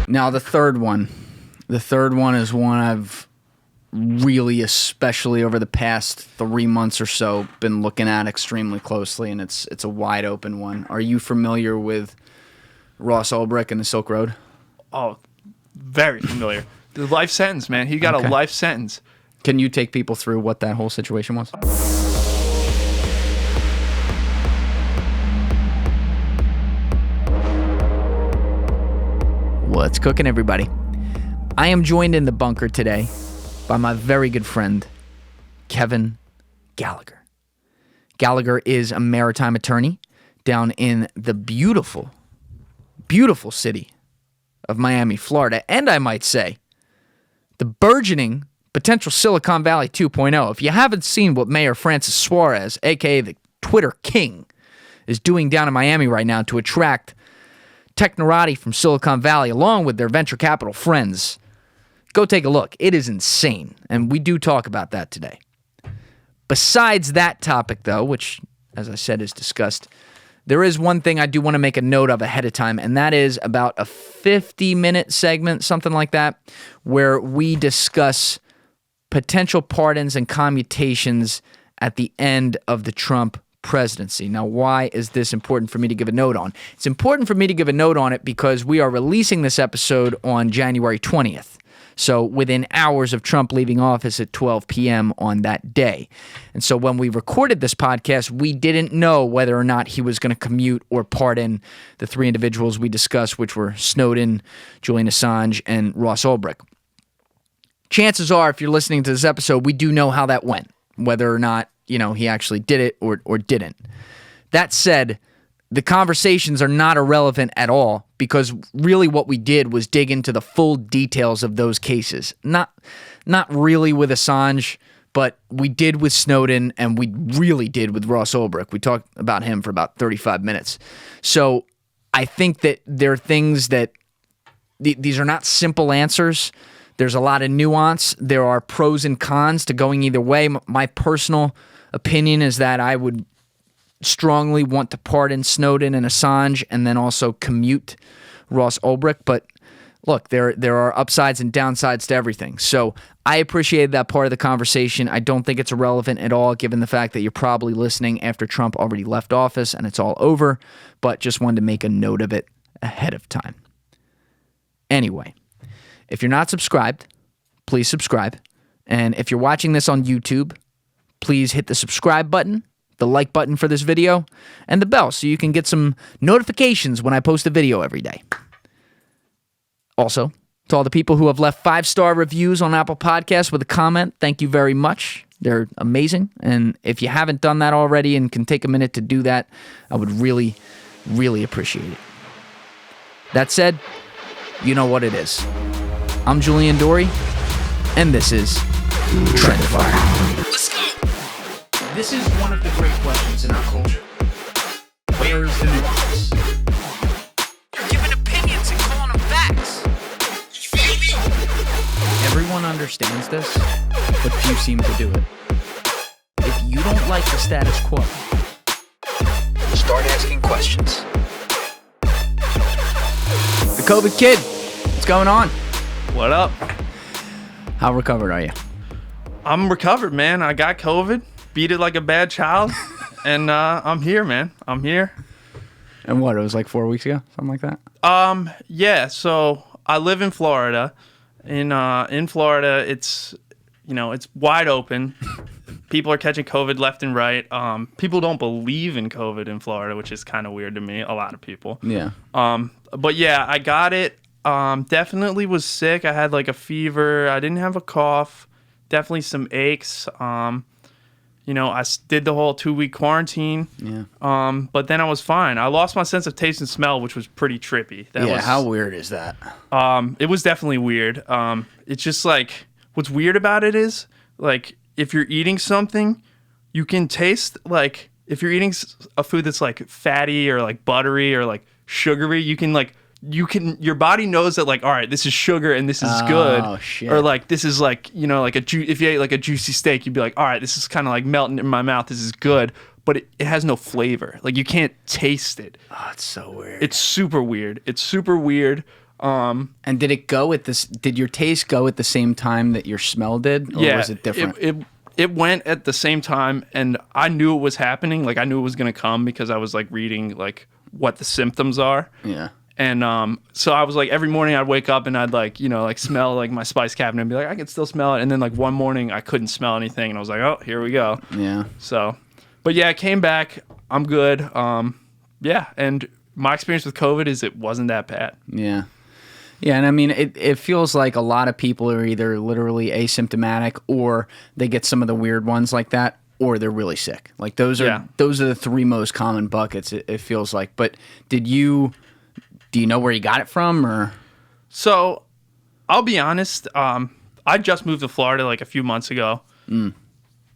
Now the third one. The third one is one I've really, especially over the past 3 months or so, been looking at extremely closely, and it's a wide open one. Are you familiar with Ross Ulbricht and the Silk Road? Oh, very familiar. The life sentence, man. He got a life sentence. Can you take people through what that whole situation was? What's cooking, everybody? I am joined in the bunker today by my very good friend, Kevin Gallagher. Gallagher is a maritime attorney down in the beautiful, beautiful city of Miami, Florida, and I might say, the burgeoning potential Silicon Valley 2.0. If you haven't seen what Mayor Francis Suarez, a.k.a. the Twitter King, is doing down in Miami right now to attract technorati from Silicon Valley along with their venture capital friends, go take a look. It is insane, and we do talk about that today. Besides that topic, though, which, as I said, is discussed, there is one thing I do want to make a note of ahead of time, and that is about a 50-minute segment, something like that, where we discuss potential pardons and commutations at the end of the Trump presidency. Now, why is this important for me to give a note on? It's important for me to give a note on it because we are releasing this episode on January 20th. So within hours of Trump leaving office at 12 p.m. on that day. And so when we recorded this podcast, we didn't know whether or not he was going to commute or pardon the three individuals we discussed, which were Snowden, Julian Assange, and Ross Ulbricht. Chances are, if you're listening to this episode, we do know how that went, whether or not, he actually did it or didn't. That said, the conversations are not irrelevant at all because really what we did was dig into the full details of those cases. Not really with Assange, but we did with Snowden and we really did with Ross Ulbricht. We talked about him for about 35 minutes. So I think that there are things that these are not simple answers. There's a lot of nuance. There are pros and cons to going either way. My personal opinion is that I would strongly want to pardon Snowden and Assange and then also commute Ross Ulbricht. But look, there are upsides and downsides to everything. So I appreciated that part of the conversation. I don't think it's irrelevant at all, given the fact that you're probably listening after Trump already left office and it's all over, but just wanted to make a note of it ahead of time. Anyway, if you're not subscribed, please subscribe. And if you're watching this on YouTube, please hit the subscribe button, the like button for this video, and the bell so you can get some notifications when I post a video every day. Also, to all the people who have left 5-star reviews on Apple Podcasts with a comment, thank you very much. They're amazing. And if you haven't done that already and can take a minute to do that, I would really, really appreciate it. That said, you know what it is. I'm Julian Dorey, and this is TRENDIFIER. Let's go! This is one of the great questions in our culture. Where is the nuance? You're giving opinions and calling them facts. You feel me? Everyone understands this, but few seem to do it. If you don't like the status quo, start asking questions. The COVID kid, what's going on? What up? How recovered are you? I'm recovered, man. I got COVID, beat it like a bad child, and I'm here, man. I'm here. And what, it was like 4 weeks ago? Something like that? Yeah, so I live in Florida. In Florida, it's wide open. People are catching COVID left and right. People don't believe in COVID in Florida, which is kind of weird to me. A lot of people. Yeah. But yeah, I got it. Definitely was sick. I had like a fever. I didn't have a cough. Definitely some aches. I did the whole 2-week quarantine. Yeah. But then I was fine. I lost my sense of taste and smell, which was pretty trippy. How weird is that? It was definitely weird. It's just like, what's weird about it is, like, if you're eating something, you can taste, like, if you're eating a food that's like fatty or like buttery or like sugary, your body knows that, like, all right, this is sugar and this is good. Oh, shit. Or like, this is like, if you ate like a juicy steak, you'd be like, all right, this is kind of like melting in my mouth. This is good. But it has no flavor. Like, you can't taste it. Oh, it's so weird. It's super weird. And did it go at this? Did your taste go at the same time that your smell did, or was it different? It went at the same time, and I knew it was happening. Like I knew it was gonna come because I was like reading like what the symptoms are. Yeah. And so I was like, every morning I'd wake up and I'd like, you know, like smell like my spice cabinet and be like, I can still smell it. And then like one morning I couldn't smell anything, and I was like, oh, here we go. Yeah. So, but yeah, I came back. I'm good. Yeah, and my experience with COVID is it wasn't that bad. Yeah. Yeah, and I mean, it feels like a lot of people are either literally asymptomatic or they get some of the weird ones like that, or they're really sick. Like those are the three most common buckets, it feels like. But do you know where you got it from, or? So, I'll be honest. I just moved to Florida like a few months ago.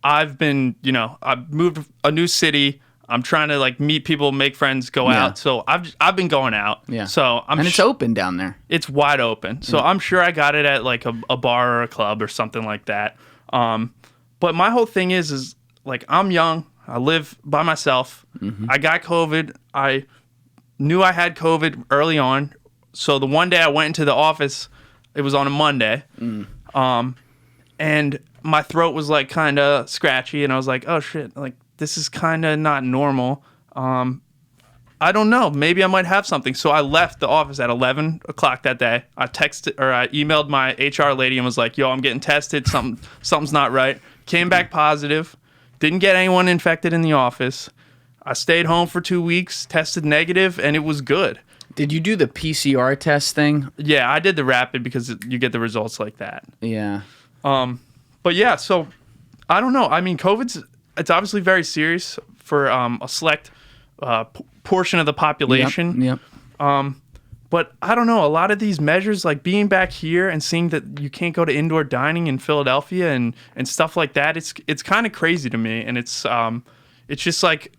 I've been, I've moved a new city. I'm trying to like meet people, make friends, go out. So I've been going out. Yeah. So it's open down there. It's wide open. So I'm sure I got it at like a bar or a club or something like that. But my whole thing is like I'm young. I live by myself. I got COVID. I knew I had COVID early on. So the one day I went into the office, it was on a Monday. And my throat was like kind of scratchy, and I was like, oh shit, like this is kind of not normal. I don't know. Maybe I might have something. So I left the office at 11 o'clock that day. I emailed my HR lady and was like, yo, I'm getting tested. Something's not right. Came back positive. Didn't get anyone infected in the office. I stayed home for 2 weeks, tested negative, and it was good. Did you do the PCR test thing? Yeah, I did the rapid because you get the results like that. Yeah. But yeah, so I don't know. I mean, it's obviously very serious for a select portion of the population. Yep. But I don't know. A lot of these measures, like being back here and seeing that you can't go to indoor dining in Philadelphia and stuff like that, it's kind of crazy to me. And it's just like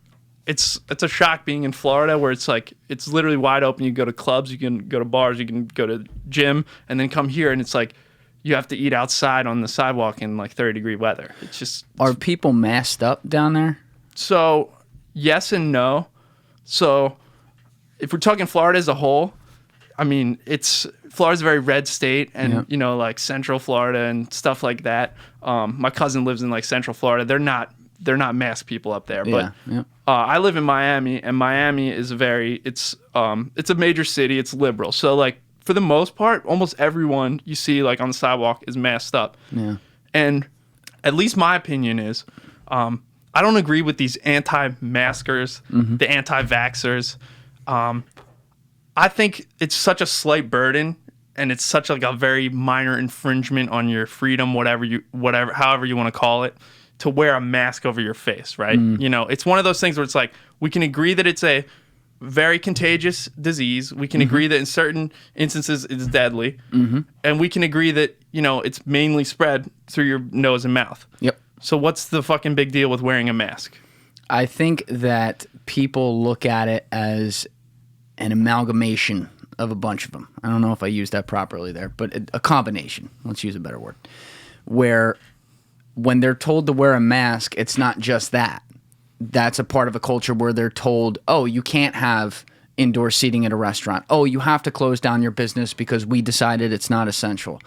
it's a shock being in Florida, where it's like it's literally wide open. You can go to clubs, you can go to bars, you can go to gym, and then come here and it's like you have to eat outside on the sidewalk in like 30-degree weather. It's just Are people masked up down there? So yes and no. So if we're talking Florida as a whole, I mean, Florida's a very red state, and like Central Florida and stuff like that. My cousin lives in like Central Florida. They're not masked people up there, but I live in Miami, and Miami is it's a major city. It's liberal, so like for the most part, almost everyone you see like on the sidewalk is masked up. Yeah, and at least my opinion is, I don't agree with these anti-maskers, the anti-vaxxers. I think it's such a slight burden, and it's such like a very minor infringement on your freedom, however you want to call it, to wear a mask over your face, right? It's one of those things where it's like, we can agree that it's a very contagious disease. We can agree that in certain instances it's deadly. And we can agree that, it's mainly spread through your nose and mouth. Yep. So what's the fucking big deal with wearing a mask? I think that people look at it as an amalgamation of a bunch of them. I don't know if I used that properly there, but a combination. Let's use a better word. Where when they're told to wear a mask, it's not just that. That's a part of a culture where they're told, oh, you can't have indoor seating at a restaurant. Oh, you have to close down your business because we decided it's not essential.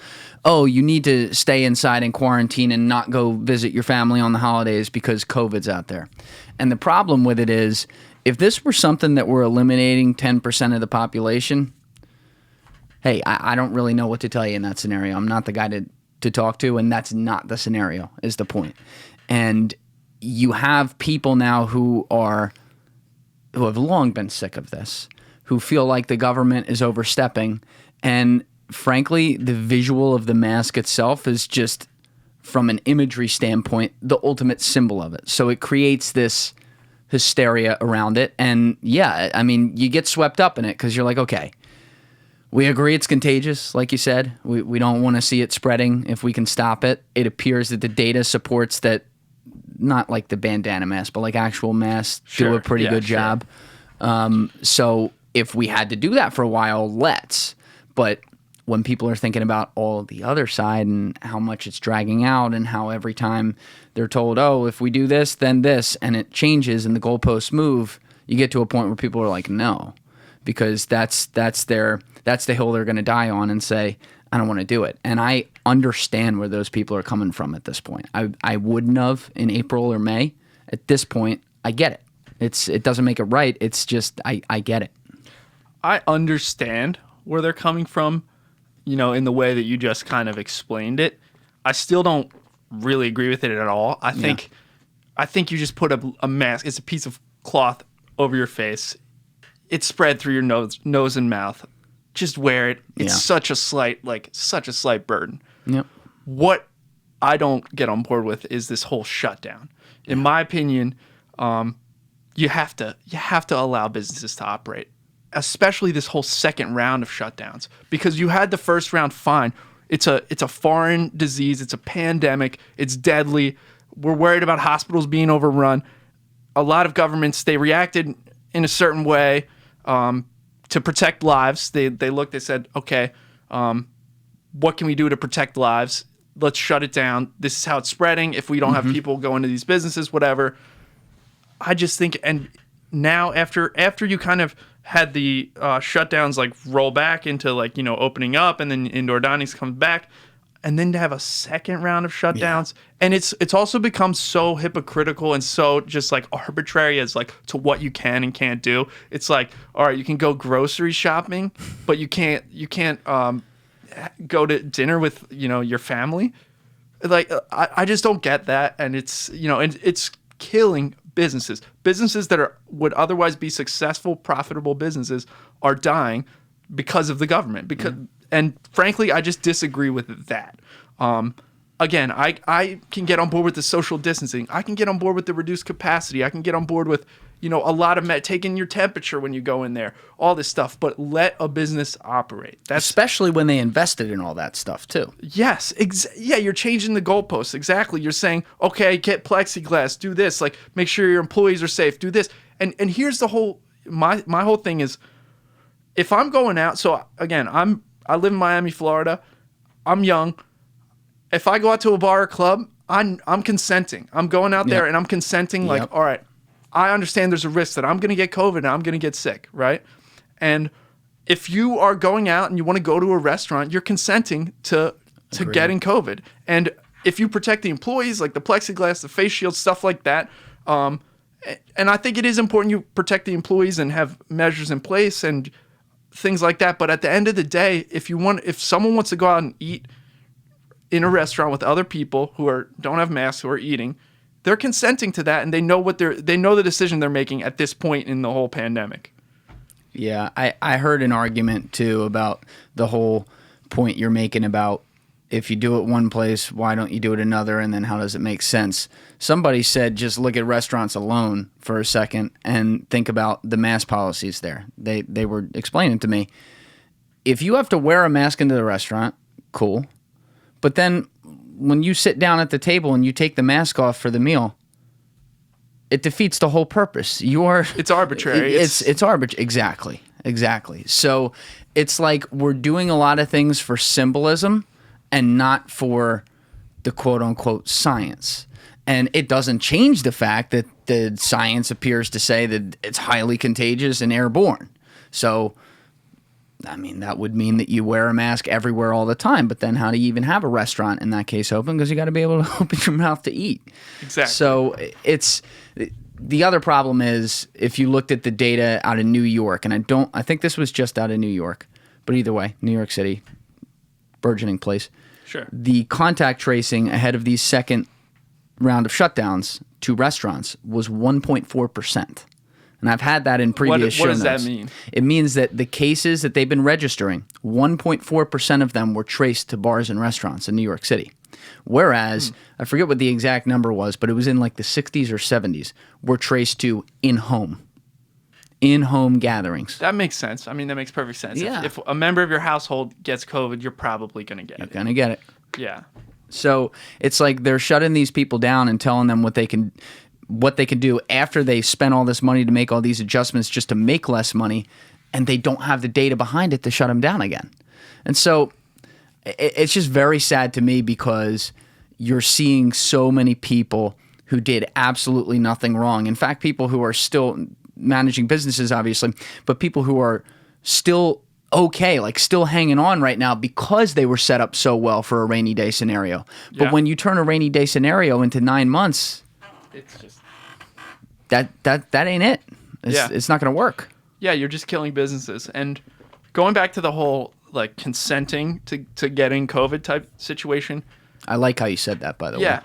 Oh, you need to stay inside and quarantine and not go visit your family on the holidays because COVID's out there. And the problem with it is, if this were something that we're eliminating 10% of the population, hey, I don't really know what to tell you in that scenario. I'm not the guy to talk to, and that's not the scenario, is the point. And you have people now who have long been sick of this, who feel like the government is overstepping. And frankly, the visual of the mask itself is just, from an imagery standpoint, the ultimate symbol of it. So it creates this hysteria around it. And yeah, I mean, you get swept up in it because you're like, okay, we agree it's contagious, like you said. We don't want to see it spreading if we can stop it. It appears that the data supports that, not like the bandana masks, but like actual masks do a pretty good job. So if we had to do that for a while, let's. But when people are thinking about all the other side and how much it's dragging out and how every time they're told, oh, if we do this, then this, and it changes and the goalposts move, you get to a point where people are like, no, because that's their that's the hill they're going to die on and say, I don't want to do it. And I understand where those people are coming from at this point. I wouldn't have in April or May. At this point, I get it. It doesn't make it right. It's just I get it. I understand where they're coming from, in the way that you just kind of explained it. I still don't really agree with it at all. I think you just put a mask. It's a piece of cloth over your face. It's spread through your nose and mouth. Just wear it. It's such a slight burden. Yep. What I don't get on board with is this whole shutdown. In my opinion, you have to allow businesses to operate, especially this whole second round of shutdowns, because you had the first round fine. It's a foreign disease. It's a pandemic. It's deadly. We're worried about hospitals being overrun. A lot of governments, they reacted in a certain way to protect lives. They said, okay, what can we do to protect lives? Let's shut it down. This is how it's spreading. If we don't have people going to these businesses, whatever. I just think, and now after you kind of had the shutdowns like roll back into opening up, and then indoor dining comes back, and then to have a second round of shutdowns, and it's also become so hypocritical and so just like arbitrary as like to what you can and can't do. It's like, all right, you can go grocery shopping, but you can't go to dinner with your family. Like I just don't get that, and it's and it's killing businesses that would otherwise be successful, profitable businesses are dying because of the government. And frankly, I just disagree with that. Again, I can get on board with the social distancing. I can get on board with the reduced capacity. I can get on board with a lot of taking your temperature when you go in there, all this stuff. But let a business operate. Especially when they invested in all that stuff too. Yes, you're changing the goalposts. Exactly. You're saying, okay, get plexiglass, do this, like make sure your employees are safe, do this. And here's the whole my whole thing is, if I'm going out, so again, I live in Miami, Florida. I'm young. If I go out to a bar or club, I'm consenting. I'm going out there and I'm consenting like, all right, I understand there's a risk that I'm going to get COVID and I'm going to get sick, right? And if you are going out and you want to go to a restaurant, you're consenting to getting COVID. And if you protect the employees, like the plexiglass, the face shields, stuff like that, and I think it is important you protect the employees and have measures in place and things like that. But at the end of the day, if someone wants to go out and eat in a restaurant with other people who don't have masks, who are eating, they're consenting to that, and they know the decision they're making at this point in the whole pandemic. Yeah, I heard an argument too about the whole point you're making about if you do it one place, why don't you do it another, and then how does it make sense? Somebody said just look at restaurants alone for a second and think about the mask policies there. They were explaining to me, if you have to wear a mask into the restaurant, cool, but then when you sit down at the table and you take the mask off for the meal, it defeats the whole purpose. It's arbitrary. It's arbitrary. Exactly. So it's like we're doing a lot of things for symbolism and not for the quote unquote science. And it doesn't change the fact that the science appears to say that it's highly contagious and airborne. So I mean, that would mean that you wear a mask everywhere all the time, but then how do you even have a restaurant in that case open? Because you got to be able to open your mouth to eat. Exactly. So the other problem is if you looked at the data out of New York, and I think this was just out of New York, but either way, New York City, burgeoning place. Sure. The contact tracing ahead of these second round of shutdowns to restaurants was 1.4%. And I've had that in previous show notes. What does that mean? It means that the cases that they've been registering, 1.4% of them were traced to bars and restaurants in New York City. Whereas, I forget what the exact number was, but it was in like the 60s or 70s, were traced to in-home gatherings. That makes sense. I mean, that makes perfect sense. Yeah. If a member of your household gets COVID, you're probably going to get it. You're going to get it. Yeah. So it's like they're shutting these people down and telling them what they can do after they spent all this money to make all these adjustments just to make less money, and they don't have the data behind it to shut them down again. And so it's just very sad to me because you're seeing so many people who did absolutely nothing wrong. In fact, people who are still managing businesses, obviously, but people who are still okay, like still hanging on right now because they were set up so well for a rainy day scenario. But Yeah. when you turn a rainy day scenario into 9 months, It's just that ain't it. Yeah. It's not going to work. yeah, you're just killing businesses. And going back to the whole like consenting to getting COVID type situation. I like how you said that, by the Yeah. way.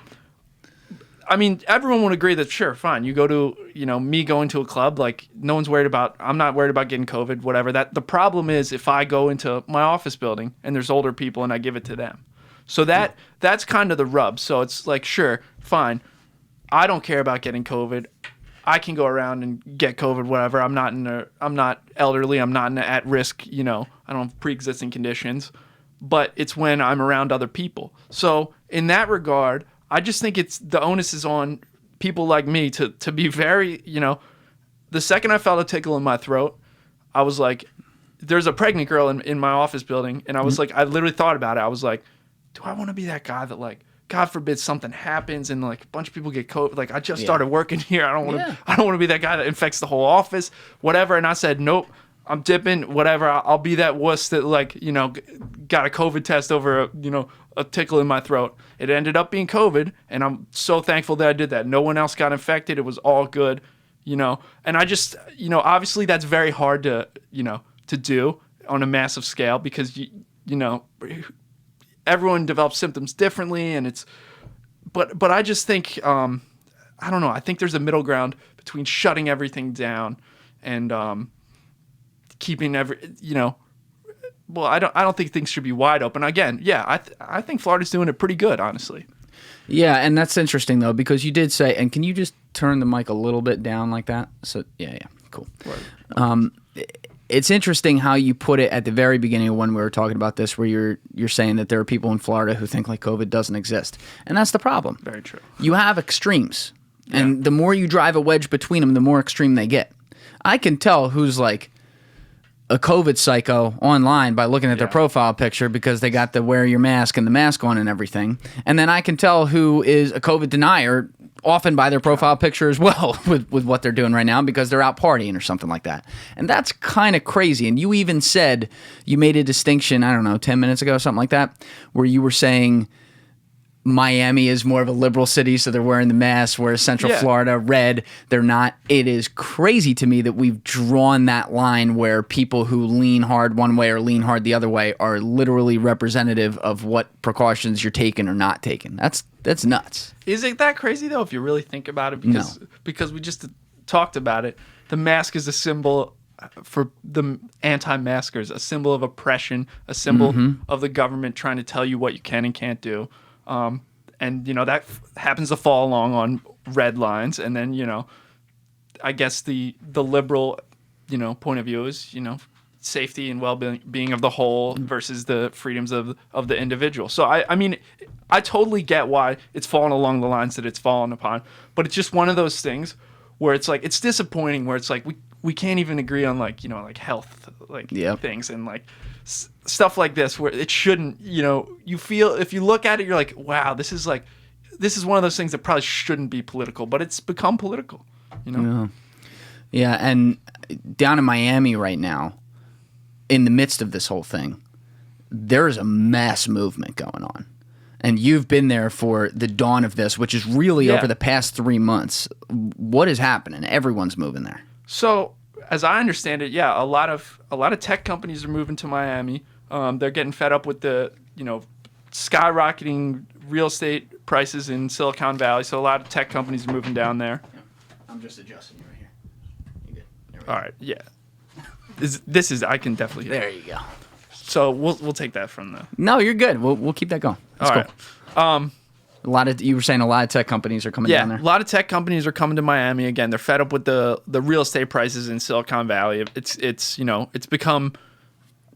I mean, everyone would agree that sure, fine. You go to, me going to a club, like I'm not worried about getting COVID, whatever. That the problem is if I go into my office building and there's older people and I give it to them. So that's kind of the rub. So it's like, sure, fine. I don't care about getting COVID. I can go around and get COVID, whatever. I'm not elderly. I'm not at risk. I don't have pre-existing conditions. But it's when I'm around other people. So in that regard, I just think the onus is on people like me to be very, the second I felt a tickle in my throat, I was like, there's a pregnant girl in my office building. And I was like, I literally thought about it. I was like, do I want to be that guy that like, God forbid something happens and like a bunch of people get COVID. Like I just started working here. I don't want to be that guy that infects the whole office, whatever. And I said, nope, I'm dipping, whatever. I'll be that wuss that like, got a COVID test over, a tickle in my throat. It ended up being COVID. And I'm so thankful that I did that. No one else got infected. It was all good, and I just, obviously that's very hard to do on a massive scale because, everyone develops symptoms differently, and but I just think I don't know. I think there's a middle ground between shutting everything down and keeping well, I don't think things should be wide open. Again, yeah, I think Florida's doing it pretty good, honestly. Yeah, and that's interesting though because you did say, and can you just turn the mic a little bit down like that? So yeah, cool. It's interesting how you put it at the very beginning when we were talking about this, where you're saying that there are people in Florida who think like COVID doesn't exist, and that's the problem. Very true. You have extremes, and the more you drive a wedge between them, the more extreme they get. I can tell who's like a COVID psycho online by looking at their profile picture because they got the wear your mask and the mask on and everything, and then I can tell who is a COVID denier often by their profile picture as well with what they're doing right now because they're out partying or something like that. And that's kind of crazy. And you even said, you made a distinction, I don't know, 10 minutes ago, something like that, where you were saying Miami is more of a liberal city, so they're wearing the mask, whereas Central Florida, red, they're not. It is crazy to me that we've drawn that line where people who lean hard one way or lean hard the other way are literally representative of what precautions you're taking or not taking. That's nuts. Is it that crazy though if you really think about it? Because we just talked about it. The mask is a symbol for the anti-maskers, a symbol of oppression, a symbol of the government trying to tell you what you can and can't do. And that happens to fall along on red lines. And then, I guess the liberal, point of view is, safety and well-being of the whole versus the freedoms of the individual. So I mean, I totally get why it's fallen along the lines that it's fallen upon, but it's just one of those things where it's like, it's disappointing where it's like, we can't even agree on like, like health, things and like stuff like this where it shouldn't, you feel, if you look at it, you're like, wow, this is one of those things that probably shouldn't be political, but it's become political, Yeah. And down in Miami right now, in the midst of this whole thing, there is a mass movement going on. And you've been there for the dawn of this, which is really over the past 3 months. What is happening? Everyone's moving there. So, as I understand it, a lot of tech companies are moving to Miami. They're getting fed up with the, skyrocketing real estate prices in Silicon Valley. So a lot of tech companies are moving down there. I'm just adjusting you right here. You good? All right, yeah. This is I can definitely hear. There you go. So we'll take that from the. No, you're good. We'll keep that going. That's cool. Right. You were saying a lot of tech companies are coming down there. Yeah, a lot of tech companies are coming to Miami again. They're fed up with the real estate prices in Silicon Valley. It's become,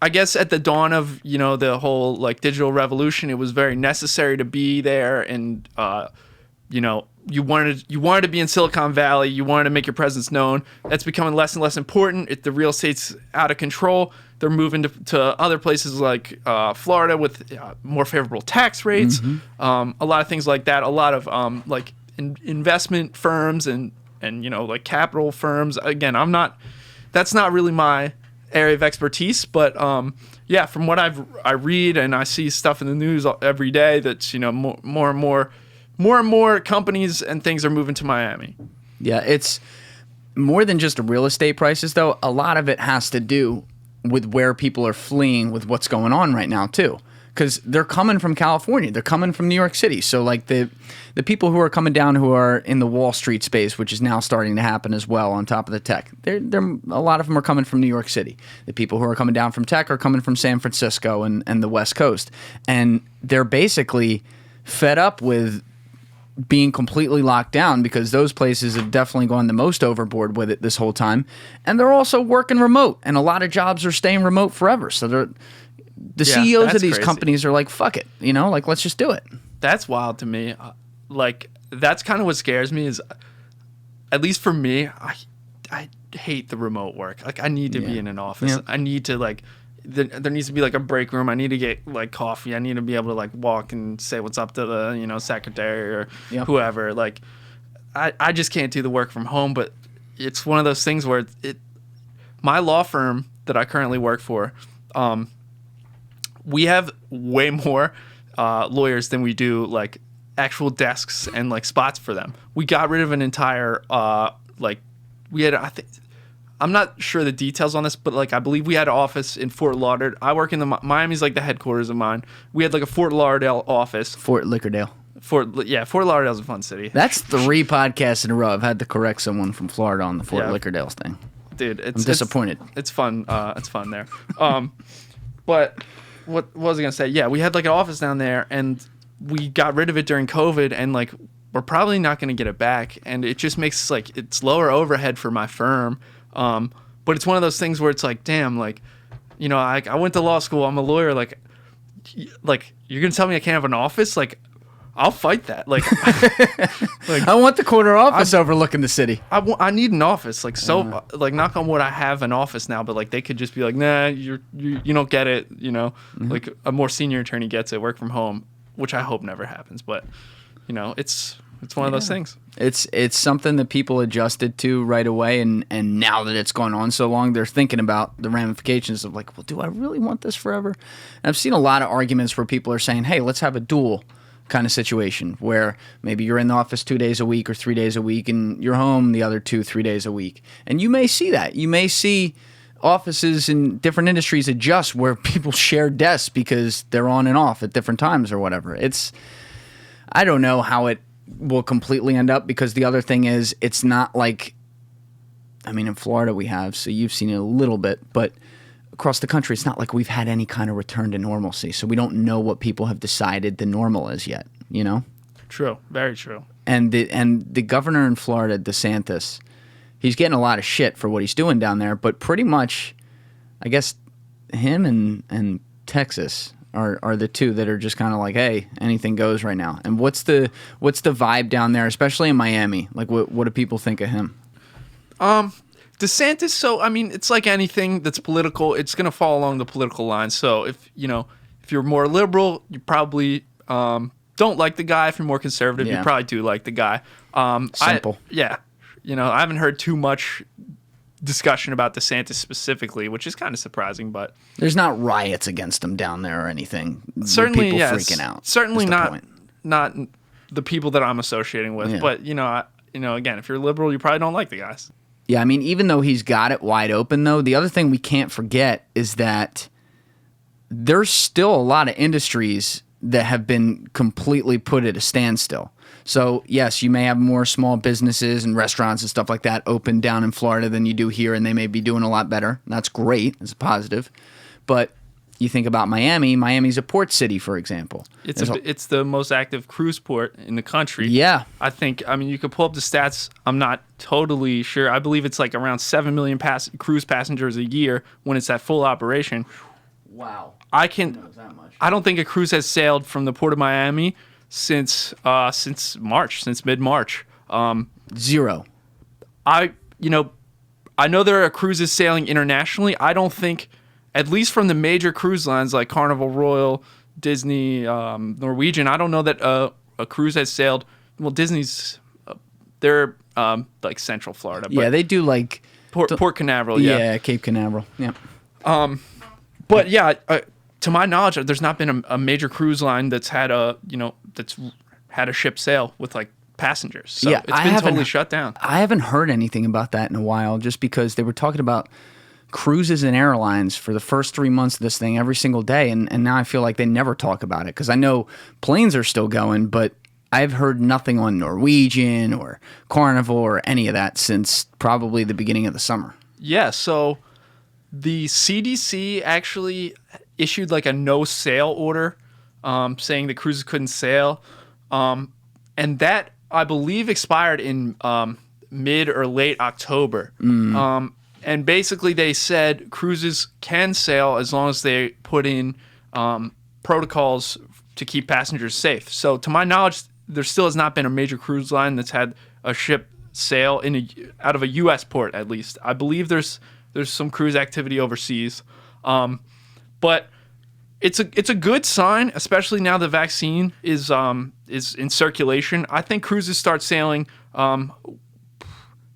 I guess, at the dawn of the whole like digital revolution, it was very necessary to be there, and you wanted to be in Silicon Valley. You wanted to make your presence known. That's becoming less and less important. If the real estate's out of control, they're moving to other places like Florida with more favorable tax rates. A lot of things like that. A lot of investment firms and like capital firms. Again, that's not really my area of expertise, but yeah, from what I read and I see stuff in the news every day, that's more and more companies and things are moving to Miami. Yeah, it's more than just real estate prices, though. A lot of it has to do with where people are fleeing with what's going on right now, too. Because they're coming from California. They're coming from New York City. So, like, the people who are coming down who are in the Wall Street space, which is now starting to happen as well on top of the tech, they're a lot of them are coming from New York City. The people who are coming down from tech are coming from San Francisco and the West Coast. And they're basically fed up with being completely locked down because those places have definitely gone the most overboard with it this whole time. And they're also working remote. And a lot of jobs are staying remote forever. So the CEOs of these companies are like, fuck it, like, let's just do it. That's wild to me. Like, that's kind of what scares me is, at least for me, I hate the remote work. Like, I need to be in an office. Yeah. I need to, like, there needs to be, like, a break room. I need to get, like, coffee. I need to be able to, like, walk and say what's up to the, secretary or whoever. Like, I just can't do the work from home, but it's one of those things where my law firm that I currently work for, we have way more lawyers than we do, like, actual desks and, like, spots for them. We got rid of an entire, I'm not sure the details on this, but, like, I believe we had an office in Fort Lauderdale. I work in Miami's, like, the headquarters of mine. We had, like, a Fort Lauderdale office. Fort Lickerdale. Fort Lauderdale's a fun city. That's 3 podcasts in a row. I've had to correct someone from Florida on the Fort Lickerdale thing. Dude, I'm disappointed. It's fun. It's fun there. But what was I gonna say? Yeah, we had, like, an office down there, and we got rid of it during COVID, and, like, we're probably not gonna get it back, and it just makes, like, it's lower overhead for my firm. But it's one of those things where it's like, damn, like, I went to law school. I'm a lawyer. Like you're gonna tell me I can't have an office? Like, I'll fight that. Like, I want the corner office overlooking the city. I need an office. Like, so, like, knock on wood, I have an office now, but, like, they could just be like, nah, you don't get it. Like, a more senior attorney gets it, work from home, which I hope never happens. But, it's one of those things. It's something that people adjusted to right away, and now that it's gone on so long, they're thinking about the ramifications of, like, well, do I really want this forever? And I've seen a lot of arguments where people are saying, hey, let's have a dual kind of situation where maybe you're in the office 2 days a week or 3 days a week, and you're home the other 2-3 days a week. And you may see that. You may see offices in different industries adjust where people share desks because they're on and off at different times or whatever. I don't know how it will completely end up, because the other thing is, it's not like, I mean, in Florida we have, so you've seen it a little bit, but across the country, it's not like we've had any kind of return to normalcy. So we don't know what people have decided the normal is yet, True. Very true. And the governor in Florida, DeSantis, he's getting a lot of shit for what he's doing down there, but pretty much, I guess, him and Texas are the two that are just kind of like, hey, anything goes right now. And what's the vibe down there, especially in Miami? Like, what do people think of him? DeSantis, so, I mean, it's like anything that's political, it's going to fall along the political line. So if you're more liberal, you probably don't like the guy. If you're more conservative, you probably do like the guy. Simple. I haven't heard too much discussion about DeSantis specifically, which is kind of surprising, but there's not riots against him down there or anything. Certainly, people yes. freaking out. Certainly not the people that I'm associating with. Yeah. But again, if you're liberal, you probably don't like the guys. Yeah, I mean, even though he's got it wide open, though, the other thing we can't forget is that there's still a lot of industries that have been completely put at a standstill. So, yes, you may have more small businesses and restaurants and stuff like that open down in Florida than you do here, and they may be doing a lot better. That's great. It's a positive. But you think about Miami. Miami's a port city, for example. It's the most active cruise port in the country. Yeah. I mean, you could pull up the stats. I'm not totally sure. I believe it's like around 7 million cruise passengers a year when it's at full operation. Wow. I don't think a cruise has sailed from the port of Miami since mid-March. Zero. I know there are cruises sailing internationally. I don't think, at least from the major cruise lines like Carnival, Royal, Disney, Norwegian, I don't know that a cruise has sailed. Well, Disney's they're like Central Florida. But yeah, they do like Port Canaveral. Yeah, Cape Canaveral. Yeah. But yeah, to my knowledge, there's not been a major cruise line that's had a ship sail with like passengers. So Yeah, it's been totally shut down. I haven't heard anything about that in a while, just because they were talking about cruises and airlines for the first 3 months of this thing every single day, and now I feel like they never talk about it, because I know planes are still going, but I've heard nothing on Norwegian or Carnival or any of that since probably the beginning of the summer. Yeah, so the CDC actually issued like a no sail order, saying the cruises couldn't sail, and that I believe expired in mid or late October. And basically they said cruises can sail as long as they put in protocols to keep passengers safe. So to my knowledge, there still has not been a major cruise line that's had a ship sail out of a U.S. port, at least. I believe there's some cruise activity overseas, but it's a good sign, especially now the vaccine is in circulation. I think cruises start sailing,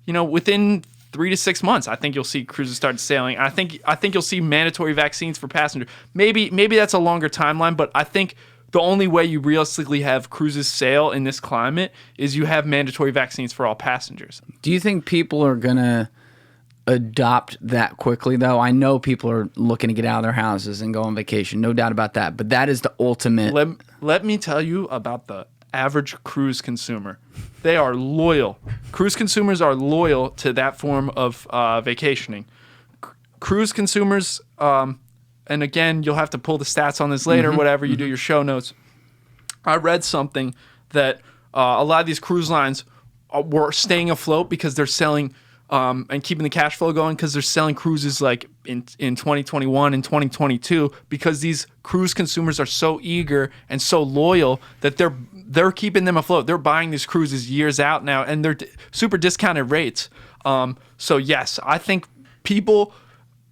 within 3 to 6 months. I think you'll see cruises start sailing. I think you'll see mandatory vaccines for passengers. Maybe that's a longer timeline, but I think the only way you realistically have cruises sail in this climate is you have mandatory vaccines for all passengers. Do you think people are going to adopt that quickly, though? I know people are looking to get out of their houses and go on vacation, no doubt about that, but that is the ultimate. Let me tell you about the average cruise consumer. They are loyal. Cruise consumers are loyal to that form of vacationing. Cruise consumers, and again, you'll have to pull the stats on this later, whatever you do your show notes. I read something that a lot of these cruise lines were staying afloat because they're selling and keeping the cash flow going, because they're selling cruises like in 2021 and 2022, because these cruise consumers are so eager and so loyal that they're keeping them afloat. They're buying these cruises years out now, and they're super discounted rates. So yes, I think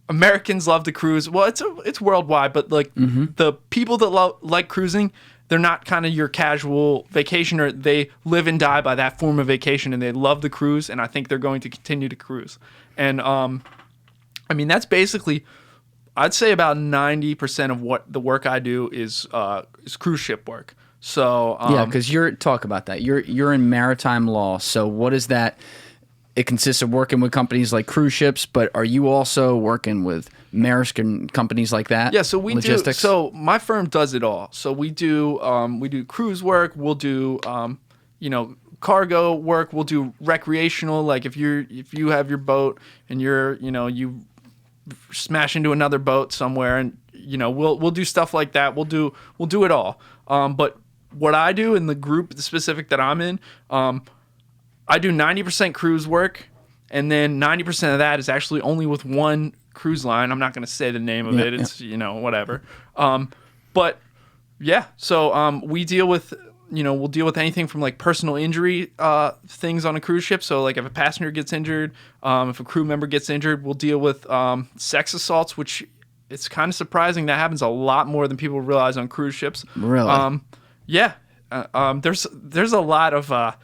Americans love to cruise. Well, it's worldwide, but like the people that like cruising, they're not kind of your casual vacationer. They live and die by that form of vacation, and they love the cruise, and I think they're going to continue to cruise. And I mean, that's basically, I'd say about 90% of what the work I do is cruise ship work. So yeah, because talk about that. You're in maritime law. So what is that? It consists of working with companies like cruise ships, but are you also working with American companies like that? Yeah, so we Logistics? do. So my firm does it all. So we do cruise work. We'll do cargo work. We'll do recreational. Like if you have your boat and you smash into another boat somewhere, and we'll do stuff like that. We'll do it all. But what I do in the group specific that I'm in, I do 90% cruise work, and then 90% of that is actually only with one cruise line. I'm not going to say the name of it. It's, whatever. But yeah, so we deal with, we'll deal with anything from like personal injury things on a cruise ship. So like if a passenger gets injured, if a crew member gets injured, we'll deal with sex assaults, which it's kind of surprising that happens a lot more than people realize on cruise ships. Really? Yeah. There's a lot of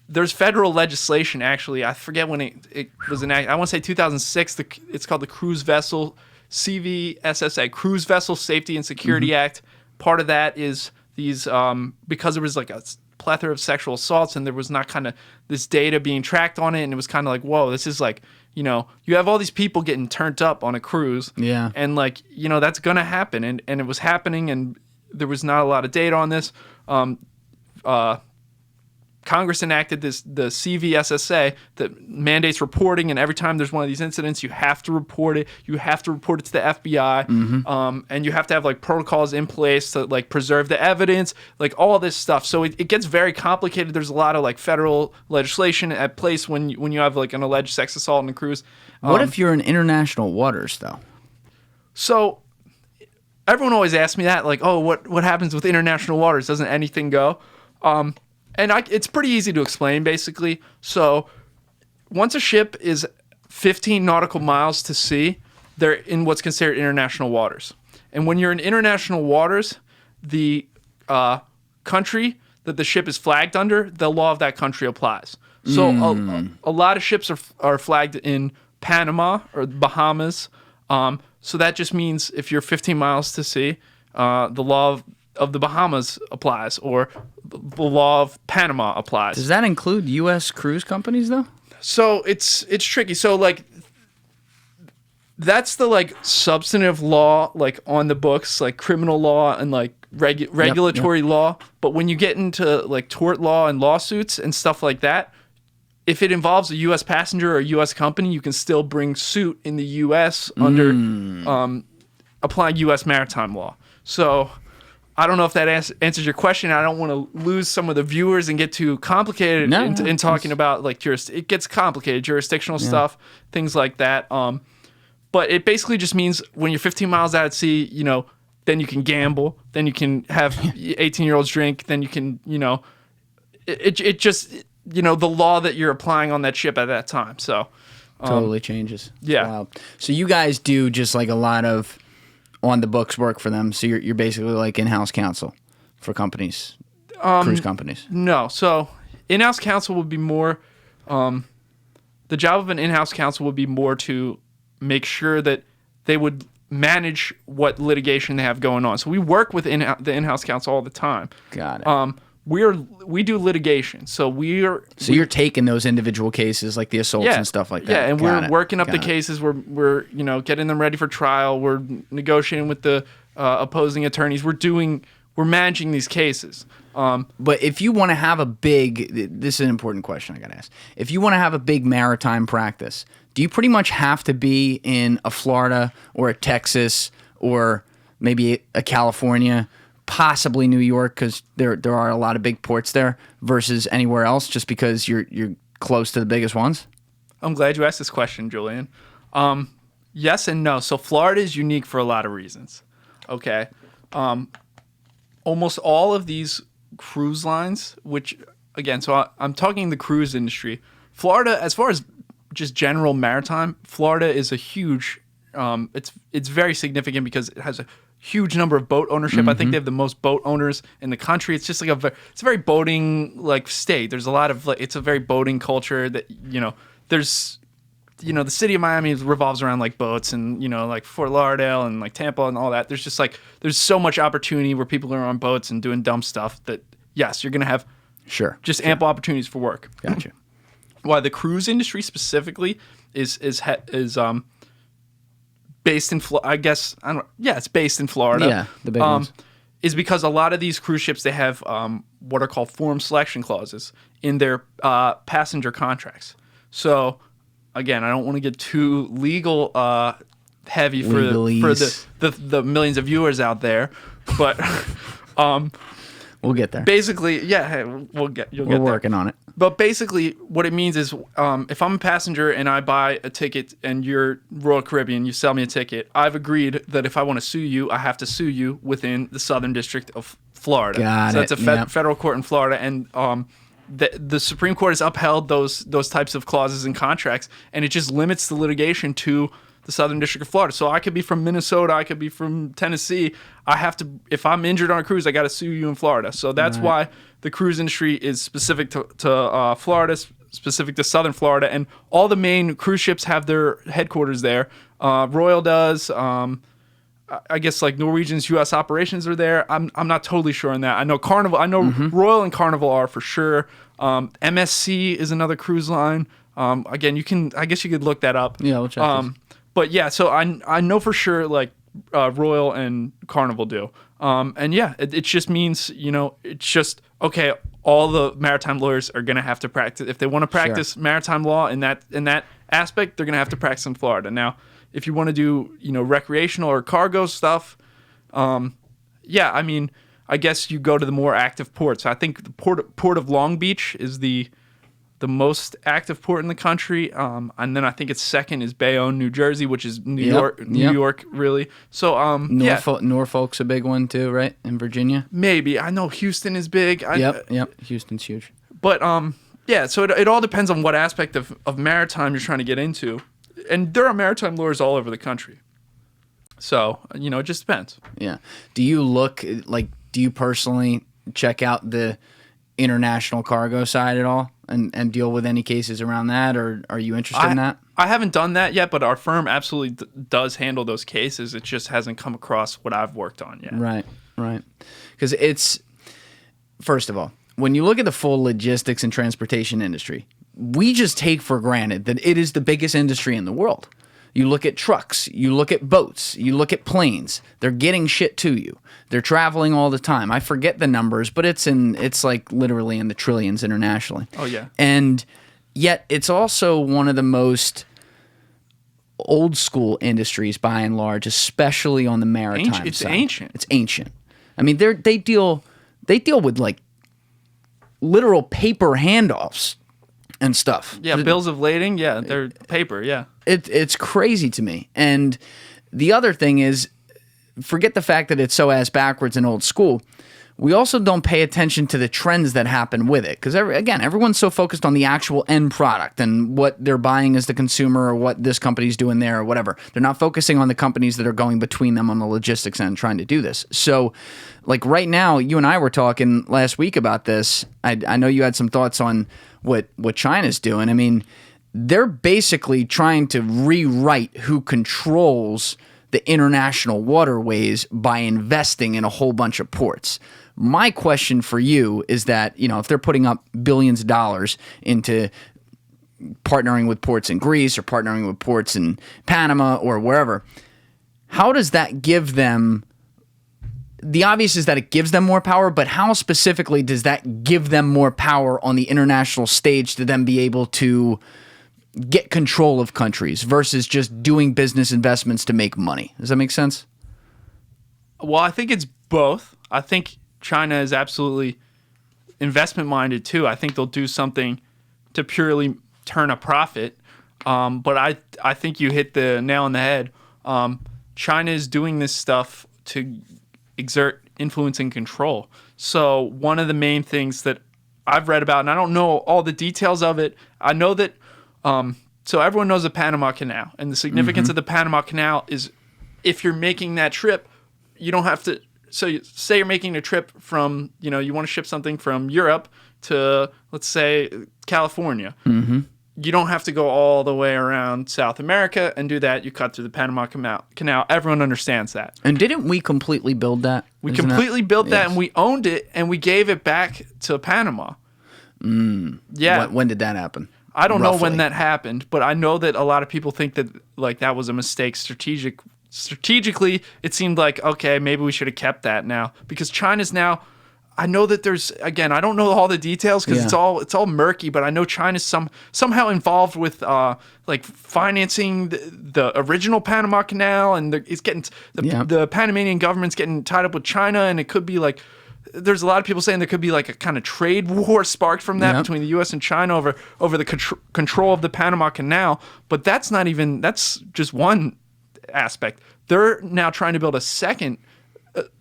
there's federal legislation, actually. I forget when it was enacted. I want to say 2006. It's called the Cruise Vessel CVSSA, Cruise Vessel Safety and Security Act. Part of that is these because there was like a plethora of sexual assaults, and there was not kind of this data being tracked on it, and it was kind of like, whoa, this is like, you have all these people getting turned up on a cruise, and like, that's gonna happen, and it was happening, and there was not a lot of data on this. Congress enacted the CVSSA that mandates reporting, and every time there's one of these incidents, you have to report it. You have to report it to the FBI, and you have to have like protocols in place to like preserve the evidence, like all this stuff. So it gets very complicated. There's a lot of like federal legislation at place when you have like an alleged sex assault on a cruise. What if you're in international waters, though? So everyone always asks me that, like, oh, what happens with international waters? Doesn't anything go? And it's pretty easy to explain, basically. So once a ship is 15 nautical miles to sea, they're in what's considered international waters. And when you're in international waters, the country that the ship is flagged under, the law of that country applies. So a lot of ships are flagged in Panama or Bahamas, So that just means if you're 15 miles to sea, the law of the Bahamas applies, or the law of Panama applies. Does that include U.S. cruise companies though? So it's tricky. So like that's the like substantive law, like on the books, like criminal law and like regulatory law. But when you get into like tort law and lawsuits and stuff like that, if it involves a U.S. passenger or a U.S. company, you can still bring suit in the U.S. under applying U.S. maritime law. So I don't know if that answers your question. I don't want to lose some of the viewers and get too complicated in talking about like it gets complicated, jurisdictional stuff, things like that. But it basically just means when you're 15 miles out at sea, then you can gamble, then you can have 18-year-olds drink, then you can, it just, the law that you're applying on that ship at that time. So totally changes. Yeah. Wow. So you guys do just like a lot of on the books work for them. So you're basically like in-house counsel for companies, cruise companies. No. So in-house counsel would be more, the job of an in-house counsel would be more to make sure that they would manage what litigation they have going on. So we work with the in-house counsel all the time. Got it. We do litigation. So you're taking those individual cases like the assaults and stuff like that. Yeah, and we're working up the cases. We're getting them ready for trial. We're negotiating with the opposing attorneys. We're managing these cases. But if you want to have this is an important question I got to ask. If you want to have a big maritime practice, do you pretty much have to be in a Florida or a Texas or maybe a California, possibly New York, because there are a lot of big ports there, versus anywhere else, just because you're close to the biggest ones? I'm glad you asked this question, Julian. Yes and no. So Florida is unique for a lot of reasons. Okay. Almost all of these cruise lines, which again, so I'm talking the cruise industry. Florida, as far as just general maritime, Florida is a huge. It's very significant because it has a huge number of boat ownership. Mm-hmm. I think they have the most boat owners in the country. It's just like it's a very boating like state. There's a lot of it's a very boating culture that there's the city of Miami revolves around like boats and like Fort Lauderdale and like Tampa and all that. There's just like there's so much opportunity where people are on boats and doing dumb stuff that yes, you're gonna have ample opportunities for work. Gotcha. Why the cruise industry specifically is based in Florida, I guess. It's based in Florida. Yeah, the big ones. Is because a lot of these cruise ships, they have what are called form selection clauses in their passenger contracts. So, again, I don't want to get too legal heavy for the millions of viewers out there, but we'll get there. Basically, we're working on it. But basically, what it means is if I'm a passenger and I buy a ticket and you're Royal Caribbean, you sell me a ticket, I've agreed that if I want to sue you, I have to sue you within the Southern District of Florida. That's a federal court in Florida. And the Supreme Court has upheld those types of clauses and contracts, and it just limits the litigation to the Southern District of Florida. So I could be from Minnesota, I could be from Tennessee. I have to, if I'm injured on a cruise, I got to sue you in Florida. So that's why the cruise industry is specific to Florida, specific to Southern Florida, and all the main cruise ships have their headquarters there. Royal does. I guess like Norwegian's U.S. operations are there. I'm not totally sure on that. I know Carnival. I know Royal and Carnival are for sure. MSC is another cruise line. Again, I guess you could look that up. Yeah, we'll check this. But yeah, so I know for sure like Royal and Carnival do. And yeah, it just means, it's just, okay, all the maritime lawyers are going to have to practice. If they want to practice maritime law in that aspect, they're going to have to practice in Florida. Now, if you want to do, recreational or cargo stuff, I guess you go to the more active ports. I think the port of Long Beach is the most active port in the country, and then I think it's second is Bayonne, New Jersey, which is New York, really. So Norfolk's a big one too, right? In Virginia, maybe. I know Houston is big. Houston's huge. But so it all depends on what aspect of maritime you're trying to get into, and there are maritime lawyers all over the country. So it just depends. Yeah. Do you personally check out the international cargo side at all? And deal with any cases around that, or are you interested in that? I haven't done that yet, but our firm absolutely does handle those cases. It just hasn't come across what I've worked on yet. Right. Because it's, first of all, when you look at the full logistics and transportation industry, we just take for granted that it is the biggest industry in the world. You look at trucks, you look at boats, you look at planes. They're getting shit to you. They're traveling all the time. I forget the numbers, but it's like literally in the trillions internationally. Oh, yeah. And yet it's also one of the most old school industries by and large, especially on the maritime side. It's ancient. It's ancient. I mean, they deal with like literal paper handoffs and stuff. Yeah, bills of lading. Yeah, they're paper. Yeah. It's crazy to me. And the other thing is, forget the fact that it's so ass backwards and old school. We also don't pay attention to the trends that happen with it. Because, again, everyone's so focused on the actual end product and what they're buying as the consumer or what this company's doing there or whatever. They're not focusing on the companies that are going between them on the logistics end trying to do this. So, like right now, you and I were talking last week about this. I know you had some thoughts on what China's doing. I mean, they're basically trying to rewrite who controls the international waterways by investing in a whole bunch of ports. My question for you is that, if they're putting up billions of dollars into partnering with ports in Greece or partnering with ports in Panama or wherever, how does that give them? The obvious is that it gives them more power, but how specifically does that give them more power on the international stage to then be able to get control of countries versus just doing business investments to make money? Does that make sense? Well, I think it's both. I think China is absolutely investment minded too. I think they'll do something to purely turn a profit. But I think you hit the nail on the head. China is doing this stuff to exert influence and control. So one of the main things that I've read about, and I don't know all the details of it, I know that so everyone knows the Panama Canal, and the significance of the Panama Canal is if you're making that trip, you don't have to. So say you're making a trip from, you want to ship something from Europe to, let's say, California. You don't have to go all the way around South America and do that. You cut through the Panama Canal. Everyone understands that. And didn't we completely build that? We completely built that, and we owned it, and we gave it back to Panama. Yeah. When did that happen? I don't know when that happened, but I know that a lot of people think that like that was a mistake strategically. It seemed like, okay, maybe we should have kept that now, because China's now, I know that there's, again, I don't know all the details because it's all murky, but I know China's somehow involved with like financing the original Panama Canal, and it's getting the Panamanian government's getting tied up with China, and it could be like, there's a lot of people saying there could be like a kind of trade war sparked from that between the U.S. and China over the control of the Panama Canal. But that's just one aspect. They're now trying to build a second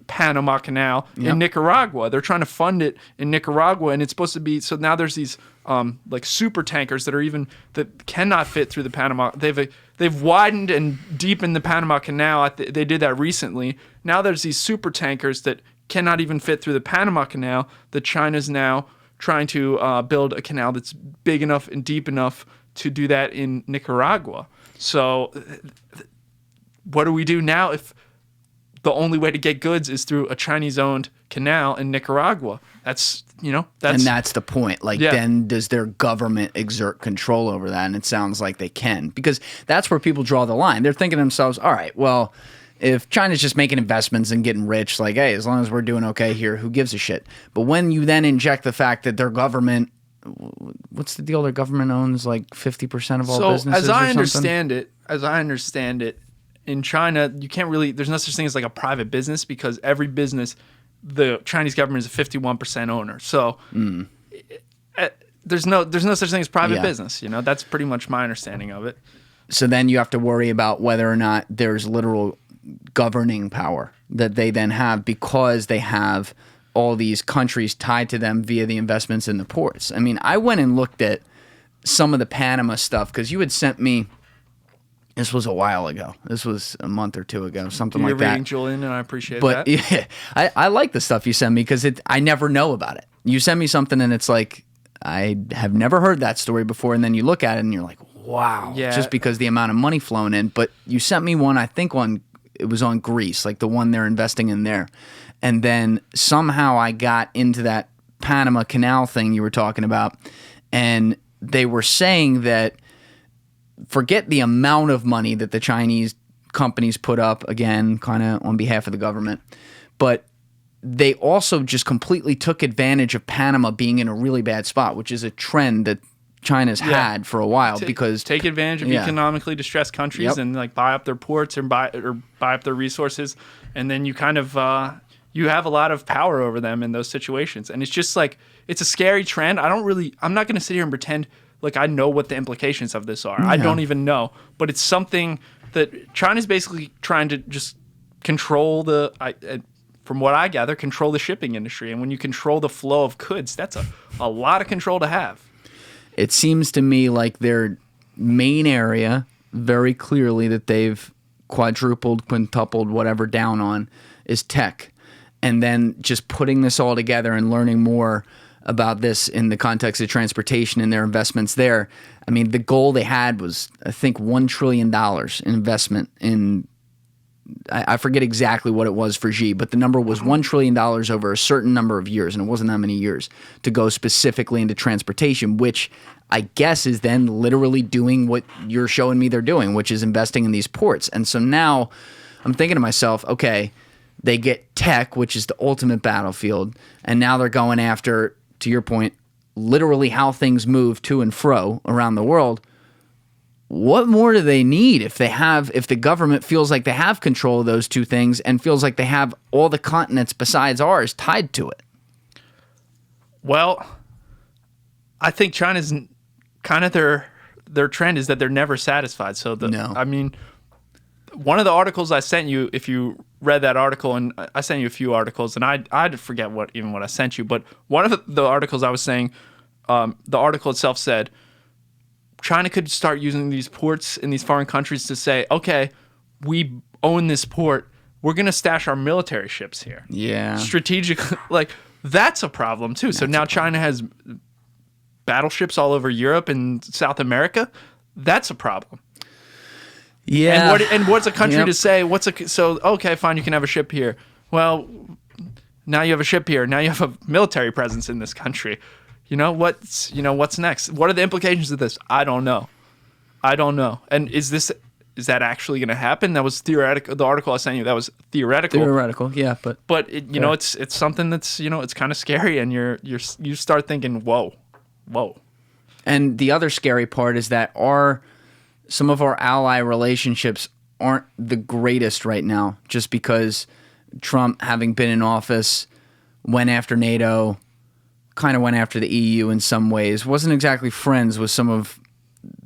Panama Canal in Nicaragua. They're trying to fund it in Nicaragua, and it's supposed to be, so now there's these like super tankers that cannot fit through the Panama. They've widened and deepened the Panama Canal. They did that recently. Now there's these super tankers that cannot even fit through the Panama Canal, that China's now trying to build a canal that's big enough and deep enough to do that in Nicaragua. So what do we do now if the only way to get goods is through a Chinese-owned canal in Nicaragua? And that's the point. Then does their government exert control over that? And it sounds like they can, because that's where people draw the line. They're thinking to themselves, all right, well, if China's just making investments and getting rich, like, hey, as long as we're doing okay here, who gives a shit? But when you then inject the fact that their government, what's the deal? Their government owns like 50% of all businesses. As I understand it, in China, you can't really, there's no such thing as like a private business, because every business, the Chinese government is a 51% owner. So there's no such thing as private business. That's pretty much my understanding of it. So then you have to worry about whether or not there's literal governing power that they then have, because they have all these countries tied to them via the investments in the ports. I mean, I went and looked at some of the Panama stuff, because you had sent me, this was a while ago. This was a month or two ago, something like that. You're reading, Julian, and I appreciate that. But yeah, I like the stuff you send me, because I never know about it. You send me something and it's like, I have never heard that story before, and then you look at it and you're like, wow. Yeah. Just because the amount of money flowing in. But you sent me one, I think it was on Greece, like the one they're investing in there. And then somehow I got into that Panama Canal thing you were talking about. And they were saying that forget the amount of money that the Chinese companies put up, again, kind of on behalf of the government, but they also just completely took advantage of Panama being in a really bad spot, which is a trend that China's had for a while. Because take advantage of economically distressed countries and like buy up their ports and buy up their resources, and then you kind of you have a lot of power over them in those situations. And it's just like, it's a scary trend. I'm not going to sit here and pretend like I know what the implications of this are. I don't even know, but it's something that China's basically trying to just control from what I gather, control the shipping industry. And when you control the flow of goods, that's a lot of control to have. It seems to me like their main area, very clearly that they've quadrupled, quintupled, whatever down on, is tech. And then just putting this all together and learning more about this in the context of transportation and their investments there. I mean, the goal they had was, I think, $1 trillion in investment in, I forget exactly what it was for Xi, but the number was $1 trillion over a certain number of years, and it wasn't that many years, to go specifically into transportation, which I guess is then literally doing what you're showing me they're doing, which is investing in these ports. And so now I'm thinking to myself, okay, they get tech, which is the ultimate battlefield, and now they're going after, to your point, literally how things move to and fro around the world. What more do they need if the government feels like they have control of those two things and feels like they have all the continents besides ours tied to it? Well, I think China's kind of their trend is that they're never satisfied. So I mean, one of the articles I sent you, if you read that article, and I sent you a few articles, and I forget what I sent you, but one of the articles I was saying, the article itself said China could start using these ports in these foreign countries to say, okay, we own this port, we're going to stash our military ships here. Yeah. Strategically, like, that's a problem too. So now China has battleships all over Europe and South America. That's a problem. Yeah. And what's a country to say? Okay, fine, you can have a ship here. Well, now you have a ship here. Now you have a military presence in this country. What's next? What are the implications of this? I don't know. And is that actually going to happen? That was theoretical. The article I sent you, that was theoretical. Theoretical, yeah, but it's something that's it's kind of scary, and you start thinking, whoa. And the other scary part is that some of our ally relationships aren't the greatest right now, just because Trump, having been in office, went after NATO, kind of went after the EU in some ways, wasn't exactly friends with some of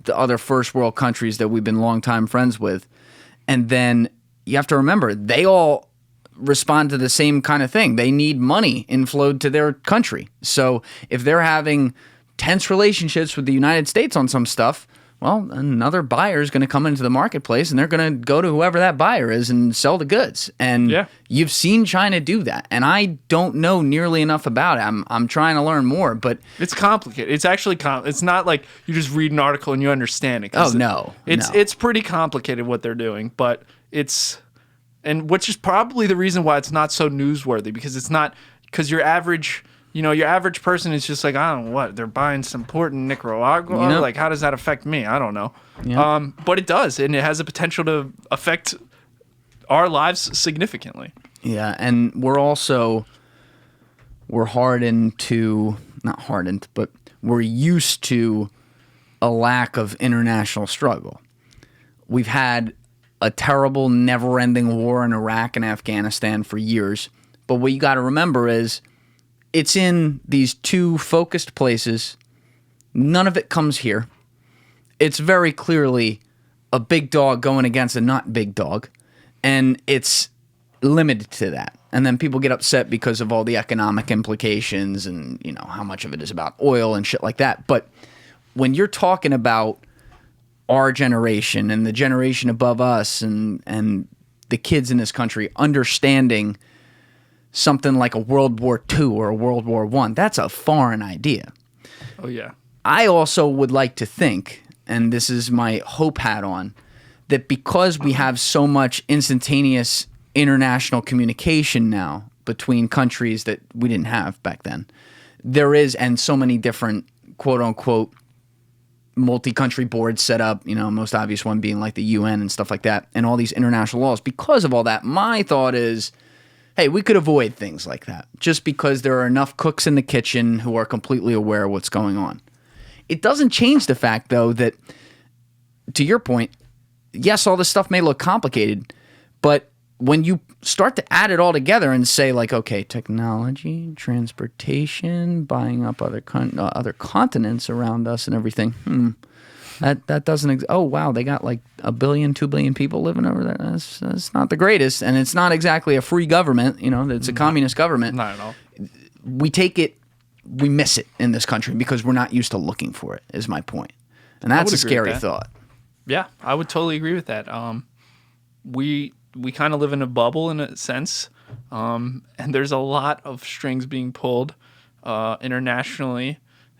the other first world countries that we've been longtime friends with. And then you have to remember, they all respond to the same kind of thing. They need money inflowed to their country. So if they're having tense relationships with the United States on some stuff, well, another buyer is going to come into the marketplace, and they're going to go to whoever that buyer is and sell the goods. And you've seen China do that. And I don't know nearly enough about it. I'm trying to learn more, but it's complicated. It's actually it's not like you just read an article and you understand it. It's pretty complicated what they're doing, but and which is probably the reason why it's not so newsworthy, because your average person is just like, I don't know what, they're buying some port in Nicaragua. Like, how does that affect me? I don't know. But it does, and it has the potential to affect our lives significantly. Yeah, and we're used to a lack of international struggle. We've had a terrible, never-ending war in Iraq and Afghanistan for years. But what you got to remember is it's in these two focused places. None of it comes here. It's very clearly a big dog going against a not big dog, and it's limited to that. And then people get upset because of all the economic implications and, how much of it is about oil and shit like that. But when you're talking about our generation and the generation above us and the kids in this country understanding something like a World War II or a World War I, that's a foreign idea. Oh, yeah. I also would like to think, and this is my hope hat on, that because we have so much instantaneous international communication now between countries that we didn't have back then, there is, and so many different quote unquote multi-country boards set up, most obvious one being like the UN and stuff like that, and all these international laws. Because of all that, my thought is, hey, we could avoid things like that just because there are enough cooks in the kitchen who are completely aware of what's going on. It doesn't change the fact, though, that, to your point, yes, all this stuff may look complicated, but when you start to add it all together and say, like, okay, technology, transportation, buying up other continents around us and everything, that doesn't oh, wow, they got like 1 billion, 2 billion people living over there. That's not the greatest, and it's not exactly a free government, it's a communist government. Not at all. We miss it in this country because we're not used to looking for it, is my point. And that's a scary thought. Yeah, I would totally agree with that. We kind of live in a bubble in a sense, and there's a lot of strings being pulled internationally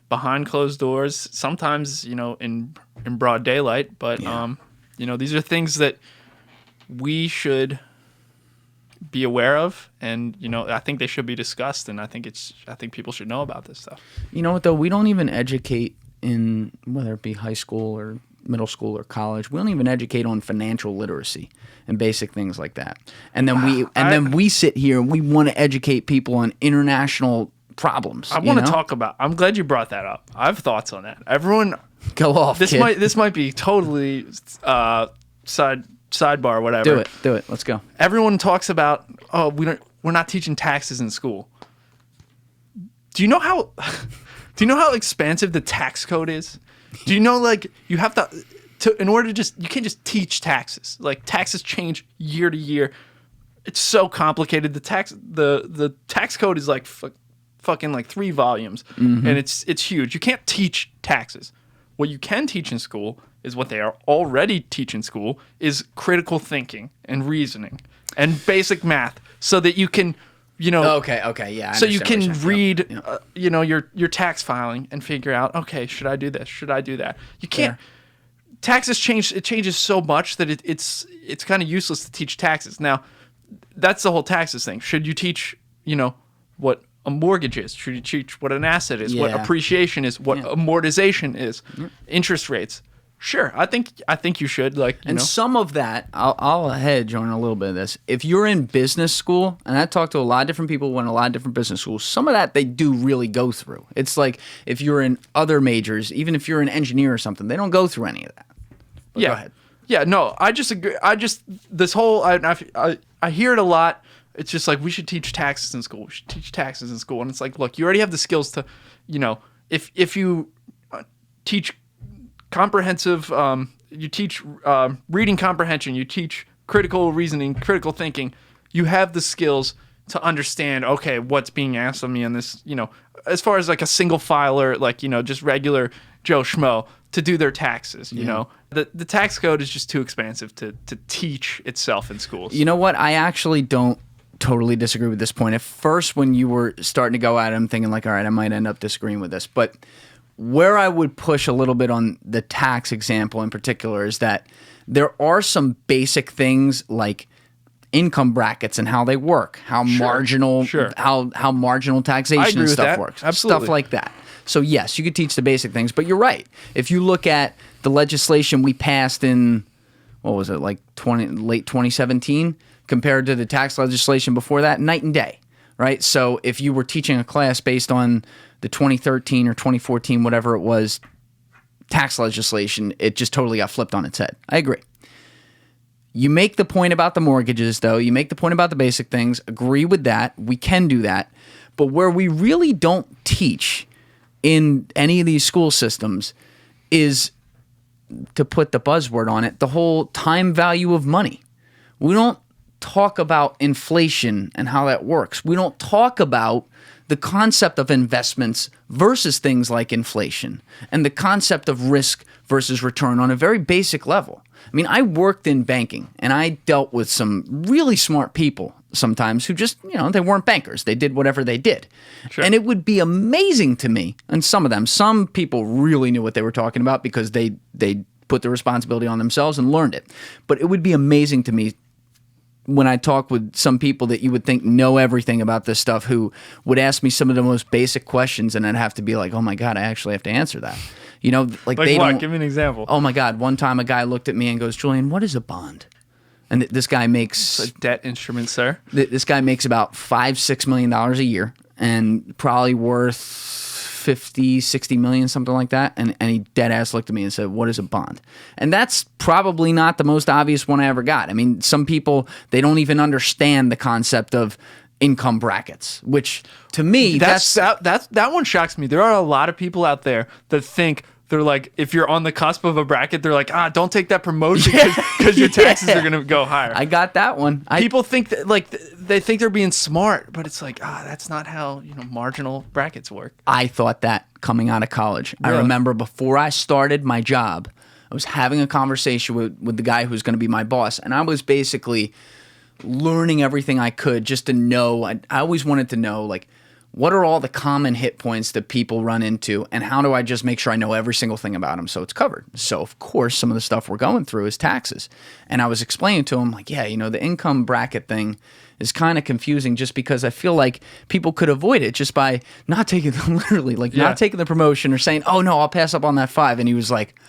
behind closed doors, sometimes, in broad daylight. But, these are things that we should be aware of, and, I think they should be discussed, and I think people should know about this stuff. You know what, though? We don't even educate in, whether it be high school or middle school or college, we don't even educate on financial literacy and basic things like that. And then we sit here and we want to educate people on international problems. I want to talk about. I'm glad you brought that up. I have thoughts on that. Everyone, go off. This might be totally sidebar, whatever. Do it. Let's go. Everyone talks about, we're not teaching taxes in school. Do you know how expansive the tax code is? Do you know, like, you have to in order to you can't just teach taxes. Like, taxes change year to year. It's so complicated. The tax code is like fucking like 3 volumes, and it's huge. You can't teach taxes. What you can teach in school is what they are already teach in school is critical thinking and reasoning and basic math, so that you can, Okay, yeah. So you can read, your tax filing and figure out, okay, should I do this? Should I do that? You can't. Fair. Taxes change. It changes so much that it's kind of useless to teach taxes. Now, that's the whole taxes thing. Should you teach, what a mortgage is? Should you teach what an asset is? What appreciation is? What amortization is? Interest rates? Sure, I think you should, some of that, I'll hedge on a little bit of this. If you're in business school, and I talk to a lot of different people who went to a lot of different business schools, some of that they do really go through. It's like if you're in other majors, even if you're an engineer or something, they don't go through any of that. But go ahead. Yeah, no, I just agree. This whole, I hear it a lot. It's just like, we should teach taxes in school. We should teach taxes in school. And it's like, look, you already have the skills to, if you teach comprehensive, you teach reading comprehension, you teach critical reasoning, critical thinking, you have the skills to understand, okay, what's being asked of me on this, as far as like a single filer, like, just regular Joe Schmo to do their taxes, you know. The tax code is just too expansive to teach itself in schools. You know what? I actually don't totally disagree with this point. At first, when you were starting to go at it, I'm thinking like, all right, I might end up disagreeing with this. But where I would push a little bit on the tax example in particular is that there are some basic things like income brackets and how they work, how marginal taxation and stuff works, absolutely. Stuff like that. So yes, you could teach the basic things, but you're right. If you look at the legislation we passed in, what was it, like late 2017, compared to the tax legislation before that, night and day, right? So if you were teaching a class based on the 2013 or 2014, whatever it was, tax legislation, it just totally got flipped on its head. I agree. You make the point about the mortgages, though. You make the point about the basic things. Agree with that. We can do that. But where we really don't teach in any of these school systems is, to put the buzzword on it, the whole time value of money. We don't talk about inflation and how that works. We don't talk about the concept of investments versus things like inflation and the concept of risk versus return on a very basic level. I mean, I worked in banking and I dealt with some really smart people sometimes who just, they weren't bankers. They did whatever they did. Sure. And it would be amazing to me, and some people really knew what they were talking about because they put the responsibility on themselves and learned it. But it would be amazing to me when I talk with some people that you would think know everything about this stuff, who would ask me some of the most basic questions, and I'd have to be like, oh my God, I actually have to answer that. Like they what? don't. Give me an example. Oh my God. One time a guy looked at me and goes, Julian, what is a bond? And this guy makes... It's a debt instrument, sir. This guy makes about $5-6 million a year and probably worth 50, 60 million, something like that. And he dead ass looked at me and said, what is a bond? And that's probably not the most obvious one I ever got. I mean, some people, they don't even understand the concept of income brackets, which to me, that one shocks me. There are a lot of people out there that think they're like, if you're on the cusp of a bracket, they're like, don't take that promotion because your taxes are going to go higher. I got that one. People think that, like, they think they're being smart, but it's like, that's not how, marginal brackets work. I thought that coming out of college. Really? I remember before I started my job, I was having a conversation with the guy who's going to be my boss, and I was basically learning everything I could just to know. I always wanted to know, like, what are all the common hit points that people run into, and how do I just make sure I know every single thing about them so it's covered? So, of course, some of the stuff we're going through is taxes. And I was explaining to him, like, the income bracket thing is kind of confusing just because I feel like people could avoid it just by not taking not taking the promotion or saying, oh, no, I'll pass up on that 5. And he was like,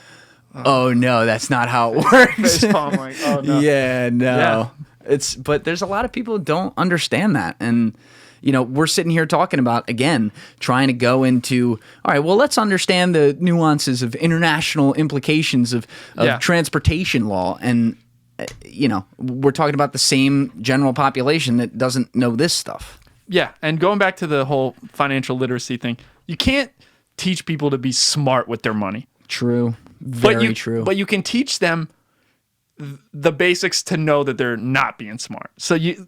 oh, no, that's not how it works. Facepalm, like, oh, no. Yeah, no. Yeah. But there's a lot of people who don't understand that. And we're sitting here talking about, again, trying to go into, all right, well, let's understand the nuances of international implications of transportation law. And, we're talking about the same general population that doesn't know this stuff. Yeah. And going back to the whole financial literacy thing, you can't teach people to be smart with their money. True. Very true. But you can teach them the basics to know that they're not being smart. So you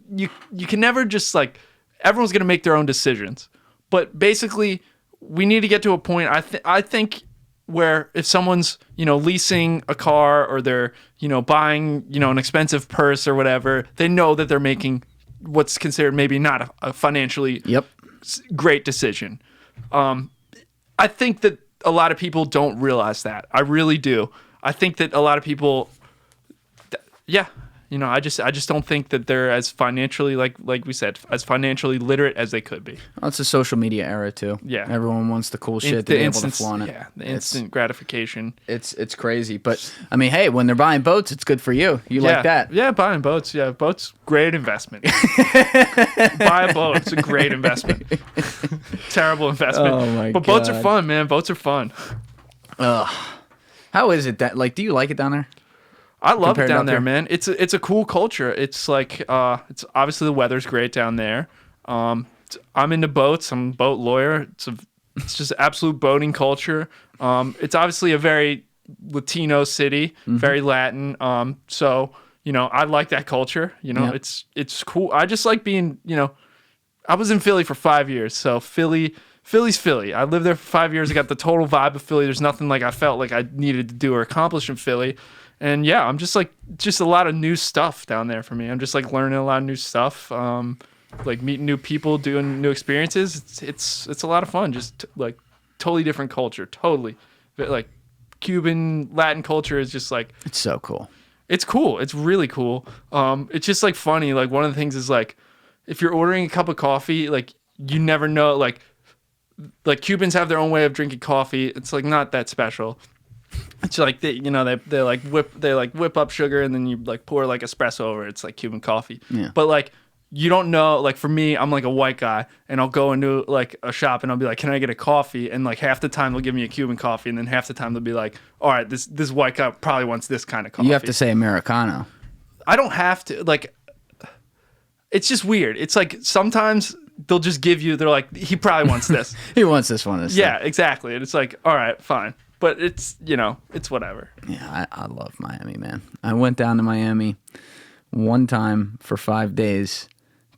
can never just, like, everyone's going to make their own decisions. But basically, we need to get to a point, I think, where if someone's, leasing a car or they're, buying, an expensive purse or whatever, they know that they're making what's considered maybe not a financially great decision. I think that a lot of people don't realize that. I really do. I think that a lot of people, I just don't think that they're as financially, like we said, as financially literate as they could be. Well, it's a social media era too. Yeah, everyone wants the cool shit to be able to flaunt it. Yeah, the instant gratification. It's crazy, but I mean, hey, when they're buying boats, it's good for you. You like that? Yeah, buying boats. Yeah, boats, great investment. Buy a boat. It's a great investment. Terrible investment. Oh my God. But boats are fun, man. Boats are fun. How is it that, like, do you like it down there? I love it down there, man. It's a cool culture. It's like it's obviously the weather's great down there. I'm into boats. I'm a boat lawyer. It's just absolute boating culture. It's obviously a very Latino city, very Latin. So I like that culture. It's cool. I just like being. I was in Philly for 5 years, so Philly's Philly. I lived there for 5 years. I got the total vibe of Philly. There's nothing like I felt like I needed to do or accomplish in Philly. And yeah, I'm just a lot of new stuff down there for me. I'm just like learning a lot of new stuff, like meeting new people, doing new experiences. It's a lot of fun. Just like totally different culture, totally. But like Cuban Latin culture is just like, it's so cool. It's cool. It's really cool. It's just like funny. Like one of the things is like, if you're ordering a cup of coffee, like you never know. Like Cubans have their own way of drinking coffee. It's like not that special. It's like they whip up sugar and then you like pour like espresso over it. It's like Cuban coffee. Yeah. But like you don't know, like for me, I'm like a white guy and I'll go into like a shop and I'll be like, can I get a coffee? And like half the time they'll give me a Cuban coffee and then half the time they'll be like, all right, this white guy probably wants this kind of coffee. You have to say Americano. I don't have to. Like, it's just weird. It's like sometimes they'll just give you, they're like, he probably wants this. He wants this one. Yeah, exactly. And it's like, all right, fine. But it's, it's whatever. Yeah, I love Miami, man. I went down to Miami one time for 5 days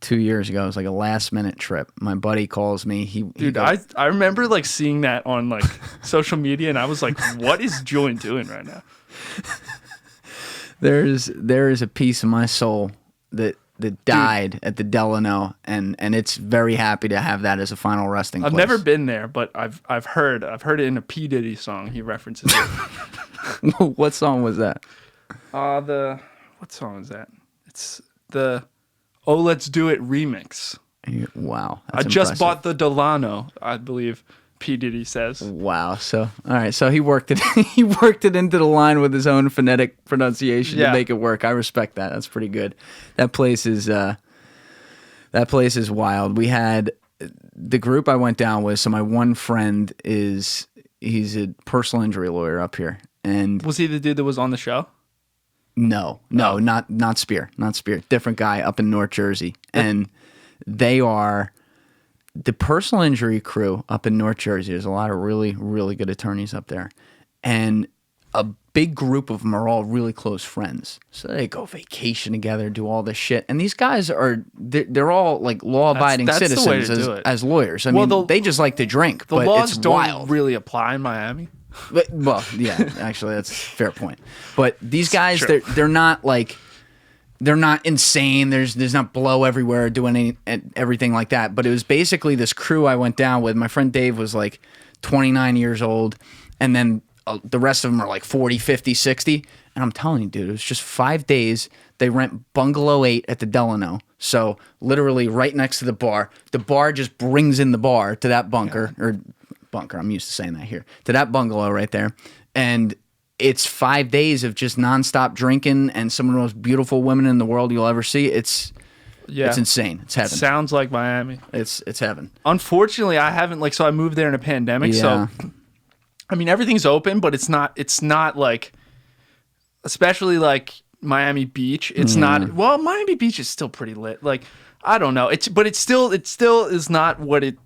2 years ago. It was like a last minute trip. My buddy calls me. Dude, I remember like seeing that on like social media and I was like, what is Julian doing right now? There is a piece of my soul that that died at the Delano, and it's very happy to have that as a final resting place. I've never been there, but I've heard it in a P. Diddy song. He references it. What song was that? What song is that? It's the "Oh Let's Do It" remix. Wow, I just bought the Delano, I believe P. Diddy says. Wow. So all right. So he worked it. He worked it into the line with his own phonetic pronunciation to make it work. I respect that. That's pretty good. That place is wild. We had the group I went down with. So my one friend he's a personal injury lawyer up here. And was he the dude that was on the show? No, not Spear. Different guy up in North Jersey. And they are the personal injury crew up in North Jersey. There's a lot of really, really good attorneys up there. And a big group of them are all really close friends. So they go vacation together, do all this shit. And these guys they're all like law-abiding citizens as lawyers. I mean, they just like to drink, but laws it's don't wild. Really apply in Miami. But, well, yeah, actually, that's a fair point. But these guys, they're not like, they're not insane. There's not blow everywhere doing everything like that. But it was basically this crew I went down with. My friend Dave was like 29 years old, and then the rest of them are like 40, 50, 60. And I'm telling you, dude, it was just 5 days. They rent Bungalow 8 at the Delano. So literally right next to the bar. The bar just brings in the bar to that bunker, or bunker, I'm used to saying that here, to that bungalow right there. And it's 5 days of just nonstop drinking and some of the most beautiful women in the world you'll ever see. It's insane. It's heaven. Sounds like Miami. It's heaven. Unfortunately, I haven't so I moved there in a pandemic. Yeah. So I mean, everything's open, but it's not like, especially like Miami Beach. It's not. Well, Miami Beach is still pretty lit. Like, I don't know. But it still is not what it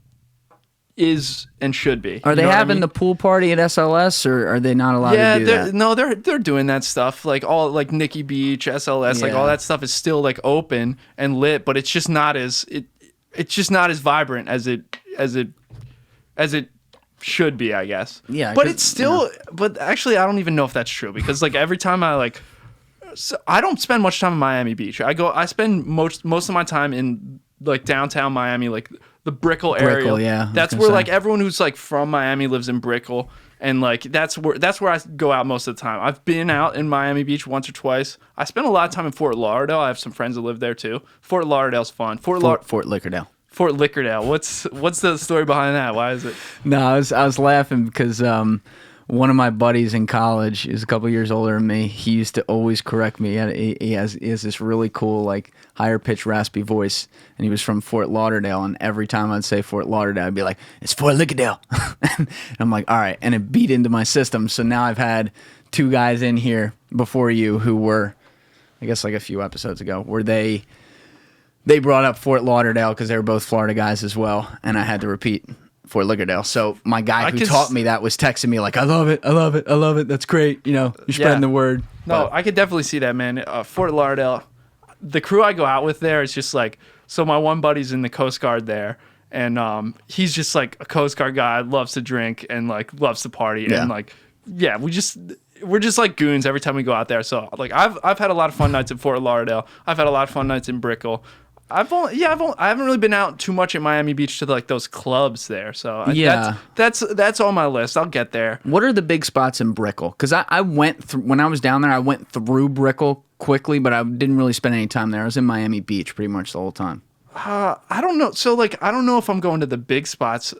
is and should be. Are they having the pool party at SLS, or are they not allowed to do that? No, they're doing that stuff. Like all like Nikki Beach, SLS, like all that stuff is still like open and lit, but it's just not as vibrant as it should be, I guess. Yeah. But it's still but actually I don't even know if that's true, because like every time I don't spend much time in Miami Beach. I spend most of my time in like downtown Miami, like the Brickell area. Yeah, that's where like everyone who's like from Miami lives in Brickell, and like that's where I go out most of the time. I've been out in Miami Beach once or twice. I spent a lot of time in Fort Lauderdale. I have some friends that live there too. Fort Lauderdale's fun. Fort Lickerdale. Fort Lickerdale. What's the story behind that? Why is it? No, I was laughing because one of my buddies in college is a couple years older than me. He used to always correct me. He has this really cool, like, higher pitched, raspy voice, and he was from Fort Lauderdale. And every time I'd say Fort Lauderdale, I'd be like, "It's Fort Lickerdale," and I'm like, "All right," and it beat into my system. So now I've had two guys in here before you who were, I guess, like a few episodes ago, where they brought up Fort Lauderdale because they were both Florida guys as well, and I had to repeat Fort Lickerdale. So my guy who taught me that was texting me like, "I love it, I love it, I love it. That's great. You know, you're spreading the word." No, I could definitely see that, man. Fort Lauderdale, the crew I go out with there is just like, so my one buddy's in the Coast Guard there, and he's just like a Coast Guard guy, loves to drink and like loves to party, and like, yeah, we're just like goons every time we go out there. So like I've had a lot of fun nights at Fort Lauderdale. I've had a lot of fun nights in Brickell. I haven't really been out too much at Miami Beach to like those clubs there. So that's on my list. I'll get there. What are the big spots in Brickell? Because I went through, when I was down there, I went through Brickell quickly, but I didn't really spend any time there. I was in Miami Beach pretty much the whole time. I don't know. So like I don't know if I'm going to the big spots.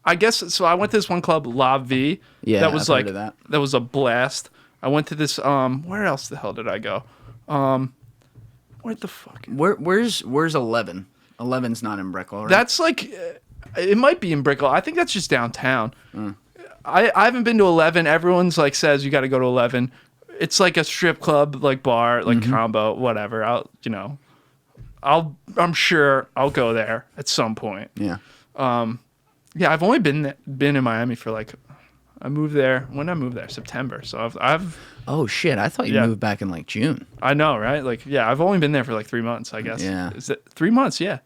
I guess so. I went to this one club, La Vie. Yeah, that was I've heard of that. That was a blast. I went to this. Where else the hell did I go? Where the fuck? Where's 11? 11's not in Brickell, right? That's like, it might be in Brickell. I think that's just downtown. I haven't been to 11. Everyone's like says you got to go to 11. It's like a strip club, like bar, like combo, whatever. I'm sure I'll go there at some point. Yeah. Yeah, I've only been in Miami for like, I moved there. When did I move there? September. So I've. Oh shit! I thought you moved back in like June. I know, right? Like, yeah, I've only been there for like 3 months, I guess. Yeah. Is it 3 months? Yeah.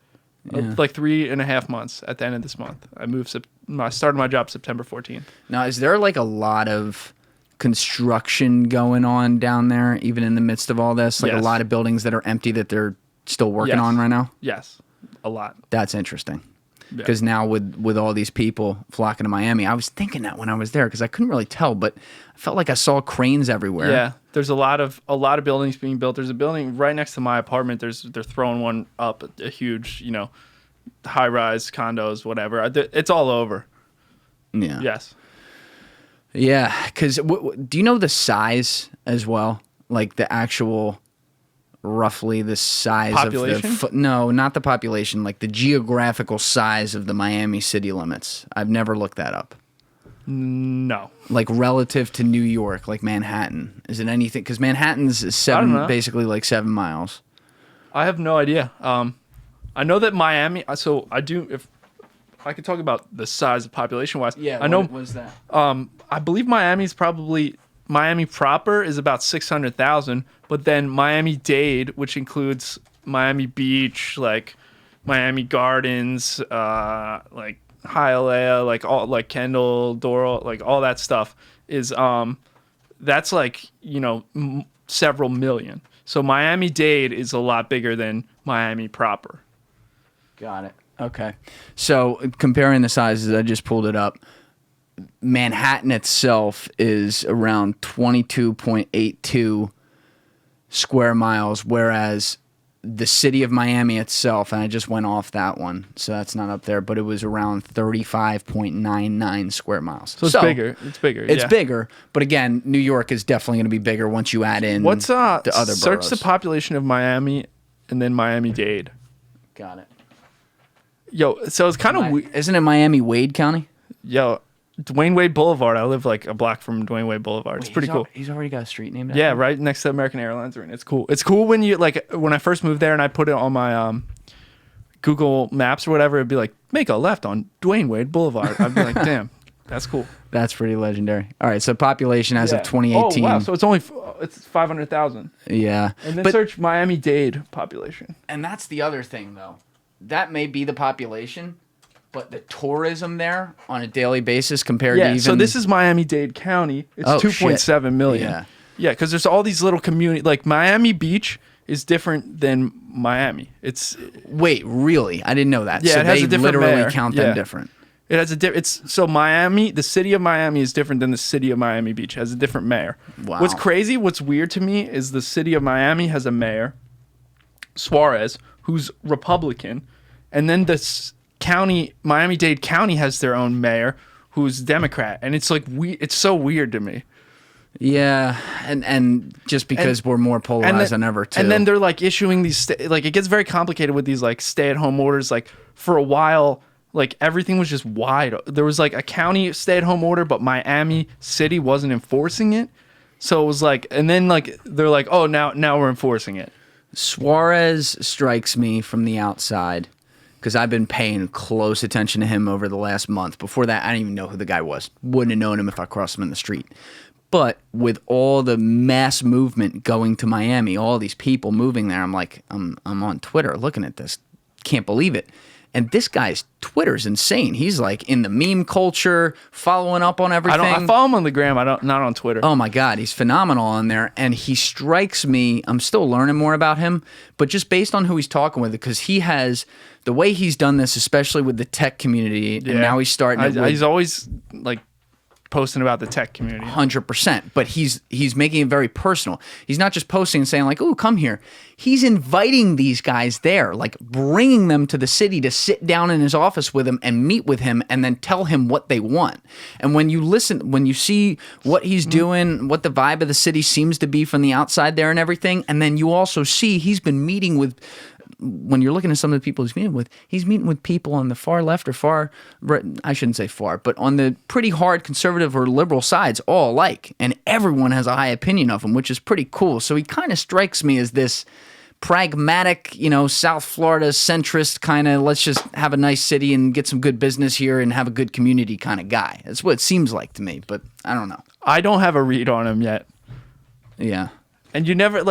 Like 3.5 months at the end of this month. I started my job September 14th. Now, is there like a lot of construction going on down there, even in the midst of all this? Like a lot of buildings that are empty that they're still working Yes. on right now? Yes, a lot. That's interesting. Yeah. Because now with all these people flocking to Miami, I was thinking that when I was there because I couldn't really tell, but I felt like I saw cranes everywhere. Yeah, there's a lot of buildings being built. There's a building right next to my apartment. They're throwing one up, a huge, high rise condos, whatever. It's all over. Yeah. Yes. Yeah. Because do you know the size as well? Like the actual, roughly the size Population? of the no, not the population, like the geographical size of the Miami city limits. I've never looked that up. No. Like relative to New York, like Manhattan. Is it anything? Because Manhattan's is I don't know. basically like 7 miles. I have no idea. I know that Miami. So I do. If I could talk about the size of population wise. Yeah. I know. What was that? I believe Miami proper is about 600,000, but then Miami-Dade, which includes Miami Beach, like Miami Gardens, like Hialeah, like all like Kendall, Dorey, like all that stuff is that's like several million. So Miami-Dade is a lot bigger than Miami proper. Got it. Okay. So comparing the sizes, I just pulled it up. Manhattan itself is around 22.82 square miles, whereas the city of Miami itself, and I just went off that one, so that's not up there, but it was around 35.99 square miles. So it's bigger. It's bigger. It's yeah. bigger, but again, New York is definitely going to be bigger once you add in What's the other search boroughs. the population of Miami and then Miami-Dade. Got it. Yo, so it's kind of weird. Isn't it Miami-Wade County? Yo, Dwayne Wade Boulevard. I live like a block from Dwayne Wade Boulevard. It's pretty cool. He's already got a street named after Yeah, him? right next to American Airlines Arena. It's cool. It's cool when you when I first moved there and I put it on my Google Maps or whatever. It'd be like, make a left on Dwayne Wade Boulevard. I'd be like, damn, that's cool. That's pretty legendary. All right, so population as of 2018. Oh wow, so it's 500,000. Yeah. And then search Miami-Dade population. And that's the other thing, though. That may be the population, but the tourism there on a daily basis compared to even... so this is Miami-Dade County. It's Oh, 2.7 million. Yeah. Yeah, because there's all these little community... Like, Miami Beach is different than Miami. It's... Wait, really? I didn't know that. Yeah, so it has they a different literally mayor. count Yeah. them different. It has so Miami, the city of Miami is different than the city of Miami Beach. It has a different mayor. Wow. What's crazy, what's weird to me is the city of Miami has a mayor, Suarez, who's Republican, and then the county, Miami-Dade County has their own mayor who's Democrat, and it's like it's so weird to me. Yeah, and just because we're more polarized than ever, too. And then they're like issuing these it gets very complicated with these like stay-at-home orders. Like for a while, like everything was just wide. There was like a county stay-at-home order, but Miami City wasn't enforcing it. So it was like, and then like they're like, oh, now we're enforcing it. Suarez strikes me from the outside because I've been paying close attention to him over the last month. Before that, I didn't even know who the guy was. Wouldn't have known him if I crossed him in the street. But with all the mass movement going to Miami, all these people moving there, I'm like, I'm on Twitter looking at this. Can't believe it. And this guy's Twitter's insane. He's like in the meme culture, following up on everything. I follow him on the gram. Not on Twitter. Oh my God, he's phenomenal on there. And he strikes me, I'm still learning more about him, but just based on who he's talking with, because he has, the way he's done this, especially with the tech community, and now he's starting it with, he's always like posting about the tech community. 100%, but he's making it very personal. He's not just posting and saying like, "Oh, come here." He's inviting these guys there, like bringing them to the city to sit down in his office with him and meet with him and then tell him what they want. And when you listen, when you see what he's doing, what the vibe of the city seems to be from the outside there and everything, and then you also see he's been meeting with, when you're looking at some of the people he's meeting with people on the far left or far right, I shouldn't say far, but on the pretty hard conservative or liberal sides, all alike, and everyone has a high opinion of him, which is pretty cool. So he kind of strikes me as this pragmatic, South Florida centrist kind of, let's just have a nice city and get some good business here and have a good community kind of guy. That's what it seems like to me, but I don't know. I don't have a read on him yet. Yeah. And you never,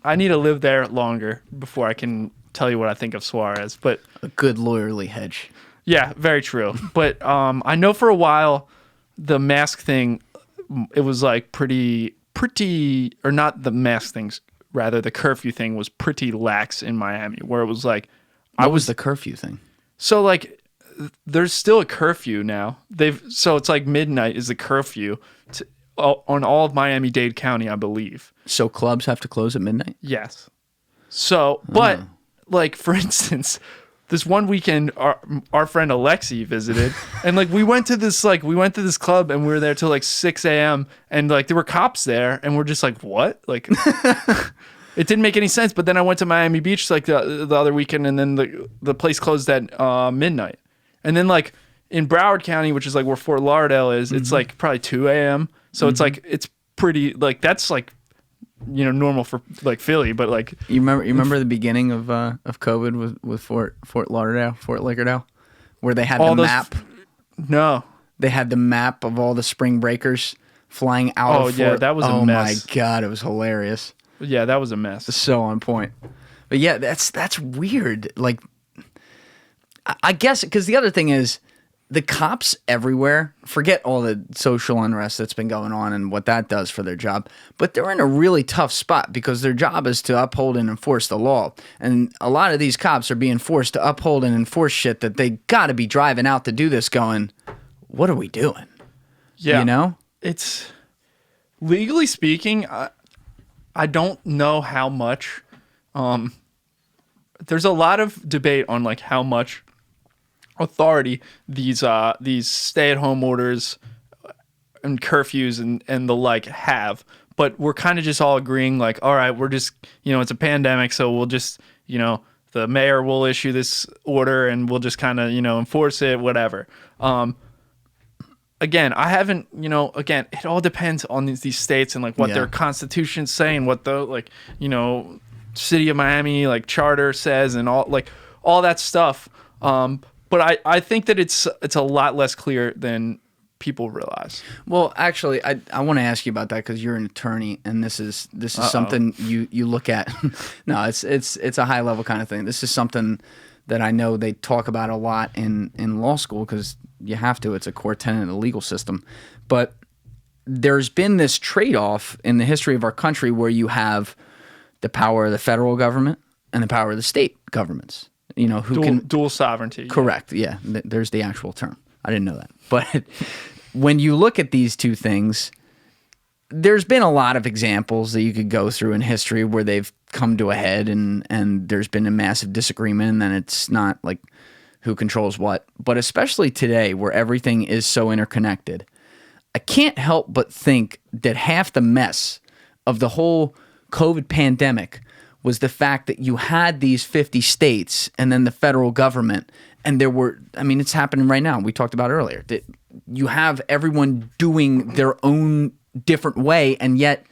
I need to live there longer before I can tell you what I think of Suarez. But A good lawyerly hedge. yeah, very true. But I know for a while, the mask thing, it was like pretty, or not the mask things, rather the curfew thing was pretty lax in Miami, where it was like, What was the curfew thing? so like there's still a curfew now. So it's like midnight is the curfew on all of Miami-Dade County, I believe. So clubs have to close at midnight? Yes. So, but like for instance, this one weekend, our friend Alexi visited, and like we went to this club, and we were there till like 6 a.m. and like there were cops there, and we're just like, what? Like, it didn't make any sense. But then I went to Miami Beach like the other weekend, and then the place closed at midnight, and then like in Broward County, which is like where Fort Lauderdale is, it's like probably 2 a.m. So it's like it's pretty like that's like, you know, normal for like Philly, but like you remember the beginning of COVID with Fort Lauderdale, where they had the map. No, they had the map of all the spring breakers flying out. Oh yeah, that was a mess. Oh my god, it was hilarious. Yeah, that was a mess. So on point. But yeah, that's weird. Like, I guess because the other thing is, the cops everywhere, forget all the social unrest that's been going on and what that does for their job, but they're in a really tough spot because their job is to uphold and enforce the law. And a lot of these cops are being forced to uphold and enforce shit that they got to be driving out to do this going, what are we doing? Yeah. You know? It's, legally speaking, I don't know how much. There's a lot of debate on like how much authority these stay-at-home orders and curfews and the like have, but we're kind of just all agreeing like, all right, we're just, you know, it's a pandemic, so we'll just, you know, the mayor will issue this order and we'll just kind of, you know, enforce it, whatever. Again, I haven't, you know, again, it all depends on these states and like what their constitution's saying, what the like, you know, city of Miami like charter says and all that stuff. But I think that it's a lot less clear than people realize. Well, actually, I want to ask you about that because you're an attorney, and this is something you look at. No, it's a high level kind of thing. This is something that I know they talk about a lot in law school because you have to. It's a core tenet of the legal system. But there's been this trade-off in the history of our country where you have the power of the federal government and the power of the state governments. You know, dual sovereignty. Correct. Yeah. There's the actual term. I didn't know that. But when you look at these two things, there's been a lot of examples that you could go through in history where they've come to a head and there's been a massive disagreement and it's not like who controls what. But especially today where everything is so interconnected, I can't help but think that half the mess of the whole COVID pandemic was the fact that you had these 50 states and then the federal government, and there were, I mean, it's happening right now. We talked about earlier that you have everyone doing their own different way, and yet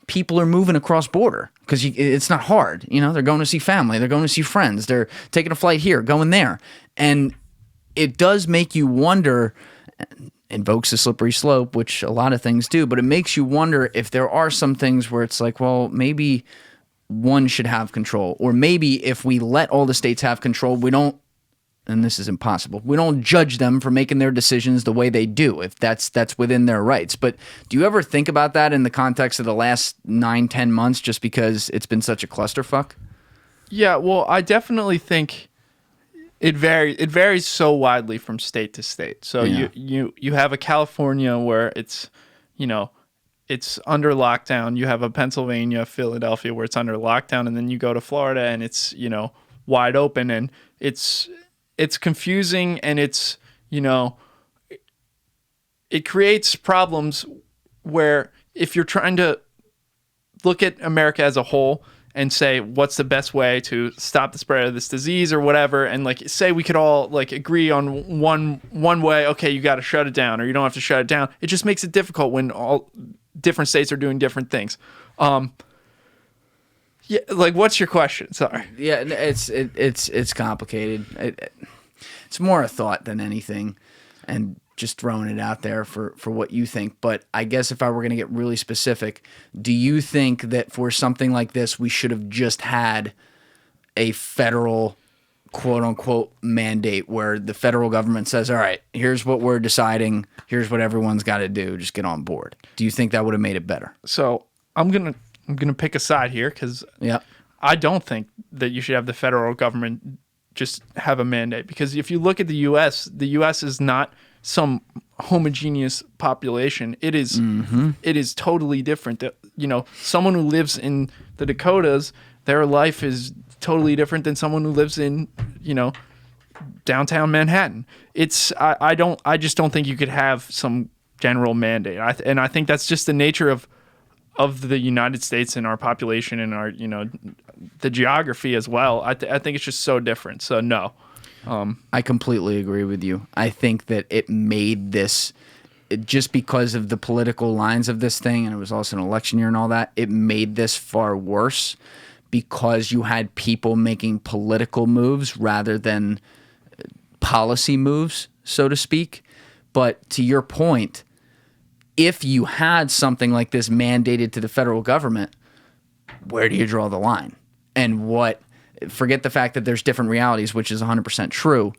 people are moving across border because it's not hard. You know, they're going to see family, they're going to see friends, they're taking a flight here, going there. And it does make you wonder, invokes a slippery slope, which a lot of things do, but it makes you wonder if there are some things where it's like, well, maybe one should have control, or maybe if we let all the states have control, we don't, and this is impossible, we don't judge them for making their decisions the way they do, if that's within their rights. But do you ever think about that in the context of the last 9-10 months, just because it's been such a clusterfuck? Yeah, well, I definitely think it varies so widely from state to state. So you have a California where it's, you know, it's under lockdown. You have a Pennsylvania, Philadelphia where it's under lockdown, and then you go to Florida and it's, you know, wide open, and it's confusing, and it's, you know, it creates problems where if you're trying to look at America as a whole and say what's the best way to stop the spread of this disease or whatever, and like say we could all like agree on one way, okay, you got to shut it down or you don't have to shut it down. It just makes it difficult when all different states are doing different things. Yeah, like what's your question? Sorry. Yeah, it's complicated. It's more a thought than anything, and just throwing it out there for what you think. But I guess if I were going to get really specific, do you think that for something like this, we should have just had a federal quote unquote mandate where the federal government says, all right, here's what we're deciding. Here's what everyone's got to do. Just get on board. Do you think that would have made it better? So I'm going to I'm gonna pick a side here because I don't think that you should have the federal government just have a mandate, because if you look at the U.S. is not some homogeneous population. It is it is totally different. Someone who lives in the Dakotas, their life is totally different than someone who lives in downtown Manhattan. I just don't think you could have some general mandate. I think that's just the nature of the United States and our population and our the geography as well. I think it's just so different. So no. I completely agree with you. I think that it made this, just because of the political lines of this thing, and it was also an election year and all that, it made this far worse because you had people making political moves rather than policy moves, so to speak. But to your point, if you had something like this mandated to the federal government, where do you draw the line? And forget the fact that there's different realities, which is 100% true.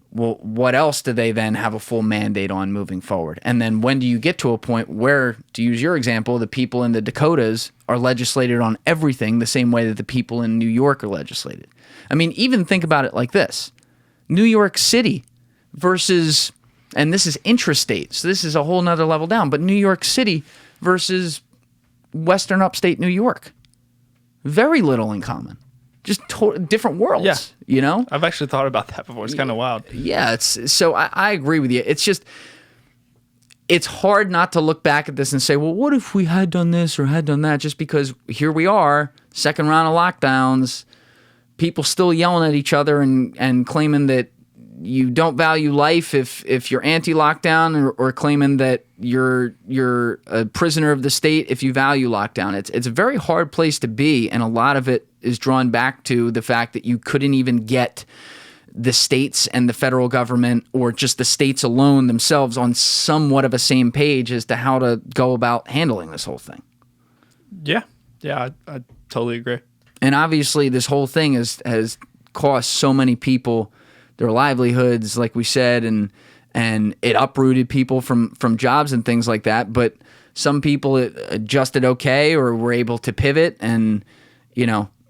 Well, what else do they then have a full mandate on moving forward? And then when do you get to a point where, to use your example, the people in the Dakotas are legislated on everything the same way that the people in New York are legislated? I mean, even think about it like this. New York City versus, and this is intrastate, so this is a whole nother level down, but New York City versus Western upstate New York. Very little in common. Just different worlds, I've actually thought about that before. It's kind of wild. Yeah, so I agree with you. It's just, it's hard not to look back at this and say, well, what if we had done this or had done that? Just because here we are, second round of lockdowns, people still yelling at each other and claiming that you don't value life if you're anti-lockdown, or claiming that you're a prisoner of the state if you value lockdown. It's a very hard place to be, and a lot of it is drawn back to the fact that you couldn't even get the states and the federal government, or just the states alone themselves, on somewhat of a same page as to how to go about handling this whole thing. Yeah, I totally agree. And obviously this whole thing has cost so many people their livelihoods, like we said, and it uprooted people from jobs and things like that. But some people adjusted okay, or were able to pivot, and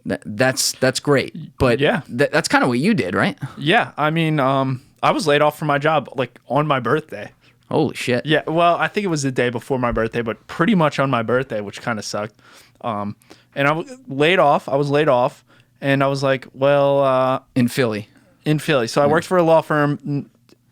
that's great. But that's kind of what you did, right? Yeah, I mean, I was laid off from my job like on my birthday. Holy shit. Yeah, well, I think it was the day before my birthday, but pretty much on my birthday, which kind of sucked. And I was laid off, and I was like, well... In Philly. So I worked for a law firm.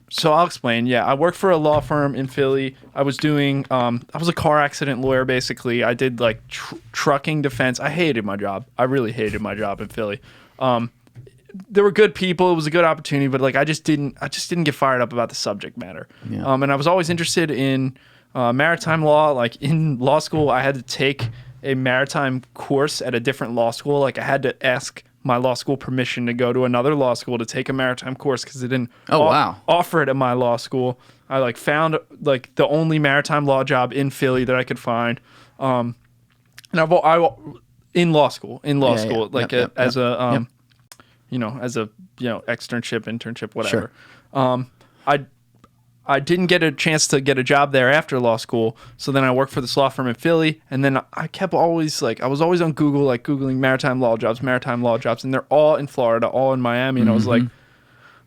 So I'll explain. Yeah, I worked for a law firm in Philly. I was doing, I was a car accident lawyer, basically. I did like trucking defense. I hated my job. I really hated my job in Philly. There were good people. It was a good opportunity, but like I just didn't get fired up about the subject matter. Yeah. And I was always interested in maritime law. Like in law school, I had to take a maritime course at a different law school. Like I had to ask my law school permission to go to another law school to take a maritime course because they didn't offer it at my law school. I like found like the only maritime law job in Philly that I could find, and I in law school, as a externship, internship, whatever. Sure. I didn't get a chance to get a job there after law school, so then I worked for this law firm in Philly, and then I was always on Google, like Googling maritime law jobs, and they're all in Florida, all in Miami, and I was like,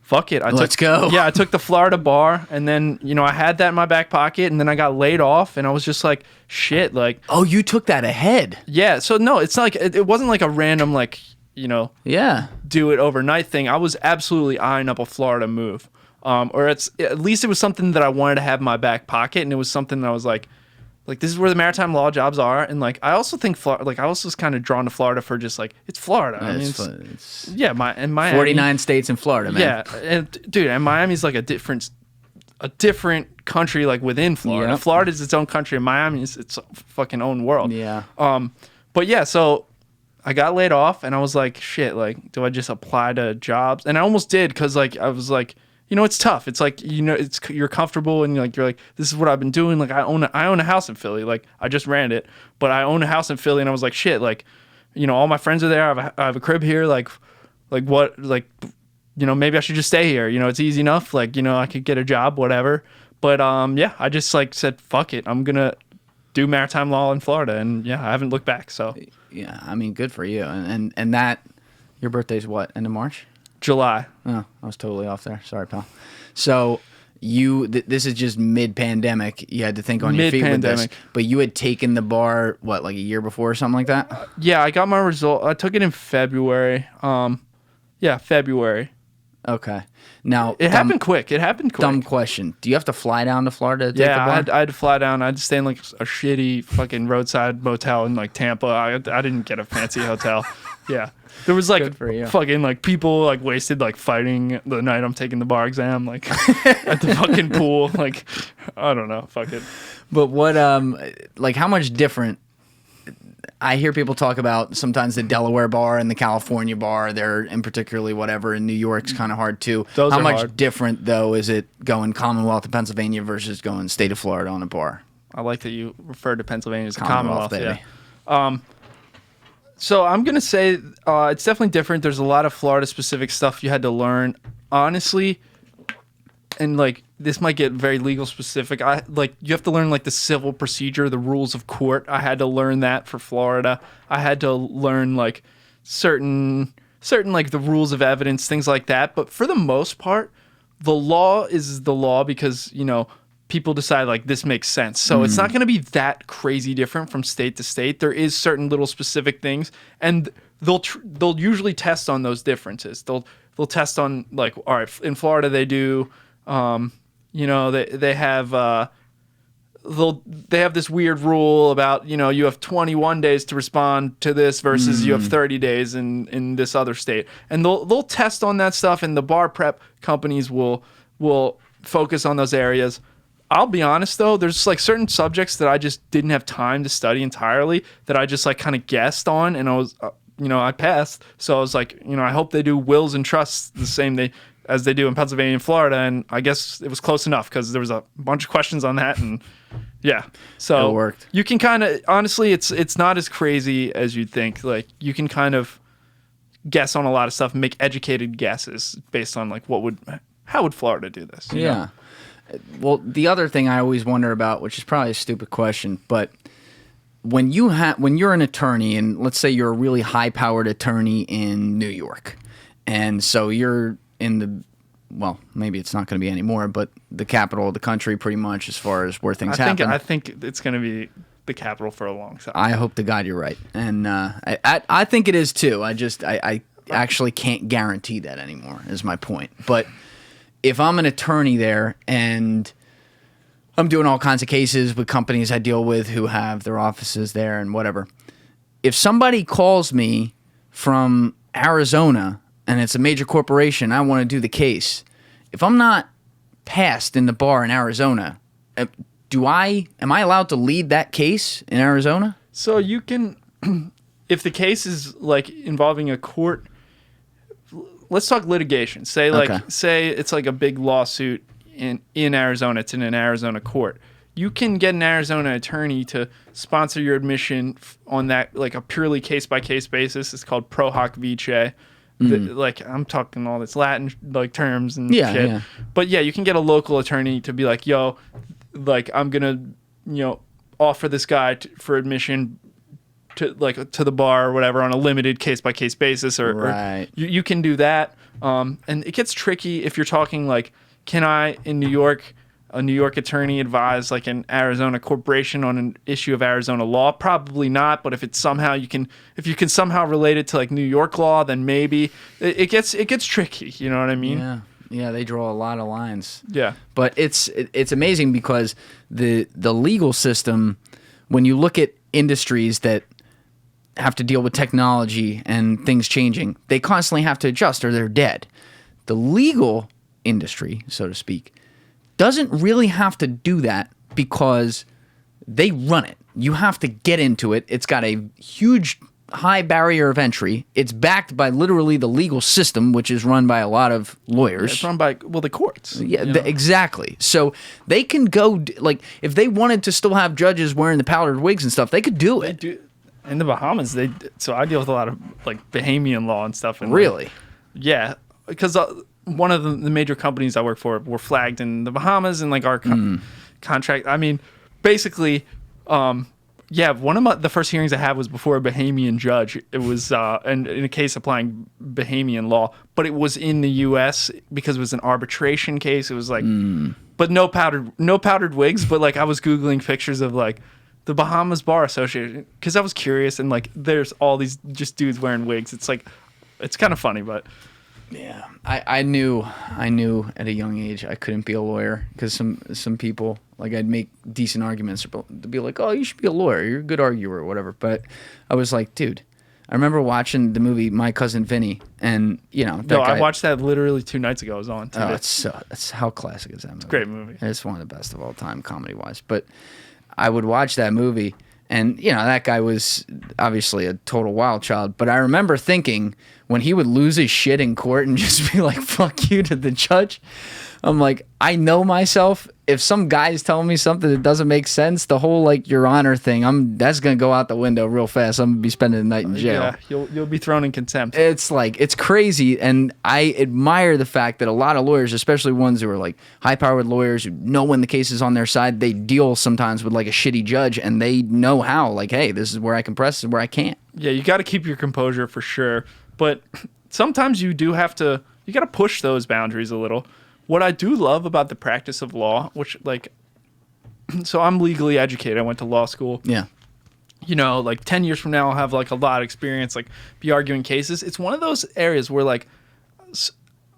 fuck it. Let's go. Yeah, I took the Florida bar, and then, I had that in my back pocket, and then I got laid off, and I was just like, shit, like... Oh, you took that ahead. Yeah, so no, it's not like, it wasn't like a random, like, do it overnight thing. I was absolutely eyeing up a Florida move. Or at least it was something that I wanted to have in my back pocket, and it was something that I was like this is where the maritime law jobs are, and like I also think I was just kind of drawn to Florida for just like it's Florida. I mean, it's Miami, 49 states in Florida, man. Yeah, and dude, and Miami's like a different country like within Florida. Yep. Florida's its own country, and Miami is its fucking own world. Yeah. But yeah, so I got laid off, and I was like, shit, like, do I just apply to jobs? And I almost did, because like I was like, it's tough. It's like, you're comfortable, and you're like, this is what I've been doing. Like I own a house in Philly. Like I just ran it, but I own a house in Philly, and I was like, shit, like, all my friends are there. I have a crib here. Like what, like, maybe I should just stay here. It's easy enough. Like, I could get a job, whatever. But I just like said, fuck it. I'm gonna do maritime law in Florida, and yeah, I haven't looked back. So Yeah, I mean, good for you. And that, your birthday's what, end of March? July. Oh, I was totally off there. Sorry, pal. So this is just mid-pandemic. You had to think on your feet with this. But you had taken the bar, what, like a year before or something like that? Yeah, I got my result. I took it in February. February. Okay. Now it happened quick. Dumb question. Do you have to fly down to Florida to take the bar? I had to fly down. I had to stay in like a shitty fucking roadside motel in like Tampa. I didn't get a fancy hotel. Yeah. There was like fucking like people like wasted like fighting the night I'm taking the bar exam, like at the fucking pool. Like, I don't know. Fuck it. But what like how much different? I hear people talk about sometimes the Delaware bar and the California bar. They're in particularly whatever in New York's kind of hard too. How much different though is it going Commonwealth of Pennsylvania versus going state of Florida on a bar? I like that you refer to Pennsylvania as a Commonwealth. Baby. Yeah. So I'm gonna say it's definitely different. There's a lot of Florida specific stuff you had to learn, honestly. And like this might get very legal specific. You have to learn like the civil procedure, the rules of court. I had to learn that for Florida. I had to learn like certain like the rules of evidence, things like that. But for the most part, the law is the law because, you know, people decide like this makes sense. So it's not going to be that crazy different from state to state. There is certain little specific things, and they'll usually test on those differences. They'll test on like, all right, in Florida they do. You know, they have this weird rule about, you know, you have 21 days to respond to this versus you have 30 days in this other state, and they'll test on that stuff, and the bar prep companies will focus on those areas. I'll be honest though, there's like certain subjects that I just didn't have time to study entirely that I just like kind of guessed on, and I was I passed. So I was like, you know, I hope they do wills and trusts the same as they do in Pennsylvania and Florida, and I guess it was close enough because there was a bunch of questions on that, and yeah, so it worked. You can kind of honestly, it's not as crazy as you'd think. Like you can kind of guess on a lot of stuff and make educated guesses based on like how would Florida do this? You know? Well, the other thing I always wonder about, which is probably a stupid question, but when you're an attorney, and let's say you're a really high-powered attorney in New York, and so you're in the, well, maybe it's not going to be anymore, but the capital of the country pretty much as far as where things happen. I think it's going to be the capital for a long time. I hope to God you're right. And I think it is too. I actually can't guarantee that anymore is my point. But if I'm an attorney there and I'm doing all kinds of cases with companies I deal with who have their offices there and whatever, if somebody calls me from Arizona and it's a major corporation, I want to do the case. If I'm not passed in the bar in Arizona, am I allowed to lead that case in Arizona? So you can, if the case is like involving a court, let's talk litigation. Say it's like a big lawsuit in Arizona. It's in an Arizona court. You can get an Arizona attorney to sponsor your admission on that, like a purely case-by-case basis. It's called pro hoc vice. Like I'm talking all this Latin like terms and shit. Yeah. But yeah, you can get a local attorney to be like, yo, like I'm gonna, you know, offer this guy for admission to the bar or whatever on a limited case-by-case basis, or you can do that. And it gets tricky if you're talking like, can I in New York, a New York attorney advise like an Arizona corporation on an issue of Arizona law? Probably not. But if it's somehow you can somehow relate it to like New York law, then maybe it gets tricky. You know what I mean? Yeah, they draw a lot of lines. Yeah, but it's amazing because the legal system, when you look at industries that have to deal with technology and things changing, they constantly have to adjust or they're dead. The legal industry, so to speak, doesn't really have to do that because they run it. You have to get into it. It's got a huge high barrier of entry. It's backed by literally the legal system, which is run by a lot of lawyers. Yeah, it's run by, the courts. Yeah, exactly. So they can go, like, if they wanted to still have judges wearing the powdered wigs and stuff, they could do it. In the Bahamas, so I deal with a lot of like Bahamian law and stuff. And really? Yeah, because one of the major companies I work for were flagged in the Bahamas, and like our contract. I mean, basically, Yeah, the first hearings I had was before a Bahamian judge. It was and in a case applying Bahamian law, but it was in the U.S. because it was an arbitration case. It was like, but no powdered wigs. But like I was googling pictures of like the Bahamas Bar Association because I was curious, and like there's all these just dudes wearing wigs. It's like it's kind of funny, but. Yeah, I knew at a young age I couldn't be a lawyer because some people, like, I'd make decent arguments to be like, oh, you should be a lawyer, you're a good arguer or whatever. But I was like, dude, I remember watching the movie My Cousin Vinny, and that guy, I watched that literally 2 nights ago. I was on TV. Oh, it's how classic is that movie? It's a great movie. It's one of the best of all time comedy wise. But I would watch that movie. And, that guy was obviously a total wild child. But I remember thinking when he would lose his shit in court and just be like, fuck you to the judge, I'm like, I know myself. If some guy's telling me something that doesn't make sense, the whole, like, Your Honor thing, that's going to go out the window real fast. I'm going to be spending the night in jail. Yeah, you'll be thrown in contempt. It's like, it's crazy. And I admire the fact that a lot of lawyers, especially ones who are, like, high-powered lawyers who know when the case is on their side, they deal sometimes with, like, a shitty judge, and they know how, like, hey, this is where I can press, this is where I can't. Yeah, you got to keep your composure for sure. But sometimes you do have to, you got to push those boundaries a little. What I do love about the practice of law, which, like, so I'm legally educated. I went to law school. Yeah. Like 10 years from now, I'll have, like, a lot of experience, like, be arguing cases. It's one of those areas where, like,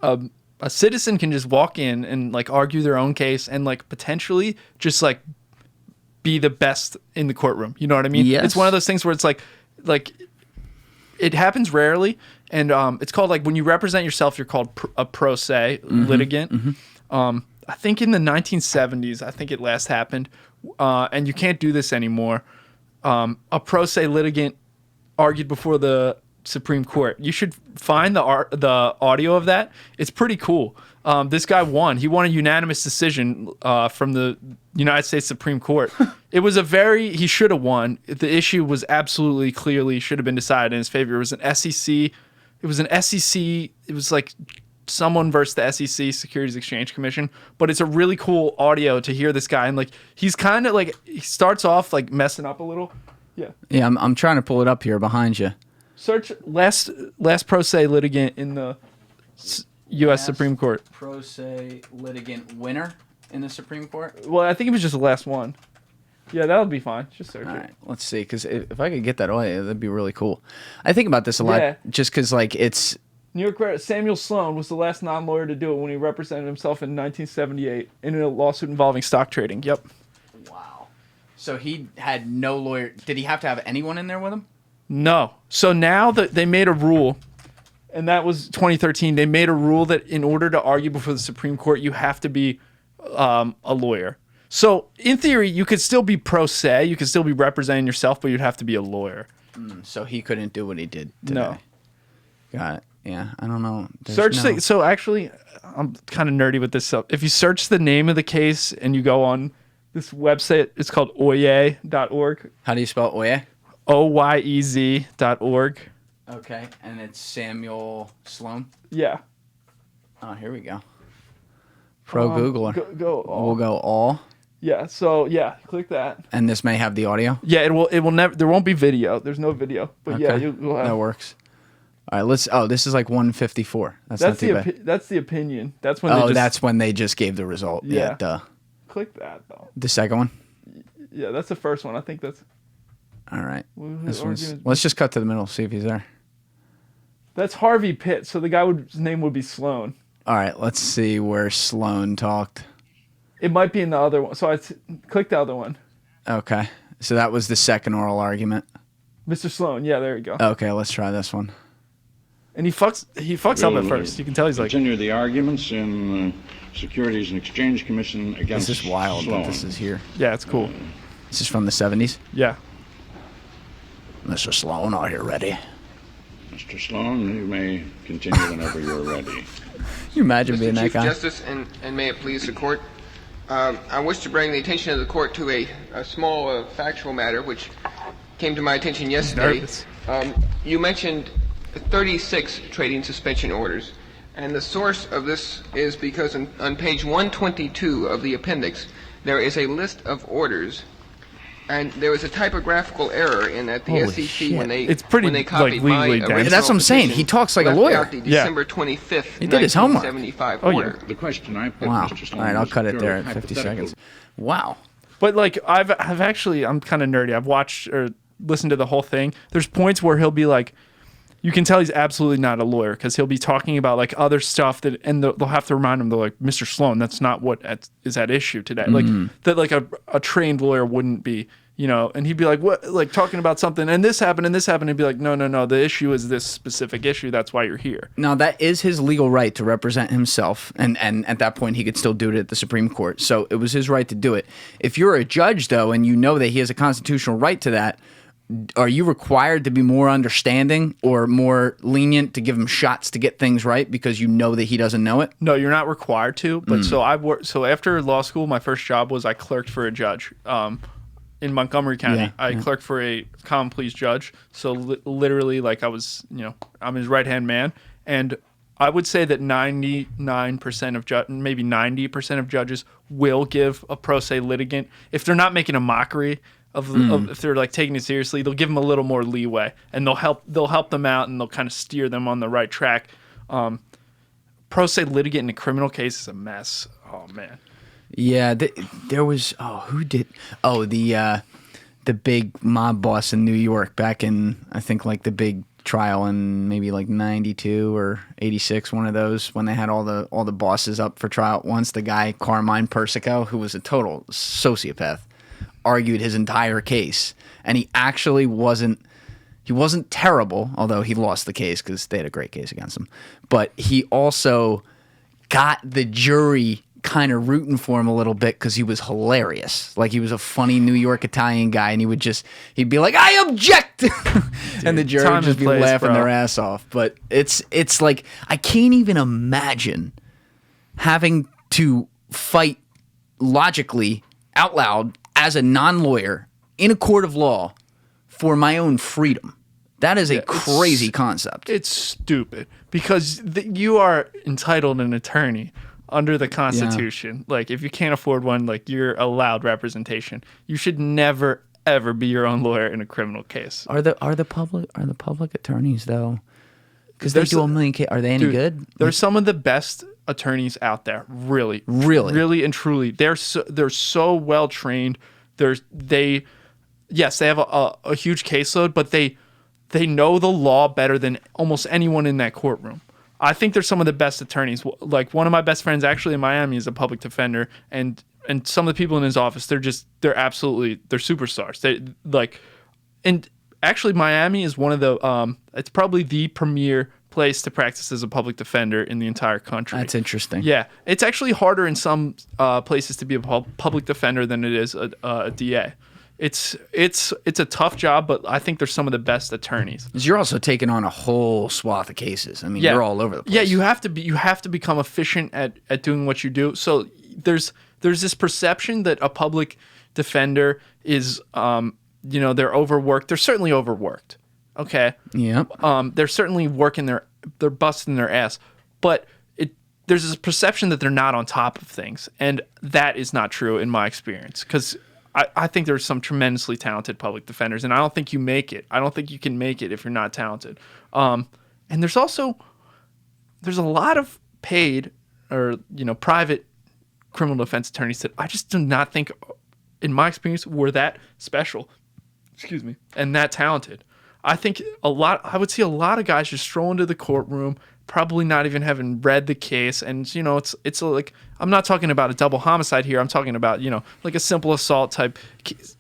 a citizen can just walk in and, like, argue their own case and, like, potentially just, like, be the best in the courtroom. You know what I mean? Yes. It's one of those things where it's, like, it happens rarely. And it's called, like, when you represent yourself, you're called a pro se litigant. Mm-hmm. I think in the 1970s, I think it last happened, and you can't do this anymore. A pro se litigant argued before the Supreme Court. You should find the audio of that. It's pretty cool. This guy won. He won a unanimous decision from the United States Supreme Court. It was he should have won. The issue was absolutely clearly should have been decided in his favor. It was an SEC. It was like someone versus the SEC, Securities Exchange Commission. But it's a really cool audio to hear this guy. And, like, he's kind of, like, he starts off, like, messing up a little. Yeah. Yeah, I'm trying to pull it up here behind you. Search last pro se litigant in the U.S. Supreme Court. Pro se litigant winner in the Supreme Court? Well, I think it was just the last one. Yeah, that would be fine. Just search it. All right, let's see. Because if I could get that audio, that'd be really cool. I think about this a lot just because, like, it's... New York Samuel Sloan was the last non-lawyer to do it when he represented himself in 1978 in a lawsuit involving stock trading. Yep. Wow. So he had no lawyer. Did he have to have anyone in there with him? No. So now that they made a rule, and that was 2013, they made a rule that in order to argue before the Supreme Court, you have to be a lawyer. So in theory, you could still be pro se, you could still be representing yourself, but you'd have to be a lawyer. So he couldn't do what he did today. No. Got it. Yeah, I don't know. So actually, I'm kind of nerdy with this stuff. If you search the name of the case and you go on this website, it's called oyez.org. How do you spell Oye? OYEZ.org. Okay, and it's Samuel Sloan? Yeah. Oh, here we go. Pro Googler. We'll go all. Yeah, so yeah, click that. And this may have the audio? Yeah, it will never, there won't be video. There's no video. But okay. Yeah, you'll have. That works. All right, this is like 154. That's not too bad. That's the opinion. That's when that's when they just gave the result. Yeah. Duh. Click that, though. The second one? Yeah, that's the first one. I think that's... All right. Let's just cut to the middle, see if he's there. That's Harvey Pitt, so the his name would be Sloan. All right, let's see where Sloan talked. It might be in the other one, so I click the other one. Okay, so that was the second oral argument. Mr. Sloan, yeah, there you go. Okay, let's try this one. And he fucks up at first. You can tell he's like... Continue the arguments in Securities and Exchange Commission against This is wild Sloan. that this is here. Yeah, it's cool. This is from the 70s? Yeah. Mr. Sloan, are you ready? Mr. Sloan, you may continue whenever you're ready. Can you imagine being that Chief guy? Justice, and may it please the court, I wish to bring the attention of the court to a small factual matter which came to my attention yesterday. You mentioned 36 trading suspension orders, and the source of this is because on page 122 of the appendix there is a list of orders And there was a typographical error in that the Holy SEC shit. when they It's pretty, when they copied like, my legally dense. original That's what I'm saying. petition, He talks like a left lawyer. out the December 25th, He did his homework. 1975 Oh, yeah. order. The question I put, Wow. Mr. All Stallion, right, I'll was cut it there purely at 50 hypothetical. seconds. Wow. But like I've actually, I'm kind of nerdy. I've watched or listened to the whole thing. There's points where he'll be like, you can tell he's absolutely not a lawyer because he'll be talking about like other stuff that, and they'll have to remind him, they're like, Mr. Sloan, that's not what is at issue today. Like that, like a trained lawyer wouldn't be, you know, and he'd be like, what, like talking about something and this happened and this happened. He'd be like, no, the issue is this specific issue. That's why you're here. Now, that is his legal right to represent himself, and at that point, he could still do it at the Supreme Court. So it was his right to do it. If you're a judge, though, and you know that he has a constitutional right to that, are you required to be more understanding or more lenient to give him shots to get things right because you know that he doesn't know it? No, you're not required to. But so I've worked. So after law school, my first job was I clerked for a judge in Montgomery County. I clerked for a common pleas judge. So literally, like I was, you know, I'm his right hand man, and I would say that 99% of maybe 90% of judges will give a pro se litigant, if they're not making a mockery of if they're like taking it seriously, they'll give them a little more leeway, and they'll help them out, and they'll kind of steer them on the right track. Pro se litigant in a criminal case is a mess. Oh man. Yeah, there was the big mob boss in New York back in, I think, like the big trial in maybe like 92 or 86, one of those, when they had all the bosses up for trial at once. The guy Carmine Persico, who was a total sociopath, argued his entire case, and he actually wasn't terrible, although he lost the case because they had a great case against him. But he also got the jury kind of rooting for him a little bit because he was hilarious. Like, he was a funny New York Italian guy, and he'd be like, "I object," dude, and the jury would just be laughing their ass off. But it's like, I can't even imagine having to fight logically out loud as a non-lawyer in a court of law for my own freedom. That is a crazy concept. It's stupid because you are entitled an attorney under the Constitution. Like, if you can't afford one, like, you're allowed representation. You should never ever be your own lawyer in a criminal case. Are the public attorneys though? Because they do a million cases. Are they any good? They're some of the best attorneys out there. Really and truly. They're so well trained. They have a huge caseload, but they know the law better than almost anyone in that courtroom. I think they're some of the best attorneys. Like, one of my best friends actually in Miami is a public defender, and some of the people in his office, they're superstars. And actually Miami is one of the it's probably the premier place to practice as a public defender in the entire country. That's interesting. Yeah, it's actually harder in some places to be a public defender than it is a DA. It's a tough job, but I think they're some of the best attorneys. You're also taking on a whole swath of cases. I mean, you're all over the place. Yeah, you have to become efficient at doing what you do. So there's this perception that a public defender is they're overworked. They're certainly overworked. Okay. Yeah. They're certainly they're busting their ass, but there's this perception that they're not on top of things, and that is not true in my experience, because I think there's some tremendously talented public defenders, and I don't think you make it. I don't think you can make it if you're not talented. And there's a lot of paid or private criminal defense attorneys that I just do not think, in my experience, were that special. Excuse me, and that talented. I think I would see a lot of guys just stroll into the courtroom, probably not even having read the case, and it's like, I'm not talking about a double homicide here. I'm talking about like a simple assault type,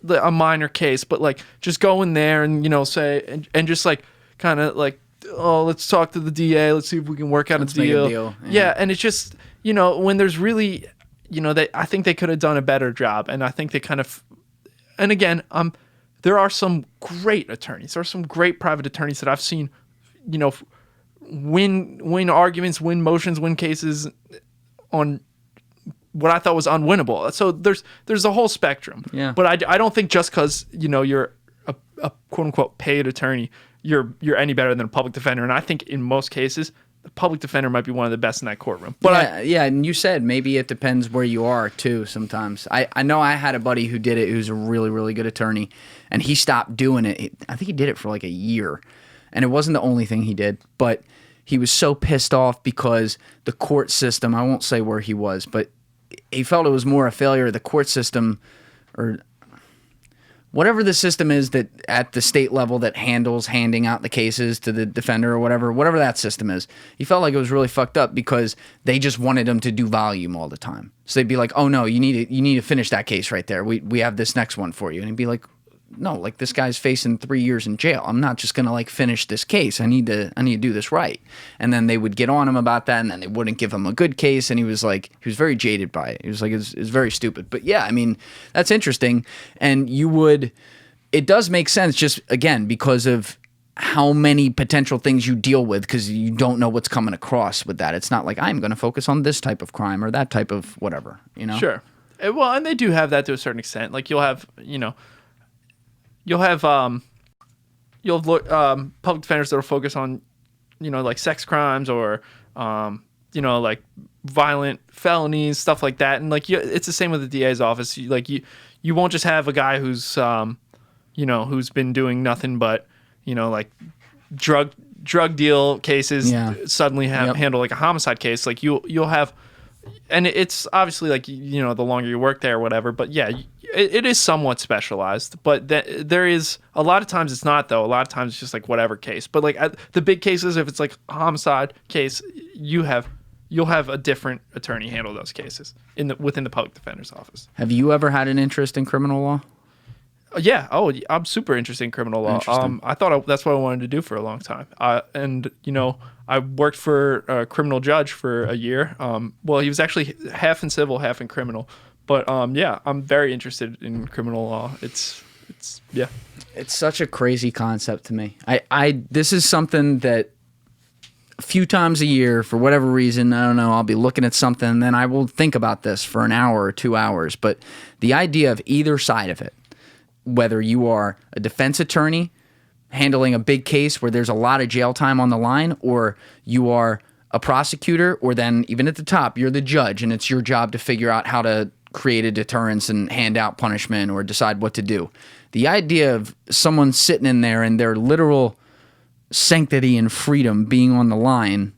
a minor case, but like just go in there and say and just like kind of like, oh, let's talk to the DA, let's see if we can work out a deal. Yeah, and it's just when there's really I think they could have done a better job, and I think they kind of, and again, there are some great attorneys. There are some great private attorneys that I've seen, win arguments, win motions, win cases on what I thought was unwinnable. So there's a whole spectrum. Yeah. But I don't think just because you're a quote unquote paid attorney, you're any better than a public defender. And I think in most cases the public defender might be one of the best in that courtroom. But yeah, and you said maybe it depends where you are too. Sometimes I know I had a buddy who did it, who's a really, really good attorney, and he stopped doing it. I think he did it for like a year, and it wasn't the only thing he did, but he was so pissed off because the court system, I won't say where he was, but he felt it was more a failure of the court system, or whatever the system is that at the state level that handles handing out the cases to the defender or whatever that system is. He felt like it was really fucked up because they just wanted him to do volume all the time. So they'd be like, "Oh no, you need to finish that case right there. We have this next one for you." And he'd be like, "No, like this guy's facing 3 years in jail. I'm not just gonna like finish this case. I need to do this right." And then they would get on him about that, and then they wouldn't give him a good case. And he was very jaded by it. He was like, it's very stupid. But yeah, I mean, that's interesting. And it does make sense just again because of how many potential things you deal with, because you don't know what's coming across with that. It's not like I'm going to focus on this type of crime or that type of whatever, you know? Sure. Well, and they do have that to a certain extent. Like you'll have public defenders that will focus on, like sex crimes or, like violent felonies, stuff like that. And like, it's the same with the DA's office. You won't just have a guy who's, who's been doing nothing but, like drug deal cases suddenly handle like a homicide case. Like you'll have, and it's obviously like, the longer you work there or whatever, but yeah, it is somewhat specialized, but there is a lot of times it's not though. A lot of times it's just like whatever case, but like the big cases, if it's like a homicide case, you'll have a different attorney handle those cases within the public defender's office. Have you ever had an interest in criminal law? Yeah. Oh, I'm super interested in criminal law. I thought that's what I wanted to do for a long time. And I worked for a criminal judge for a year. Well, he was actually half in civil, half in criminal. But yeah, I'm very interested in criminal law. It's such a crazy concept to me. This is something that a few times a year, for whatever reason, I don't know, I'll be looking at something and then I will think about this for an hour or 2 hours. But the idea of either side of it, whether you are a defense attorney handling a big case where there's a lot of jail time on the line, or you are a prosecutor, or then even at the top, you're the judge and it's your job to figure out how to create a deterrence and hand out punishment or decide what to do. The idea of someone sitting in there and their literal sanctity and freedom being on the line,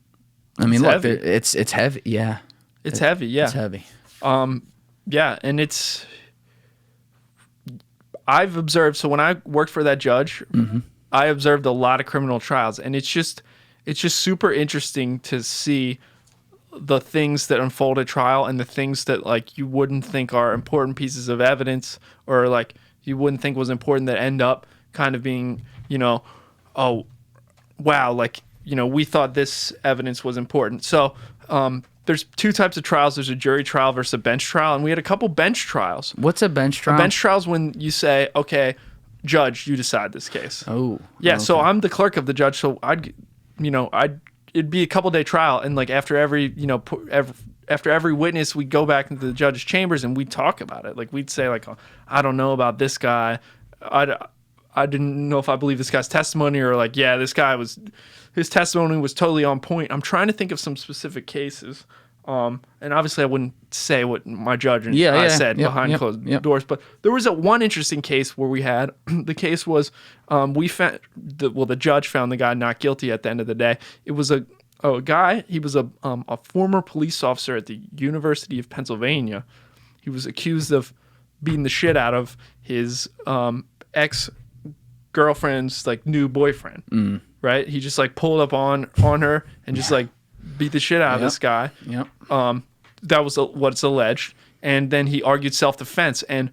I mean, look, it's heavy. Yeah. It's heavy. Yeah. It's heavy. Yeah. And I've observed, so when I worked for that judge, I observed a lot of criminal trials, and it's just super interesting to see the things that unfold at trial and the things that like you wouldn't think are important pieces of evidence, or like you wouldn't think was important, that end up kind of being, oh wow, like, we thought this evidence was important. So there's two types of trials. There's a jury trial versus a bench trial, and we had a couple bench trials. What's a bench trial? A bench trial is when you say, okay, judge, you decide this case. Oh. Yeah, okay. So I'm the clerk of the judge, so it'd be a couple day trial, and like after every witness, we'd go back into the judge's chambers and we'd talk about it. Like we'd say like, oh, I don't know about this guy. I didn't know if I believe this guy's testimony, or like, yeah, his testimony was totally on point. I'm trying to think of some specific cases. And obviously I wouldn't say what my judge and I said behind closed doors, but there was one interesting case where we had, the case was, the judge found the guy not guilty at the end of the day. It was a guy, he was a former police officer at the University of Pennsylvania. He was accused of beating the shit out of his ex-girlfriend's like new boyfriend, right? He just like pulled up on her and just like beat the shit out of this guy. Yep. That was what's alleged. And then he argued self-defense. And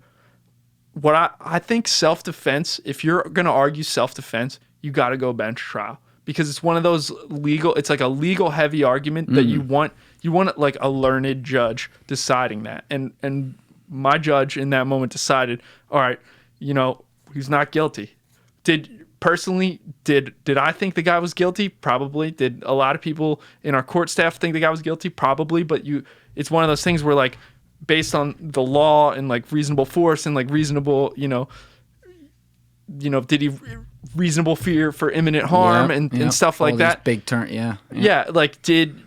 what I think self-defense, if you're going to argue self-defense, you got to go bench trial, because it's one of those it's like a legal heavy argument that you want like a learned judge deciding that. And my judge in that moment decided, all right, he's not guilty. Did I think the guy was guilty? Probably. Did a lot of people in our court staff think the guy was guilty? Probably. But it's one of those things where like, based on the law and like reasonable force and like reasonable, did he reasonable fear for imminent harm and stuff like all that. These big turn, Yeah, like did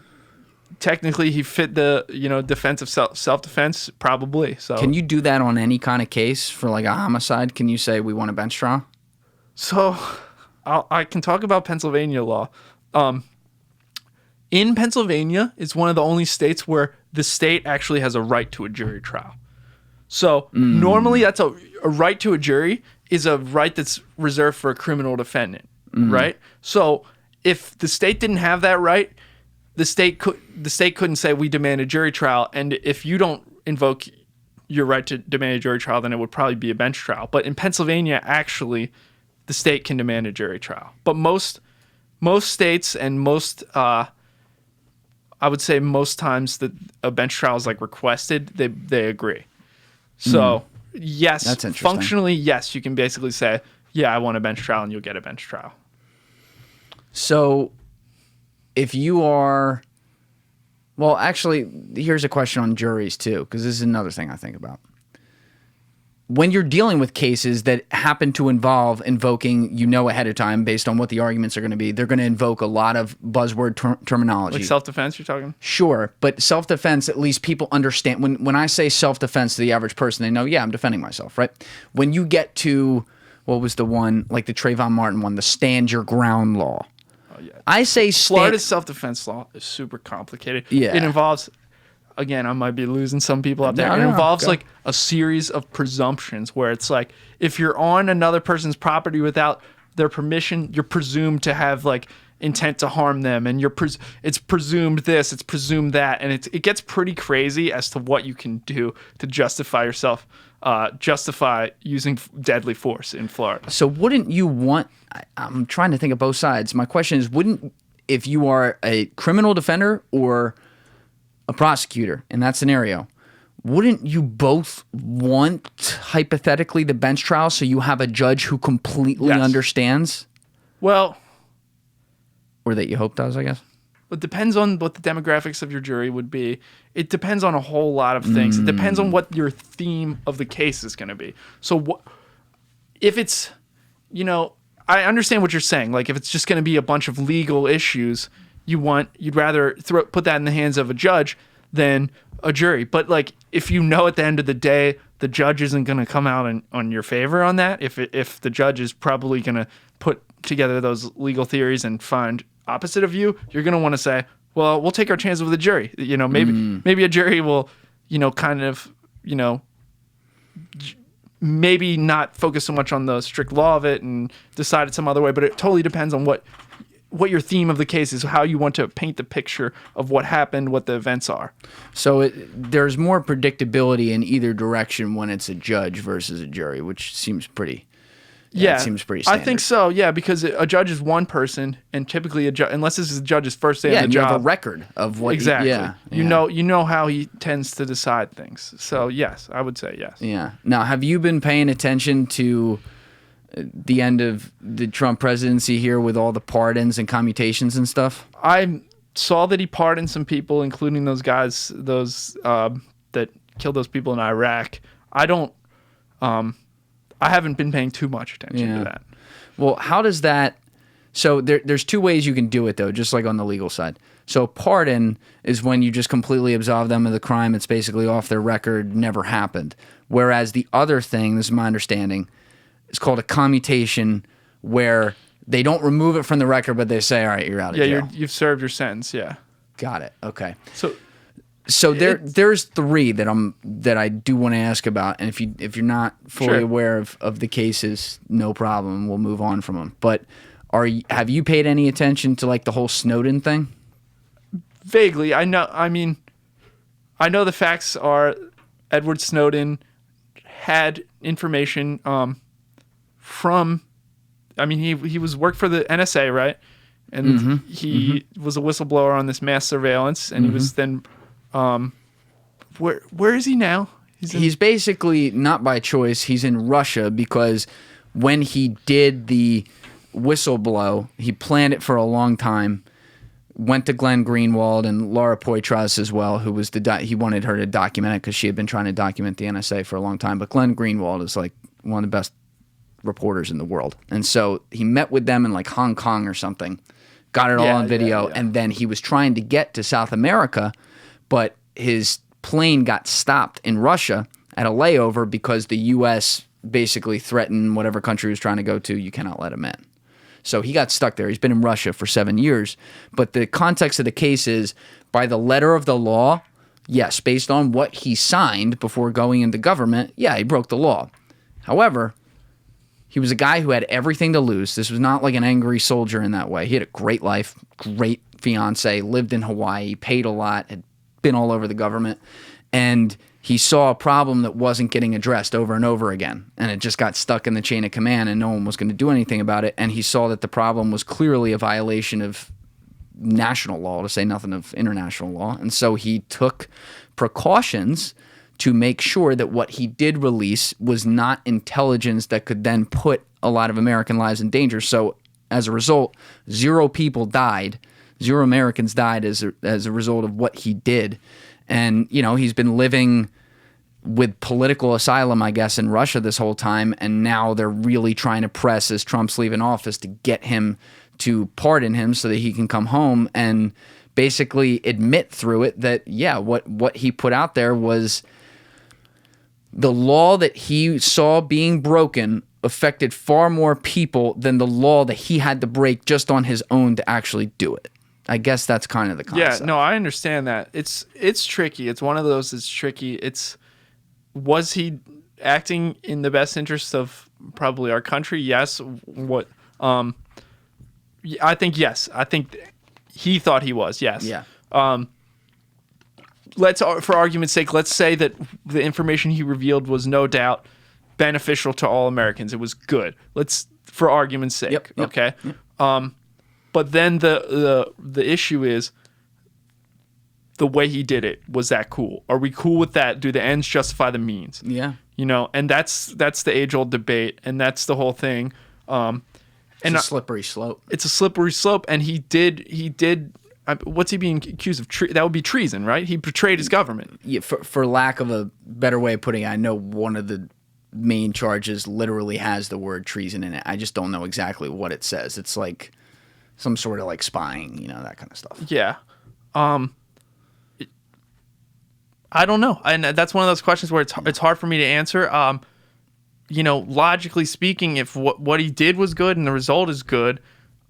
technically he fit the defense of self-defense? Probably. So can you do that on any kind of case for like a homicide? Can you say we want a bench trial? So I can talk about Pennsylvania law. In Pennsylvania, it's one of the only states where the state actually has a right to a jury trial. So normally that's a right to a jury is a right that's reserved for a criminal defendant, right? So if the state didn't have that right, the state couldn't say we demand a jury trial, and if you don't invoke your right to demand a jury trial, then it would probably be a bench trial. But in Pennsylvania, actually, the state can demand a jury trial. But most states and most I would say most times that a bench trial is like requested, they agree. So yes, That's interesting. Functionally, yes, you can basically say, yeah, I want a bench trial, and you'll get a bench trial. So if you are, well, actually, here's a question on juries too, because this is another thing I think about. When you're dealing with cases that happen to involve invoking, ahead of time based on what the arguments are going to be, they're going to invoke a lot of buzzword terminology. Like self-defense, you're talking? Sure, but self-defense, at least people understand. When I say self-defense to the average person, they know, yeah, I'm defending myself, right? When you get to, what was the one, like the Trayvon Martin one, the stand your ground law. Oh, yeah. I say Florida's self-defense law is super complicated. Yeah. It involves, again, I might be losing some people out there. It involves like a series of presumptions where it's like if you're on another person's property without their permission, you're presumed to have like intent to harm them, and it's presumed this, it's presumed that, and it gets pretty crazy as to what you can do to justify yourself, justify using deadly force in Florida. So wouldn't you want? I'm trying to think of both sides. My question is, wouldn't, if you are a criminal defender or a prosecutor in that scenario, wouldn't you both want, hypothetically, the bench trial so you have a judge who completely understands? Well, or that you hope does, I guess. It depends on what the demographics of your jury would be. It depends on a whole lot of things. It depends on what your theme of the case is going to be. So if it's, I understand what you're saying. Like if it's just going to be a bunch of legal issues, you'd rather put that in the hands of a judge than a jury. But like if at the end of the day the judge isn't going to come out on your favor on that, if the judge is probably going to put together those legal theories and find opposite of you, you're going to want to say, well, we'll take our chances with a jury. Maybe a jury will, maybe not focus so much on the strict law of it and decide it some other way, but it totally depends on what your theme of the case is, how you want to paint the picture of what happened, what the events are. So there's more predictability in either direction when it's a judge versus a jury, which seems pretty... Yeah, it seems pretty standard. I think so, yeah, because a judge is one person, and typically unless this is the judge's first day on the job. Yeah, you have a record of what... Exactly. You know how he tends to decide things. So, yes, I would say yes. Yeah. Now, have you been paying attention to the end of the Trump presidency here with all the pardons and commutations and stuff? I saw that he pardoned some people, including those guys, that killed those people in Iraq. I haven't been paying too much attention to that. Well, how does that... So there's two ways you can do it, though, just like on the legal side. So pardon is when you just completely absolve them of the crime. It's basically off their record, never happened. Whereas the other thing, this is my understanding, is called a commutation, where they don't remove it from the record, but they say, all right, you're out of jail. Yeah, you've served your sentence, yeah. Got it, okay. So there's three that I do want to ask about, and if you're not fully aware of the cases, no problem, we'll move on from them. But have you paid any attention to like the whole Snowden thing? Vaguely, I know the facts are Edward Snowden had information from. I mean, he worked for the NSA, right? And he was a whistleblower on this mass surveillance, and he was then. Where is he now? He's basically not by choice. He's in Russia because when he did the whistleblow, he planned it for a long time. Went to Glenn Greenwald and Laura Poitras as well, who was he wanted her to document it because she had been trying to document the NSA for a long time. But Glenn Greenwald is like one of the best reporters in the world. And so he met with them in like Hong Kong or something, got it all on video, and then he was trying to get to South America, but his plane got stopped in Russia at a layover because the U.S. basically threatened whatever country he was trying to go to, you cannot let him in. So he got stuck there. He's been in Russia for 7 years. But the context of the case is, by the letter of the law, yes, based on what he signed before going into government, yeah, he broke the law. However, he was a guy who had everything to lose. This was not like an angry soldier in that way. He had a great life, great fiance, lived in Hawaii, paid a lot, had been all over the government. And he saw a problem that wasn't getting addressed over and over again, and it just got stuck in the chain of command, and no one was going to do anything about it. And he saw that the problem was clearly a violation of national law, to say nothing of international law. And so he took precautions to make sure that what he did release was not intelligence that could then put a lot of American lives in danger. So as a result, 0 people died, 0 Americans died as a result of what he did. And, you know, he's been living with political asylum, I guess, in Russia this whole time. And now they're really trying to press, as Trump's leaving office, to get him to pardon him so that he can come home and basically admit through it that, yeah, what he put out there was the law that he saw being broken affected far more people than the law that he had to break just on his own to actually do it. I guess that's kind of the concept. Yeah, no, I understand that. It's tricky. It's one of those that's tricky. Was he acting in the best interest of probably our country? Yes. I think yes. I think he thought he was. Yes. Yeah. Let's, for argument's sake, let's say that the information he revealed was no doubt beneficial to all Americans. It was good. For argument's sake. Yep. Okay. Yep. But then the issue is the way he did it. Was that cool? Are we cool with that? Do the ends justify the means? Yeah. You know, and that's the age-old debate, and that's the whole thing. It's a slippery slope. It's a slippery slope, and he did. What's he being accused of? That would be treason, right? He betrayed his government. Yeah, for lack of a better way of putting it, I know one of the main charges literally has the word treason in it. I just don't know exactly what it says. It's like some sort of like spying, you know, that kind of stuff. Yeah. I don't know. And that's one of those questions where it's hard for me to answer. You know, logically speaking, if what he did was good and the result is good,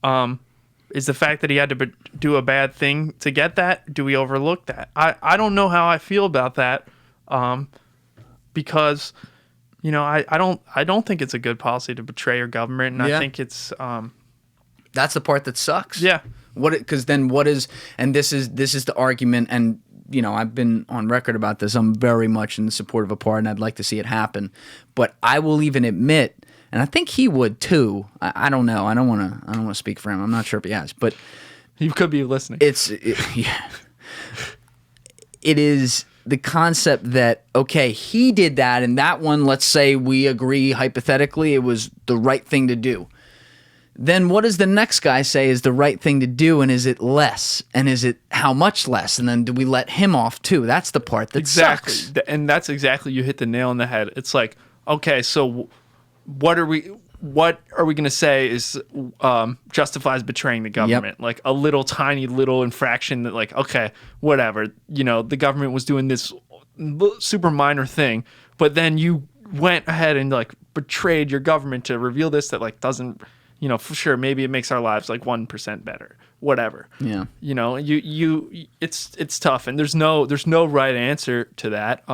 is the fact that he had to do a bad thing to get that, do we overlook that? I don't know how I feel about that, because, you know, I don't think it's a good policy to betray your government, and I think it's that's the part that sucks. Yeah. Because then what is, and this is the argument, and you know, I've been on record about this. I'm very much in support of a pardon. I'd like to see it happen, but I will even admit, and I think he would too. I don't know. I don't want to speak for him. I'm not sure if he has, but he could be listening. Yeah. It is the concept that, okay, he did that, and that one, let's say we agree hypothetically it was the right thing to do. Then what does the next guy say is the right thing to do, and is it less? And is it how much less? And then do we let him off too? That's the part that sucks. And that's exactly, you hit the nail on the head. It's like, okay, so what are we going to say is justifies betraying the government? Yep. Like a little tiny little infraction that, like, okay, whatever, you know, the government was doing this super minor thing, but then you went ahead and like betrayed your government to reveal this that like doesn't, you know, for sure, maybe it makes our lives like 1% better, whatever. Yeah. You know, it's tough, and there's no right answer to that.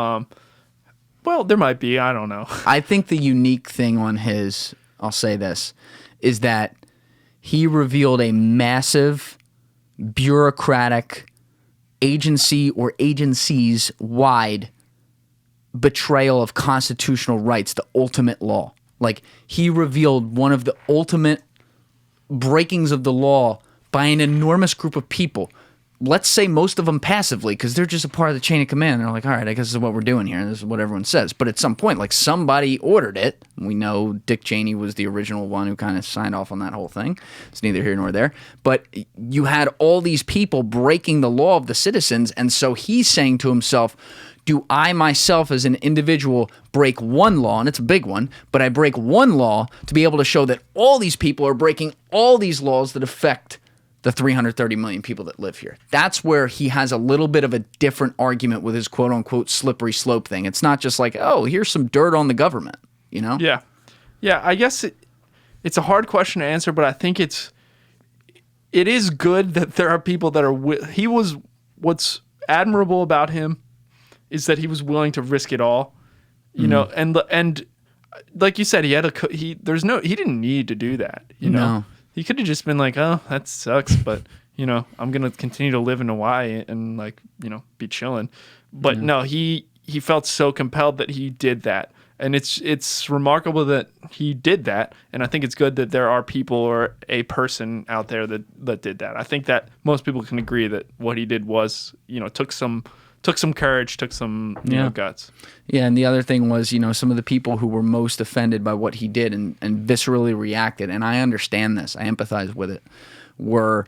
Well, there might be, I don't know. I think the unique thing on his, I'll say this, is that he revealed a massive bureaucratic agency or agencies wide betrayal of constitutional rights, the ultimate law. Like, he revealed one of the ultimate breakings of the law by an enormous group of people. Let's say most of them passively, because they're just a part of the chain of command. They're like, all right, I guess this is what we're doing here. This is what everyone says. But at some point, like, somebody ordered it. We know Dick Cheney was the original one who kind of signed off on that whole thing. It's neither here nor there. But you had all these people breaking the law of the citizens, and so he's saying to himself, Do I myself as an individual break one law, and it's a big one, but I break one law to be able to show that all these people are breaking all these laws that affect the 330 million people that live here? That's where he has a little bit of a different argument with his quote unquote slippery slope thing. It's not just like, oh, here's some dirt on the government, you know? Yeah. Yeah, I guess it's a hard question to answer, but I think it is good that there are people that are what's admirable about him is that he was willing to risk it all, you know, and like you said, he didn't need to do that, you know. No. He could have just been like, oh, that sucks, but, you know, I'm going to continue to live in Hawaii and, like, you know, be chilling. But no, he felt so compelled that he did that. And it's remarkable that he did that. And I think it's good that there are people or a person out there that did that. I think that most people can agree that what he did was, you know, took some courage, took some you know, guts. Yeah, and the other thing was, you know, some of the people who were most offended by what he did and viscerally reacted, and I understand this, I empathize with it, were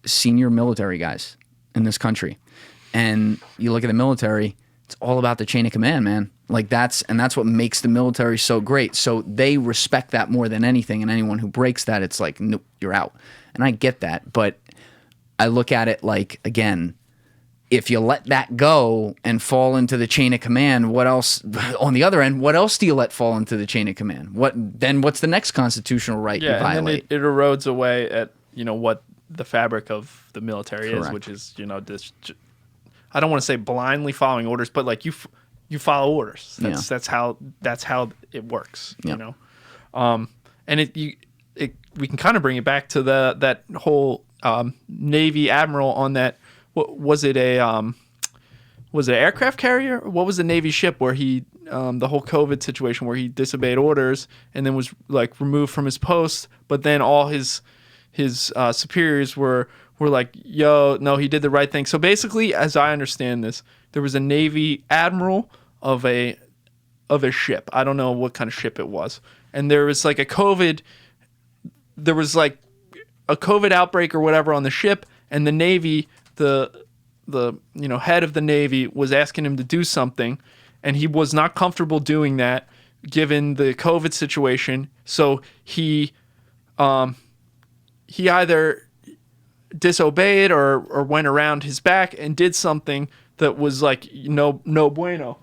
senior military guys in this country. And you look at the military, it's all about the chain of command, man. Like that's what makes the military so great. So they respect that more than anything, and anyone who breaks that, it's like, nope, you're out. And I get that, but I look at it like, again, if you let that go and fall into the chain of command, what else, on the other end, what else do you let fall into the chain of command? What's the next constitutional right you violate? And then it erodes away at, you know, what the fabric of the military is, which is, you know, this, I don't want to say blindly following orders, but like you follow orders. That's how it works, you know? And we can kind of bring it back to that whole Navy admiral on that. Was it an aircraft carrier? What was the Navy ship where he, the whole COVID situation where he disobeyed orders and then was like removed from his post, but then all his superiors were like, yo, no, he did the right thing. So basically, as I understand this, there was a Navy admiral of a ship. I don't know what kind of ship it was. And there was like a COVID outbreak or whatever on the ship, and the Navy, the you know, head of the Navy was asking him to do something, and he was not comfortable doing that given the COVID situation. So he either disobeyed or went around his back and did something that was like no bueno.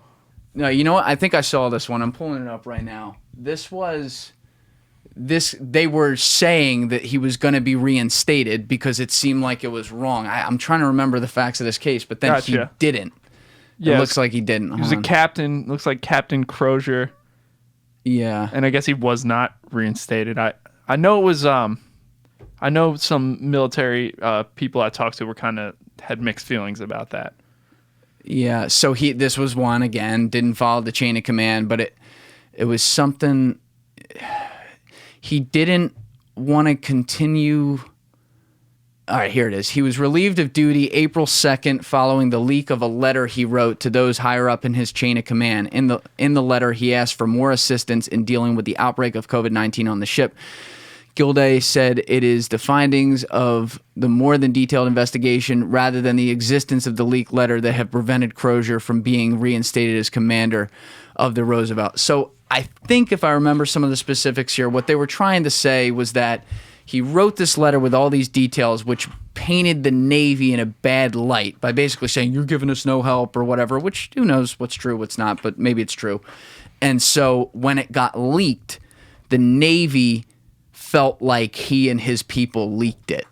No, you know what? I think I saw this one. I'm pulling it up right now. They were saying that he was going to be reinstated because it seemed like it was wrong. I'm trying to remember the facts of this case, but then he didn't. Yeah, it looks like he didn't. He was a captain. Looks like Captain Crozier. Yeah, and I guess he was not reinstated. I know it was. I know some military people I talked to had mixed feelings about that. Yeah, so this was one again. Didn't follow the chain of command, but it was something. He didn't want to continue. All right, here it is. He was relieved of duty April 2nd following the leak of a letter he wrote to those higher up in his chain of command. In the letter, he asked for more assistance in dealing with the outbreak of COVID-19 on the ship. Gilday said it is the findings of the more than detailed investigation rather than the existence of the leaked letter that have prevented Crozier from being reinstated as commander of the Roosevelt. So I think if I remember some of the specifics here, what they were trying to say was that he wrote this letter with all these details, which painted the Navy in a bad light by basically saying, you're giving us no help or whatever, which who knows what's true, what's not, but maybe it's true. And so when it got leaked, the Navy felt like he and his people leaked it,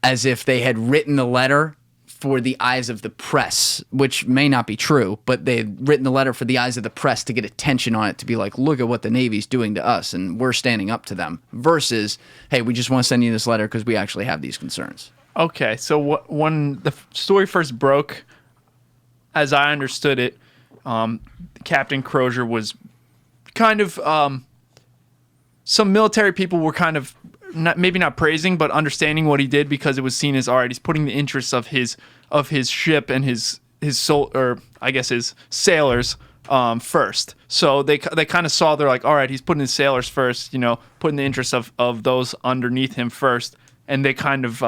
as if they had written the letter for the eyes of the press, which may not be true, but they had written the letter for the eyes of the press to get attention on it, to be like, look at what the Navy's doing to us, and we're standing up to them, versus, hey, we just want to send you this letter because we actually have these concerns. Okay, so when the story first broke, as I understood it, Captain Crozier was kind of... some military people were kind of maybe not praising, but understanding what he did, because it was seen as, all right, he's putting the interests of his ship and his sailors first. So they kind of saw, they're like, all right, he's putting his sailors first, you know, putting the interests of those underneath him first, and they kind of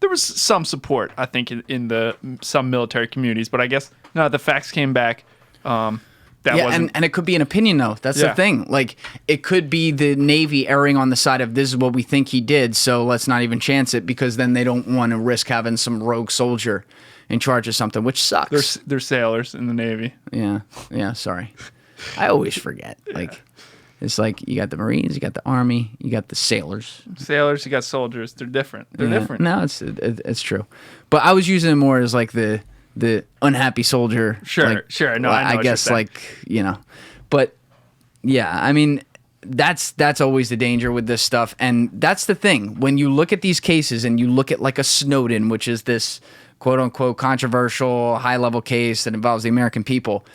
there was some support, I think, in some military communities, but I guess No, the facts came back. That wasn't. And it could be an opinion, though. That's the thing. Like, it could be the Navy erring on the side of this is what we think he did, so let's not even chance it, because then they don't want to risk having some rogue soldier in charge of something, which sucks. They're sailors in the Navy. Yeah, sorry. I always forget. Like, it's like you got the Marines, you got the Army, you got the sailors. Sailors, you got soldiers. They're different. They're different. No, it's true. But I was using it more as like the unhappy soldier. Sure, like, sure. No, I know I guess, like, you know. But yeah, I mean, that's always the danger with this stuff. And that's the thing. When you look at these cases and you look at like a Snowden, which is this quote unquote controversial high level case that involves the American people,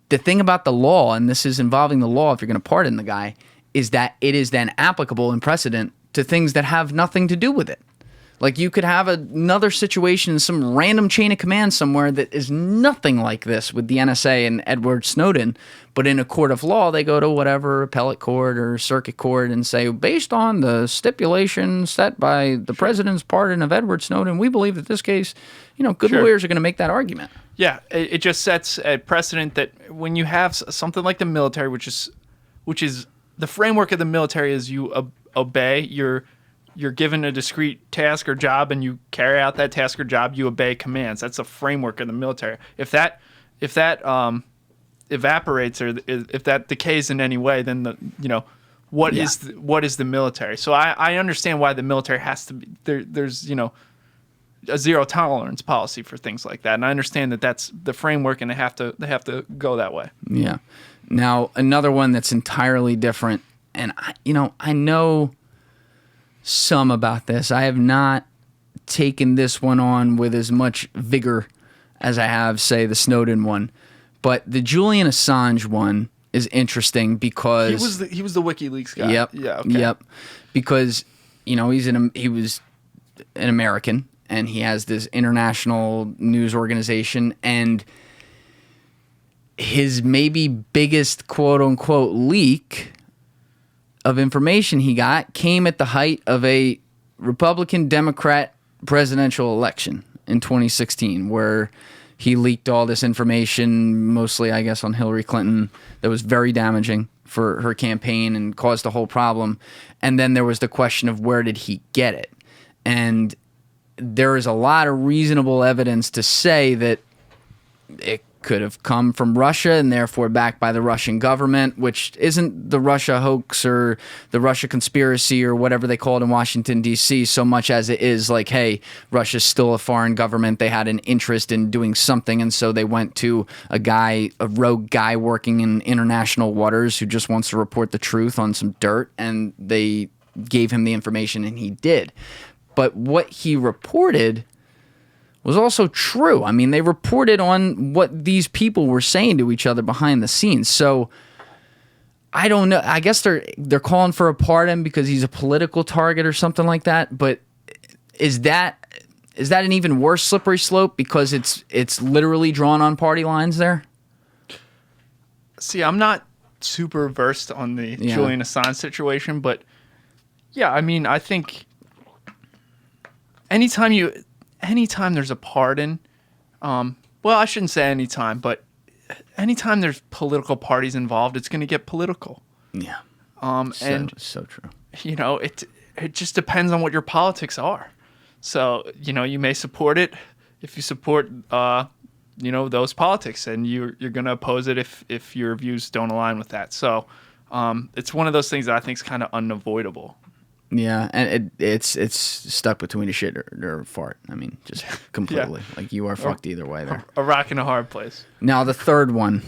the thing about the law, and this is involving the law if you're going to pardon the guy, is that it is then applicable in precedent to things that have nothing to do with it. Like, you could have another situation in some random chain of command somewhere that is nothing like this with the NSA and Edward Snowden, but in a court of law, they go to whatever appellate court or circuit court and say, based on the stipulation set by the president's pardon of Edward Snowden, we believe that this case, you know, good lawyers are going to make that argument. Yeah, it just sets a precedent that when you have something like the military, which is the framework of the military is you obey, you're given a discrete task or job and you carry out that task or job, you obey commands. That's the framework of the military. If that evaporates or if that decays in any way, then what is the military? So I understand why the military has to be there's a zero tolerance policy for things like that, and I understand that that's the framework, and they have to go that way. Yeah. Now, another one that's entirely different, and I know some about this. I have not taken this one on with as much vigor as I have, say, the Snowden one, but the Julian Assange one is interesting because he was the WikiLeaks guy. Yep. Yeah. Okay. Yep. Because he was an American, and he has this international news organization, and his maybe biggest quote unquote leak of information he got came at the height of a Republican-Democrat presidential election in 2016, where he leaked all this information, mostly, I guess, on Hillary Clinton, that was very damaging for her campaign and caused the whole problem. And then there was the question of where did he get it? And there is a lot of reasonable evidence to say that it could have come from Russia and therefore backed by the Russian government, which isn't the Russia hoax or the Russia conspiracy or whatever they call it in Washington, D.C., so much as it is like, hey, Russia's still a foreign government. They had an interest in doing something, and so they went to a rogue guy working in international waters who just wants to report the truth on some dirt, and they gave him the information, and he did. But what he reported was also true. I mean, they reported on what these people were saying to each other behind the scenes. So I don't know. I guess they're calling for a pardon because he's a political target or something like that. But is that an even worse slippery slope because it's literally drawn on party lines there? See, I'm not super versed on the Julian Assange situation, but yeah, I mean, I think anytime there's a pardon, well, I shouldn't say anytime, but anytime there's political parties involved, it's going to get political. Yeah. So true. It just depends on what your politics are. So, you may support it if you support, those politics, and you're going to oppose it if your views don't align with that. So, it's one of those things that I think is kind of unavoidable. Yeah, and it's stuck between a shit or a fart. I mean, just completely. Yeah. Like, you are fucked either way there. A rock and a hard place. Now, the third one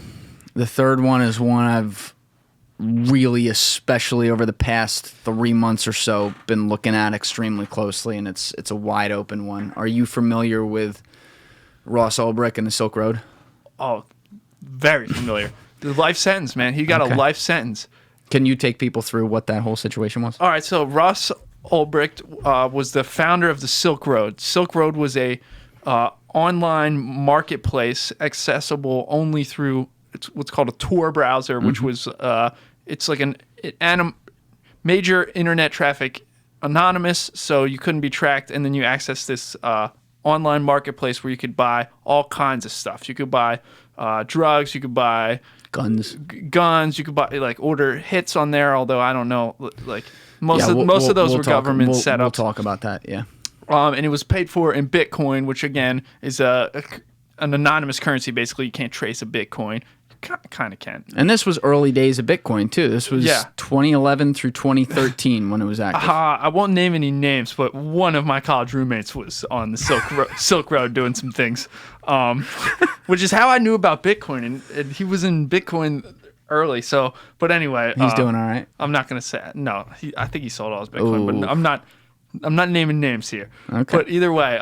is one I've really, especially over the past 3 months or so, been looking at extremely closely, and it's a wide open one. Are you familiar with Ross Ulbricht and the Silk Road? Oh, very familiar. The life sentence, man. He got a life sentence. Can you take people through what that whole situation was? All right, so Ross Ulbricht was the founder of the Silk Road. Silk Road was a online marketplace accessible only through what's called a Tor browser, which was it's like major internet traffic, anonymous, so you couldn't be tracked, and then you access this online marketplace where you could buy all kinds of stuff. You could buy drugs, you could buy Guns. You could buy, like, order hits on there, although I don't know, like, most of those were government setups. We'll talk about that, yeah. And it was paid for in Bitcoin, which again is an anonymous currency. Basically, you can't trace a Bitcoin. Kind of can. And this was early days of Bitcoin too. This was 2011 through 2013 when it was active. I won't name any names, but one of my college roommates was on the Silk Road doing some things, which is how I knew about Bitcoin. And he was in Bitcoin early. So, but anyway, he's doing all right. I'm not gonna say no. I think he sold all his Bitcoin, but I'm not naming names here. Okay. But either way,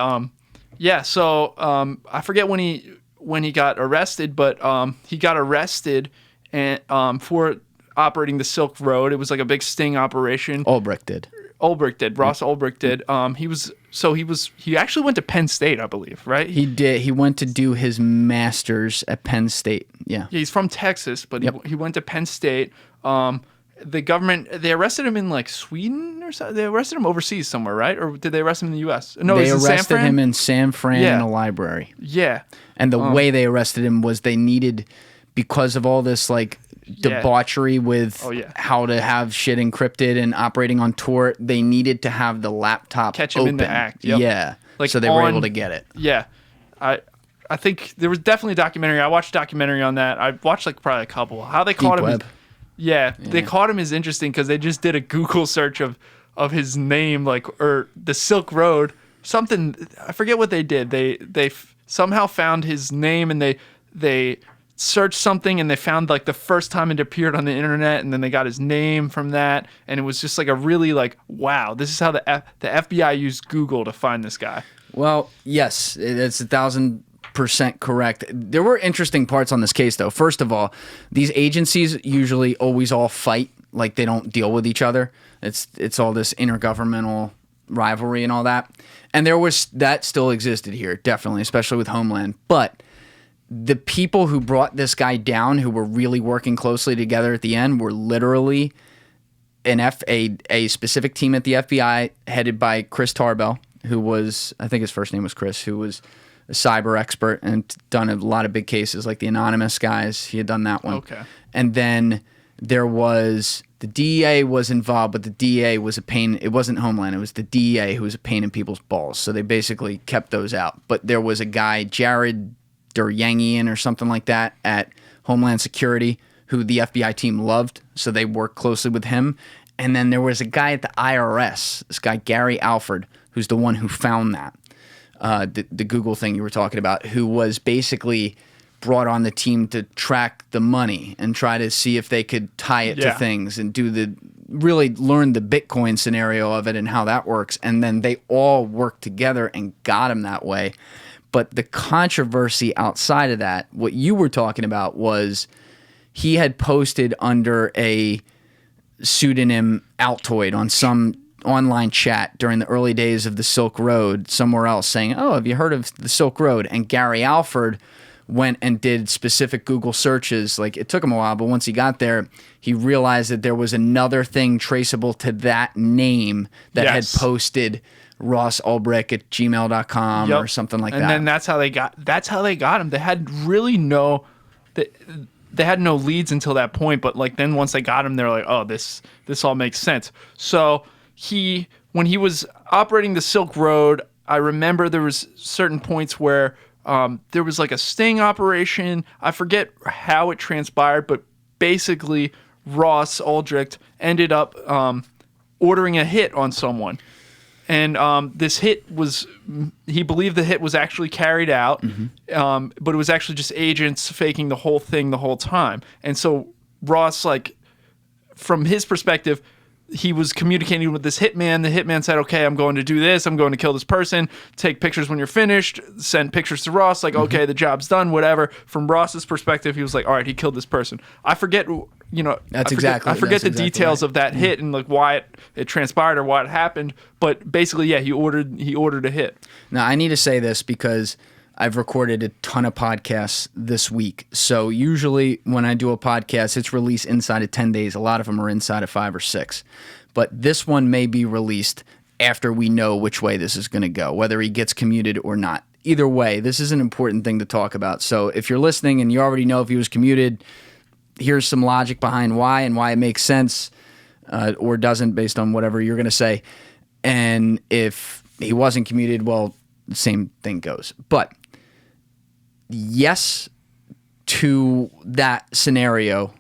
So I forget when he got arrested, but he got arrested and for operating the Silk Road. It was like a big sting operation. Ulbricht did. Ross Ulbricht did. He actually went to Penn State, I believe, right? He did. He went to do his master's at Penn State. Yeah. He's from Texas, but he went to Penn State. The government, they arrested him in like Sweden or something. They arrested him overseas somewhere, right? Or did they arrest him in the U.S.? No, they arrested him in San Fran in a library. Yeah. And the way they arrested him was they needed, because of all this like debauchery with how to have shit encrypted and operating on tour, they needed to have the laptop catch him open. in the act. Yep. Yeah. Like, so they were able to get it. Yeah. I think there was definitely a documentary. I watched a documentary on that. I watched like probably a couple. How they caught him. They caught him is interesting because they just did a Google search of his name, like, or the Silk Road, something. I forget what they did. They somehow found his name and they searched something and they found like the first time it appeared on the internet, and then they got his name from that, and it was just like a really like, wow, this is how the FBI used Google to find this guy. Well, yes, it's 1,000% correct. There were interesting parts on this case, though. First of all, these agencies usually always all fight, like they don't deal with each other. It's all this intergovernmental rivalry and all that. And that still existed here, definitely, especially with Homeland. But the people who brought this guy down, who were really working closely together at the end, were literally a specific team at the FBI headed by Chris Tarbell, who was, I think his first name was Chris, who was a cyber expert and done a lot of big cases like the Anonymous guys. He had done that one. Okay. And then there was, the DEA was involved, but the DEA was a pain. It wasn't Homeland. It was the DEA who was a pain in people's balls. So they basically kept those out. But there was a guy, Jared Duryangian or something like that, at Homeland Security, who the FBI team loved. So they worked closely with him. And then there was a guy at the IRS, this guy, Gary Alford, who's the one who found that. The Google thing you were talking about, who was basically brought on the team to track the money and try to see if they could tie it to things and really learn the Bitcoin scenario of it and how that works. And then they all worked together and got him that way. But the controversy outside of that, what you were talking about, was he had posted under a pseudonym Altoid on some online chat during the early days of the Silk Road somewhere else, saying, oh, have you heard of the Silk Road? And Gary Alford went and did specific Google searches. Like, it took him a while, but once he got there, he realized that there was another thing traceable to that name that had posted Ross Ulbricht at gmail.com or something like that. And then that's how they got him. They had really they had no leads until that point, but like then once they got him, they're like, oh, this all makes sense. So when he was operating the Silk Road, I remember there was certain points where there was like a sting operation. I forget how it transpired, but basically Ross Ulbricht ended up ordering a hit on someone. And this hit was, he believed the hit was actually carried out, but it was actually just agents faking the whole thing the whole time. And so Ross, like, from his perspective, he was communicating with this hitman. The hitman said, okay, I'm going to do this. I'm going to kill this person. Take pictures when you're finished. Send pictures to Ross. Like, okay, the job's done, whatever. From Ross's perspective, he was like, all right, he killed this person. I forget, I forget the details of that hit and like why it transpired or why it happened. But basically, yeah, he ordered a hit. Now, I need to say this because I've recorded a ton of podcasts this week. So usually when I do a podcast, it's released inside of 10 days. A lot of them are inside of 5 or 6. But this one may be released after we know which way this is going to go, whether he gets commuted or not. Either way, this is an important thing to talk about. So if you're listening and you already know if he was commuted, here's some logic behind why and why it makes sense or doesn't based on whatever you're going to say. And if he wasn't commuted, well, the same thing goes. But yes to that scenario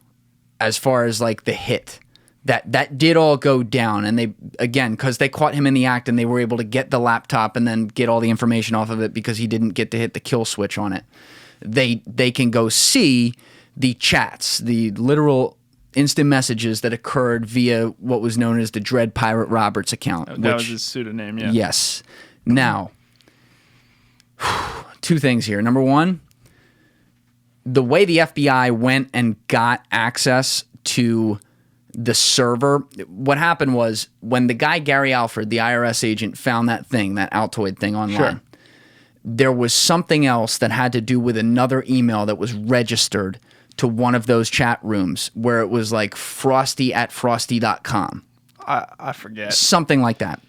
as far as like the hit. That did all go down, and they, again, because they caught him in the act and they were able to get the laptop and then get all the information off of it because he didn't get to hit the kill switch on it. They can go see the chats, the literal instant messages that occurred via what was known as the Dread Pirate Roberts account. That was his pseudonym, yeah. Yes. Now, two things here. Number one, the way the FBI went and got access to the server, what happened was when the guy Gary Alford, the IRS agent, found that thing, that Altoid thing online, there was something else that had to do with another email that was registered to one of those chat rooms where it was like frosty@frosty.com. I forget. Something like that.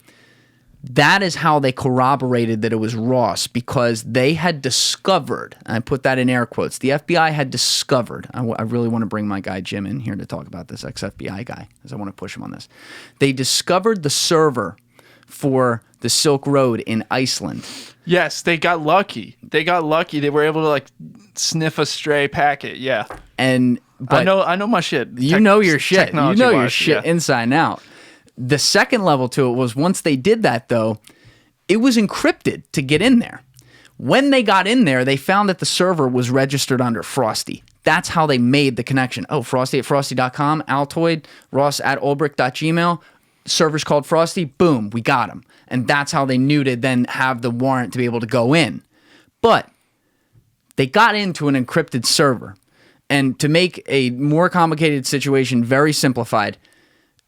That is how they corroborated that it was Ross, because they had discovered, and I put that in air quotes, the FBI had discovered, I really want to bring my guy Jim in here to talk about this, ex-FBI guy, because I want to push him on this. They discovered the server for the Silk Road in Iceland. Yes, they got lucky. They were able to like sniff a stray packet, yeah. But I know my shit. You know your shit. You know your technology-wise, shit yeah. inside and out. The second level to it was once they did that, though, it was encrypted to get in there. When they got in there, they found that the server was registered under Frosty. That's how they made the connection. Oh, frosty@frosty.com, Altoid, ross@ulbricht.gmail, server's called Frosty, boom, we got him. And that's how they knew to then have the warrant to be able to go in. But they got into an encrypted server. And to make a more complicated situation very simplified,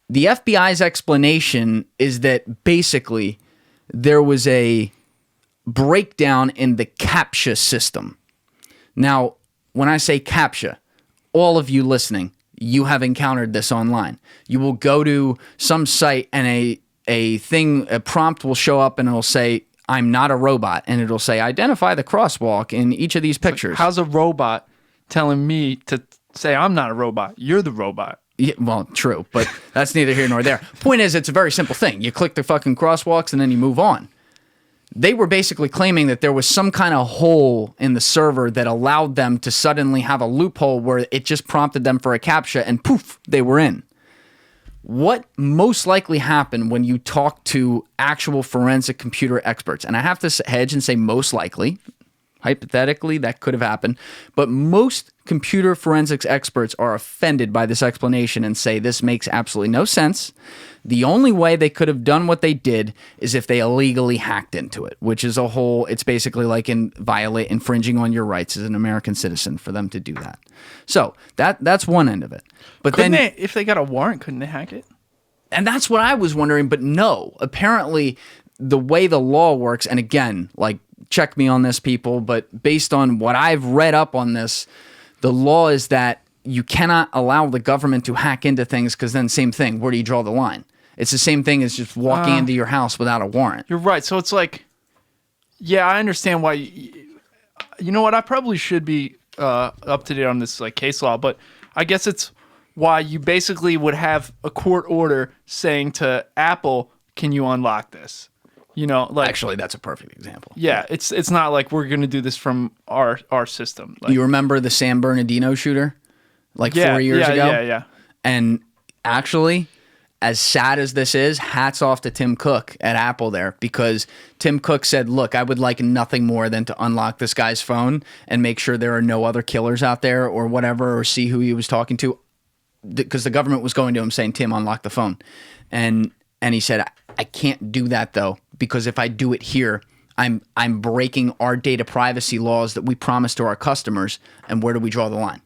the FBI's explanation is that basically there was a breakdown in the CAPTCHA system. Now, when I say CAPTCHA, all of you listening, you have encountered this online. You will go to some site and a prompt will show up and it'll say, "I'm not a robot," and it'll say, "Identify the crosswalk in each of these pictures." Like, how's a robot telling me to say I'm not a robot? You're the robot. Yeah, well, true, but that's neither here nor there. Point is, it's a very simple thing. You click the fucking crosswalks and then you move on. They were basically claiming that there was some kind of hole in the server that allowed them to suddenly have a loophole where it just prompted them for a CAPTCHA and poof, they were in. What most likely happened when you talk to actual forensic computer experts, and I have to hedge and say most likely, hypothetically, that could have happened. But most computer forensics experts are offended by this explanation and say this makes absolutely no sense. The only way they could have done what they did is if they illegally hacked into it, which is it's basically like infringing on your rights as an American citizen for them to do that. So that's one end of it. But if they got a warrant, couldn't they hack it? And that's what I was wondering, but no. Apparently, the way the law works, and again, like, check me on this, people, but based on what I've read up on this, the law is that you cannot allow the government to hack into things because then same thing, where do you draw the line? It's the same thing as just walking into your house without a warrant. You're right. So it's like, yeah, I understand why. You know what? I probably should be up to date on this like case law, but I guess it's why you basically would have a court order saying to Apple, "Can you unlock this?" You know, like, actually, that's a perfect example. Yeah, it's not like we're going to do this from our system. Like, you remember the San Bernardino shooter, like 4 years ago? Yeah. And actually, as sad as this is, hats off to Tim Cook at Apple there, because Tim Cook said, "Look, I would like nothing more than to unlock this guy's phone and make sure there are no other killers out there or whatever, or see who he was talking to," because the government was going to him saying, "Tim, unlock the phone," and he said, "I can't do that though, because if I do it here, I'm breaking our data privacy laws that we promised to our customers, and where do we draw the line?"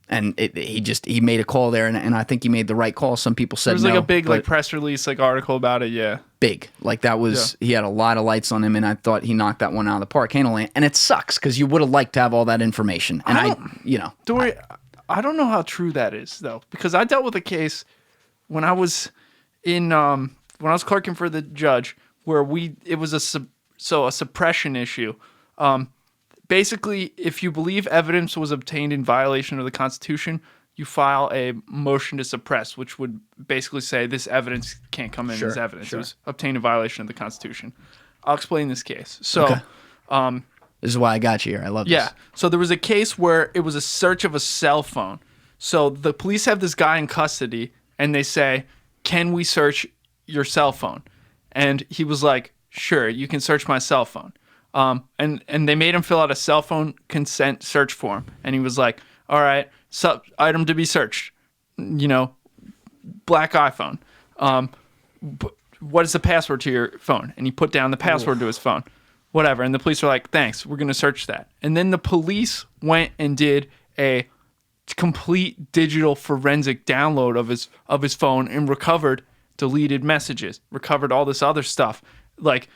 And he made a call there, and I think he made the right call. Some people said no. There was like a big like press release like article about it, yeah. Big. Like that was, he had a lot of lights on him, and I thought he knocked that one out of the park handling it. And it sucks, because you would have liked to have all that information. And Dorey, I don't know how true that is, though, because I dealt with a case when I was in clerking for the judge, where it was a suppression issue. Basically, if you believe evidence was obtained in violation of the Constitution, you file a motion to suppress, which would basically say this evidence can't come in as evidence. It was obtained in violation of the Constitution. I'll explain this case. So, this is why I got you here. I love this. yeah. So there was a case where it was a search of a cell phone. So the police have this guy in custody, and they say, "Can we search your cell phone?" And he was like, "Sure, you can search my cell phone." And they made him fill out a cell phone consent search form. And he was like, "All right, item to be searched, black iPhone. What is the password to your phone?" And he put down the password to his phone. Whatever. And the police were like, "Thanks, we're going to search that." And then the police went and did a complete digital forensic download of his phone and recovered deleted messages, recovered all this other stuff, like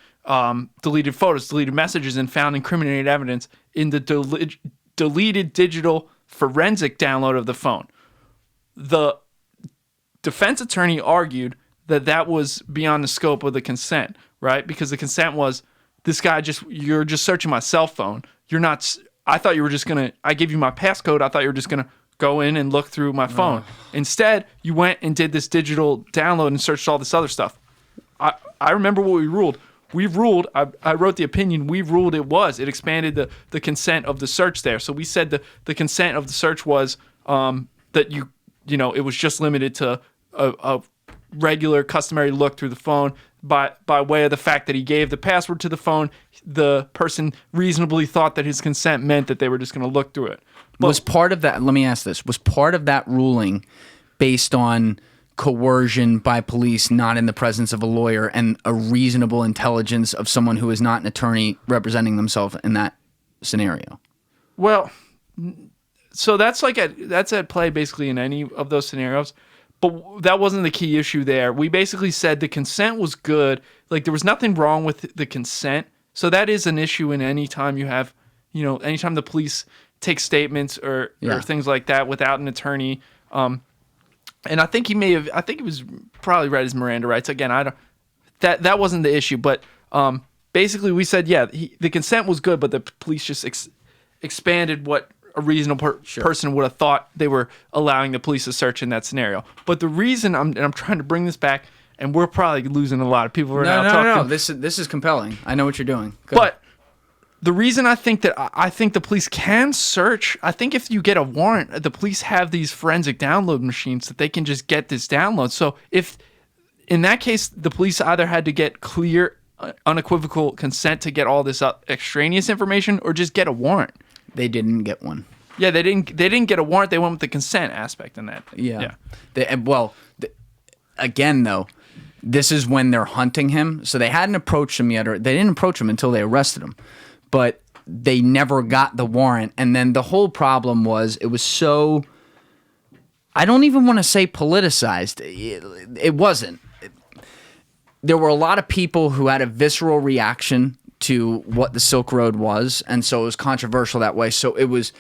deleted photos, deleted messages, and found incriminating evidence in the deleted digital forensic download of the phone. The defense attorney argued that was beyond the scope of the consent, right? Because the consent was, this guy you're just searching my cell phone. I thought you were just going to, I gave you my passcode. I thought you were just going to go in and look through my phone. Instead, you went and did this digital download and searched all this other stuff. I remember what we ruled. I wrote the opinion, we ruled it expanded the consent of the search there. So we said the consent of the search was that it was just limited to a regular customary look through the phone. By way of the fact that he gave the password to the phone, the person reasonably thought that his consent meant that they were just going to look through it. But was part of that, let me ask this, was part of that ruling based on coercion by police not in the presence of a lawyer and a reasonable intelligence of someone who is not an attorney representing themselves in that scenario? Well, so that's at play basically in any of those scenarios. But that wasn't the key issue there. We basically said the consent was good. Like, there was nothing wrong with the consent. So that is an issue in any time you have, anytime the police take statements or things like that without an attorney. And I think he was probably read his Miranda rights. Again, that wasn't the issue. But basically we said, the consent was good, but the police just expanded what a reasonable person would have thought they were allowing the police to search in that scenario. But the reason I'm trying to bring this back, and we're probably losing a lot of people right now. No. This is compelling. I know what you're doing. But the reason I think the police can search, I think if you get a warrant, the police have these forensic download machines that they can just get this download. So if in that case the police either had to get clear, unequivocal consent to get all this extraneous information, or just get a warrant. They didn't get one. Yeah, they didn't get a warrant. They went with the consent aspect in that. Yeah. Again, though, this is when they're hunting him. So they hadn't approached him yet, or they didn't approach him until they arrested him. But they never got the warrant. And then the whole problem was it was so, I don't even want to say politicized. It wasn't. There were a lot of people who had a visceral reaction to what the Silk Road was, and so it was controversial that way. So it was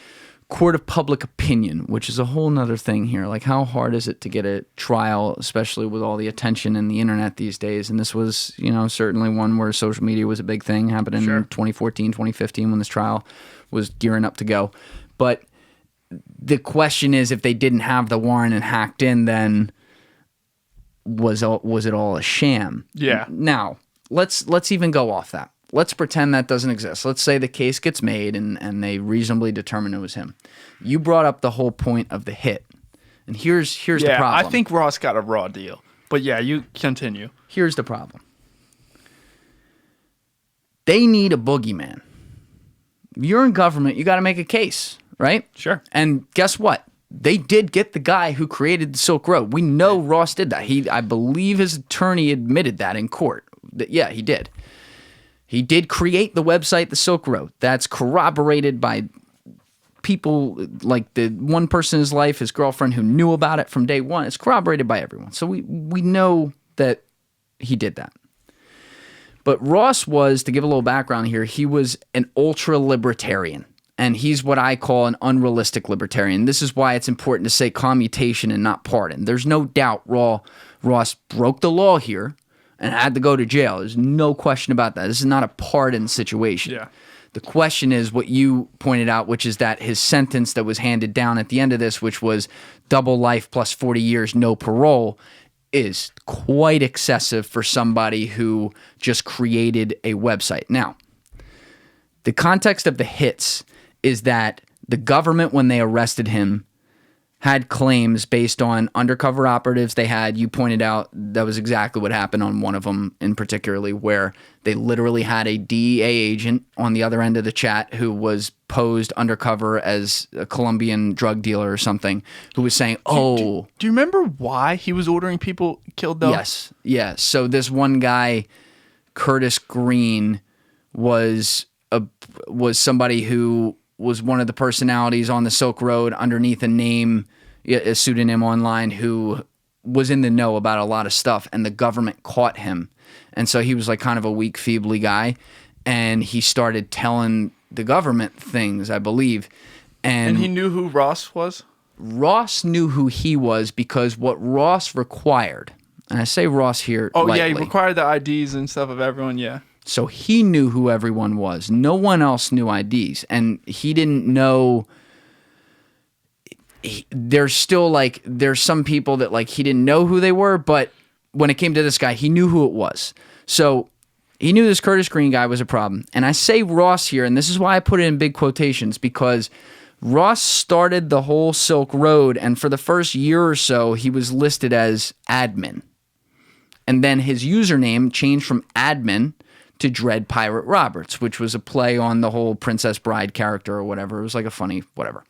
court of public opinion, which is a whole nother thing here. Like, how hard is it to get a trial, especially with all the attention in the internet these days? And this was, certainly one where social media was a big thing, happened in 2014, 2015 when this trial was gearing up to go. But the question is, if they didn't have the warrant and hacked in, then was it all a sham? Yeah. Now, let's even go off that. Let's pretend that doesn't exist. Let's say the case gets made and they reasonably determine it was him. You brought up the whole point of the hit. And here's the problem. I think Ross got a raw deal. But yeah, you continue. Here's the problem. They need a boogeyman. If you're in government, you got to make a case, right? Sure. And guess what? They did get the guy who created the Silk Road. We know Ross did that. I believe his attorney admitted that in court. Yeah, he did. He did create the website, the Silk Road. That's corroborated by people, like the one person in his life, his girlfriend, who knew about it from day one. It's corroborated by everyone. So we know that he did that. But Ross was, to give a little background here, he was an ultra-libertarian. And he's what I call an unrealistic libertarian. This is why it's important to say commutation and not pardon. There's no doubt Ross broke the law here. and had to go to jail. There's no question about that. This is not a pardon situation. Yeah. The question is what you pointed out, which is that his sentence that was handed down at the end of this, which was double life plus 40 years, no parole, is quite excessive for somebody who just created a website. Now, the context of the hits is that the government, when they arrested him, had claims based on undercover operatives they had. You pointed out that was exactly what happened on one of them in particularly, where they literally had a DEA agent on the other end of the chat who was posed undercover as a Colombian drug dealer or something, who was saying, Do you remember why he was ordering people killed, though? Yes. Yeah. So this one guy, Curtis Green, was somebody who was one of the personalities on the Silk Road underneath a name, a pseudonym online, who was in the know about a lot of stuff, and the government caught him. And so he was like kind of a weak, feebly guy, and he started telling the government things, I believe. And he knew who Ross was? Ross knew who he was because what Ross required, and I say Ross here lightly. Yeah, he required the IDs and stuff of everyone, yeah. So he knew who everyone was. No one else knew IDs. And he didn't know. There's some people that like he didn't know who they were, but when it came to this guy, he knew who it was. So he knew this Curtis Green guy was a problem. And I say Ross here, and this is why I put it in big quotations, because Ross started the whole Silk Road, and for the first year or so, he was listed as admin. And then his username changed from admin to Dread Pirate Roberts, which was a play on the whole Princess Bride character or whatever. It was like a funny whatever.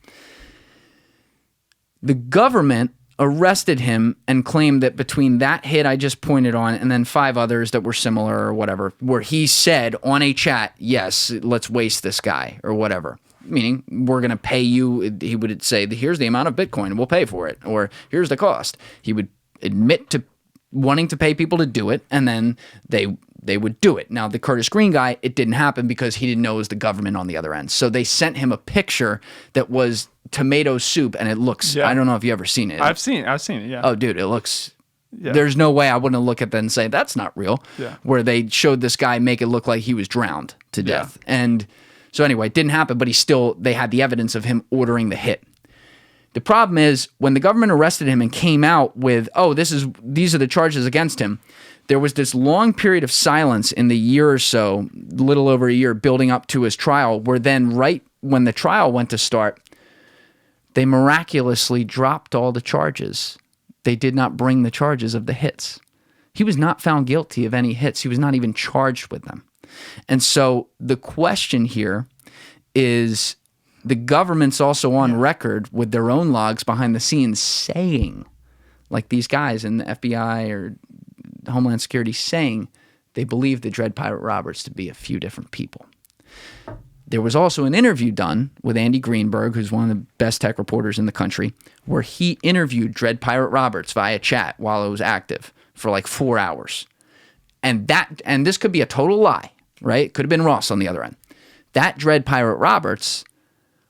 The government arrested him and claimed that between that hit I just pointed on and then 5 others that were similar or whatever, where he said on a chat, yes, let's waste this guy or whatever. Meaning, we're going to pay you. He would say, here's the amount of Bitcoin, we'll pay for it. Or here's the cost. He would admit to wanting to pay people to do it, and then they would do it. Now, the Curtis Green guy, it didn't happen because he didn't know it was the government on the other end. So they sent him a picture that was tomato soup, and it looks, I don't know if you ever seen it. I've seen it, yeah. Oh, dude, it looks, there's no way I wouldn't look at that and say, that's not real. Yeah. Where they showed this guy make it look like he was drowned to death. And so anyway, it didn't happen, but they had the evidence of him ordering the hit. The problem is when the government arrested him and came out with, these are the charges against him, there was this long period of silence in the year or so, little over a year, building up to his trial, where then right when the trial went to start, they miraculously dropped all the charges. They did not bring the charges of the hits. He was not found guilty of any hits. He was not even charged with them. And so the question here is, the government's also on record with their own logs behind the scenes saying, like these guys in the FBI or Homeland Security saying they believe the Dread Pirate Roberts to be a few different people. There was also an interview done with Andy Greenberg, who's one of the best tech reporters in the country, where he interviewed Dread Pirate Roberts via chat while it was active for like 4 hours. And this could be a total lie, right? It could have been Ross on the other end. That Dread Pirate Roberts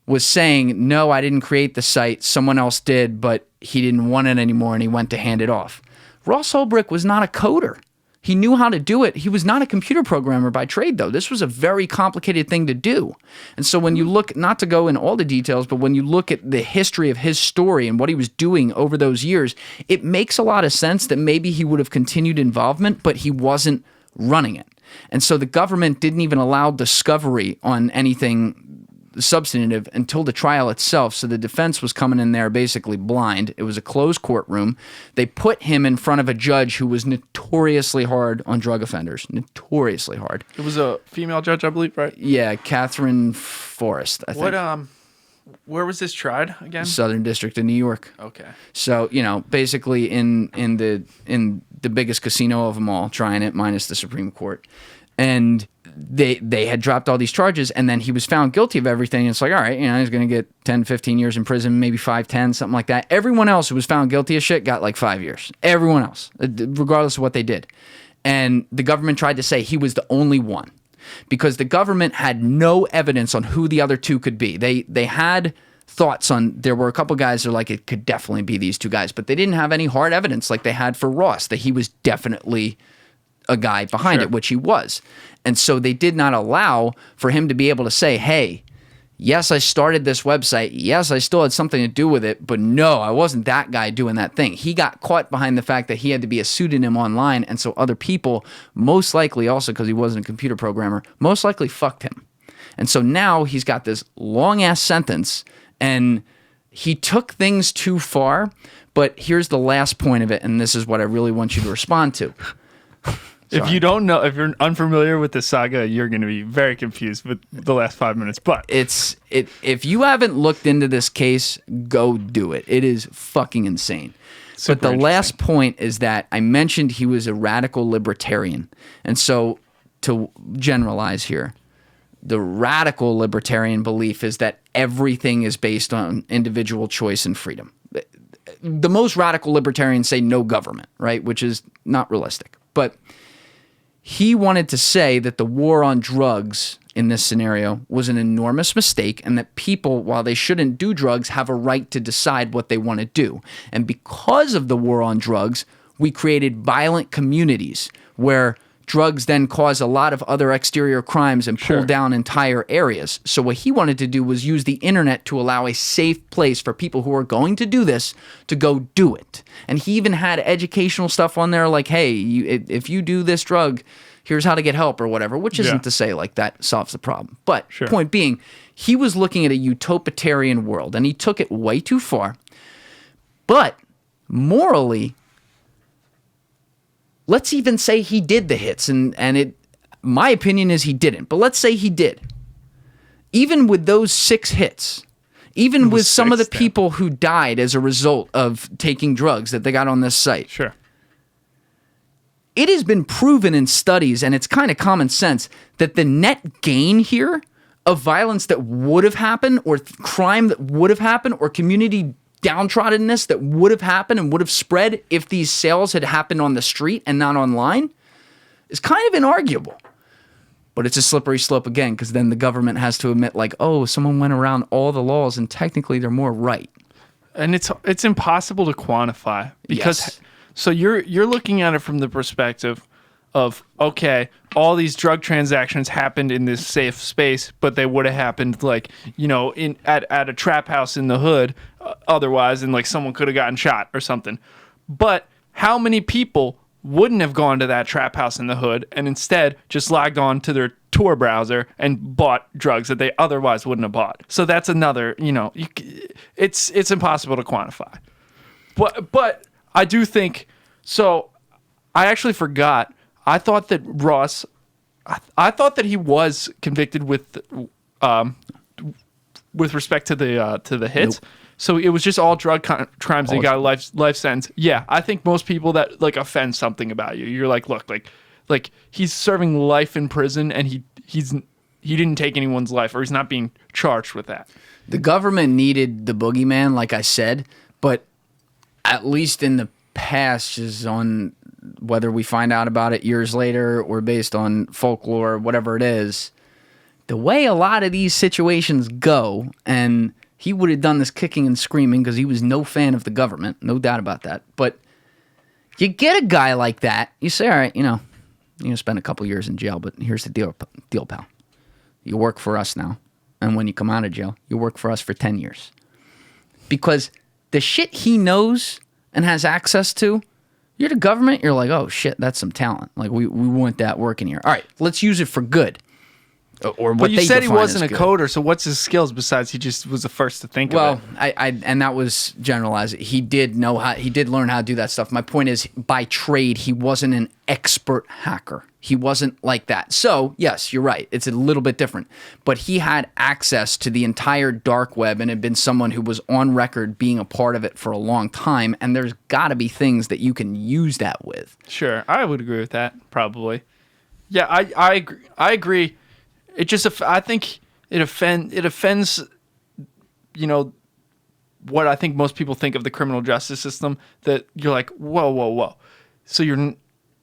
was saying, no, I didn't create the site. Someone else did, but he didn't want it anymore, and he went to hand it off. Ross Ulbricht was not a coder. He knew how to do it. He was not a computer programmer by trade, though. This was a very complicated thing to do. And so when you look, not to go in all the details, but when you look at the history of his story and what he was doing over those years, it makes a lot of sense that maybe he would have continued involvement, but he wasn't running it. And so the government didn't even allow discovery on anything substantive until the trial itself. So the defense was coming in there basically blind. It was a closed courtroom. They put him in front of a judge who was notoriously hard on drug offenders. Notoriously hard. It was a female judge, I believe, right? Yeah, Catherine Forrest, I think. Where was this tried again? Southern District of New York. Okay. So, basically in the biggest casino of them all, trying it minus the Supreme Court. And they had dropped all these charges, and then he was found guilty of everything. It's like, all right, he's going to get 10, 15 years in prison, maybe 5, 10, something like that. Everyone else who was found guilty of shit got like 5 years. Everyone else, regardless of what they did. And the government tried to say he was the only one because the government had no evidence on who the other two could be. They had thoughts on, there were a couple guys that are like, it could definitely be these two guys, but they didn't have any hard evidence like they had for Ross, that he was definitely a guy behind it, which he was. And so they did not allow for him to be able to say, hey, yes, I started this website. Yes, I still had something to do with it, but no, I wasn't that guy doing that thing. He got caught behind the fact that he had to be a pseudonym online, and so other people, most likely also because he wasn't a computer programmer, most likely fucked him. And so now he's got this long-ass sentence, and he took things too far, but here's the last point of it, and this is what I really want you to respond to. If you don't know, if you're unfamiliar with the saga, you're going to be very confused with the last 5 minutes. But if you haven't looked into this case, go do it. It is fucking insane. But the last point is that I mentioned he was a radical libertarian. And so to generalize here, the radical libertarian belief is that everything is based on individual choice and freedom. The most radical libertarians say no government, right? Which is not realistic. But he wanted to say that the war on drugs in this scenario was an enormous mistake, and that people, while they shouldn't do drugs, have a right to decide what they want to do. And because of the war on drugs, we created violent communities where drugs then cause a lot of other exterior crimes and pull down entire areas. So what he wanted to do was use the internet to allow a safe place for people who are going to do this to go do it. And he even had educational stuff on there like, hey, if you do this drug, here's how to get help or whatever, which isn't to say like that solves the problem. But point being, he was looking at a utopian world, and he took it way too far. But morally, let's even say he did the hits, and my opinion is he didn't, but let's say he did. Even with those 6 hits, even with some of the people who died as a result of taking drugs that they got on this site. Sure. It has been proven in studies, and it's kind of common sense, that the net gain here of violence that would have happened, or crime that would have happened, or community downtroddenness that would have happened and would have spread if these sales had happened on the street and not online is kind of inarguable. But it's a slippery slope again, because then the government has to admit like, oh, someone went around all the laws and technically they're more right. And it's impossible to quantify because so you're looking at it from the perspective of, okay, all these drug transactions happened in this safe space, but they would have happened like, you know, at a trap house in the hood otherwise, and like someone could have gotten shot or something. But how many people wouldn't have gone to that trap house in the hood and instead just logged on to their Tor browser and bought drugs that they otherwise wouldn't have bought? So that's another, you know, it's impossible to quantify. But I do think, so I actually forgot. I thought that Ross, I thought that he was convicted with respect to the hits. Nope. So it was just all drug crimes. They got a life sentence. Yeah, I think most people that like offend something about you, you're like, look, like he's serving life in prison, and he didn't take anyone's life, or he's not being charged with that. The government needed the boogeyman, like I said, but at least in the past, is on whether we find out about it years later or based on folklore, whatever it is, the way a lot of these situations go, and he would have done this kicking and screaming because he was no fan of the government, no doubt about that. But you get a guy like that, you say, all right, you know, you're going to spend a couple years in jail, but here's the deal, pal. You work for us now, and when you come out of jail, you work for us for 10 years. Because the shit he knows and has access to, you're the government, you're like, oh shit, that's some talent. Like we want that working here. All right, let's use it for good. Or what but you they said he wasn't a good. Coder, so what's his skills besides he just was the first to think of it? Well, and that was generalized. He did learn how to do that stuff. My point is, by trade, he wasn't an expert hacker. He wasn't like that. So, yes, you're right. It's a little bit different. But he had access to the entire dark web and had been someone who was on record being a part of it for a long time. And there's got to be things that you can use that with. Sure. I would agree with that, probably. Yeah, I agree. It just, I think it offends, you know, what I think most people think of the criminal justice system, that you're like, whoa. So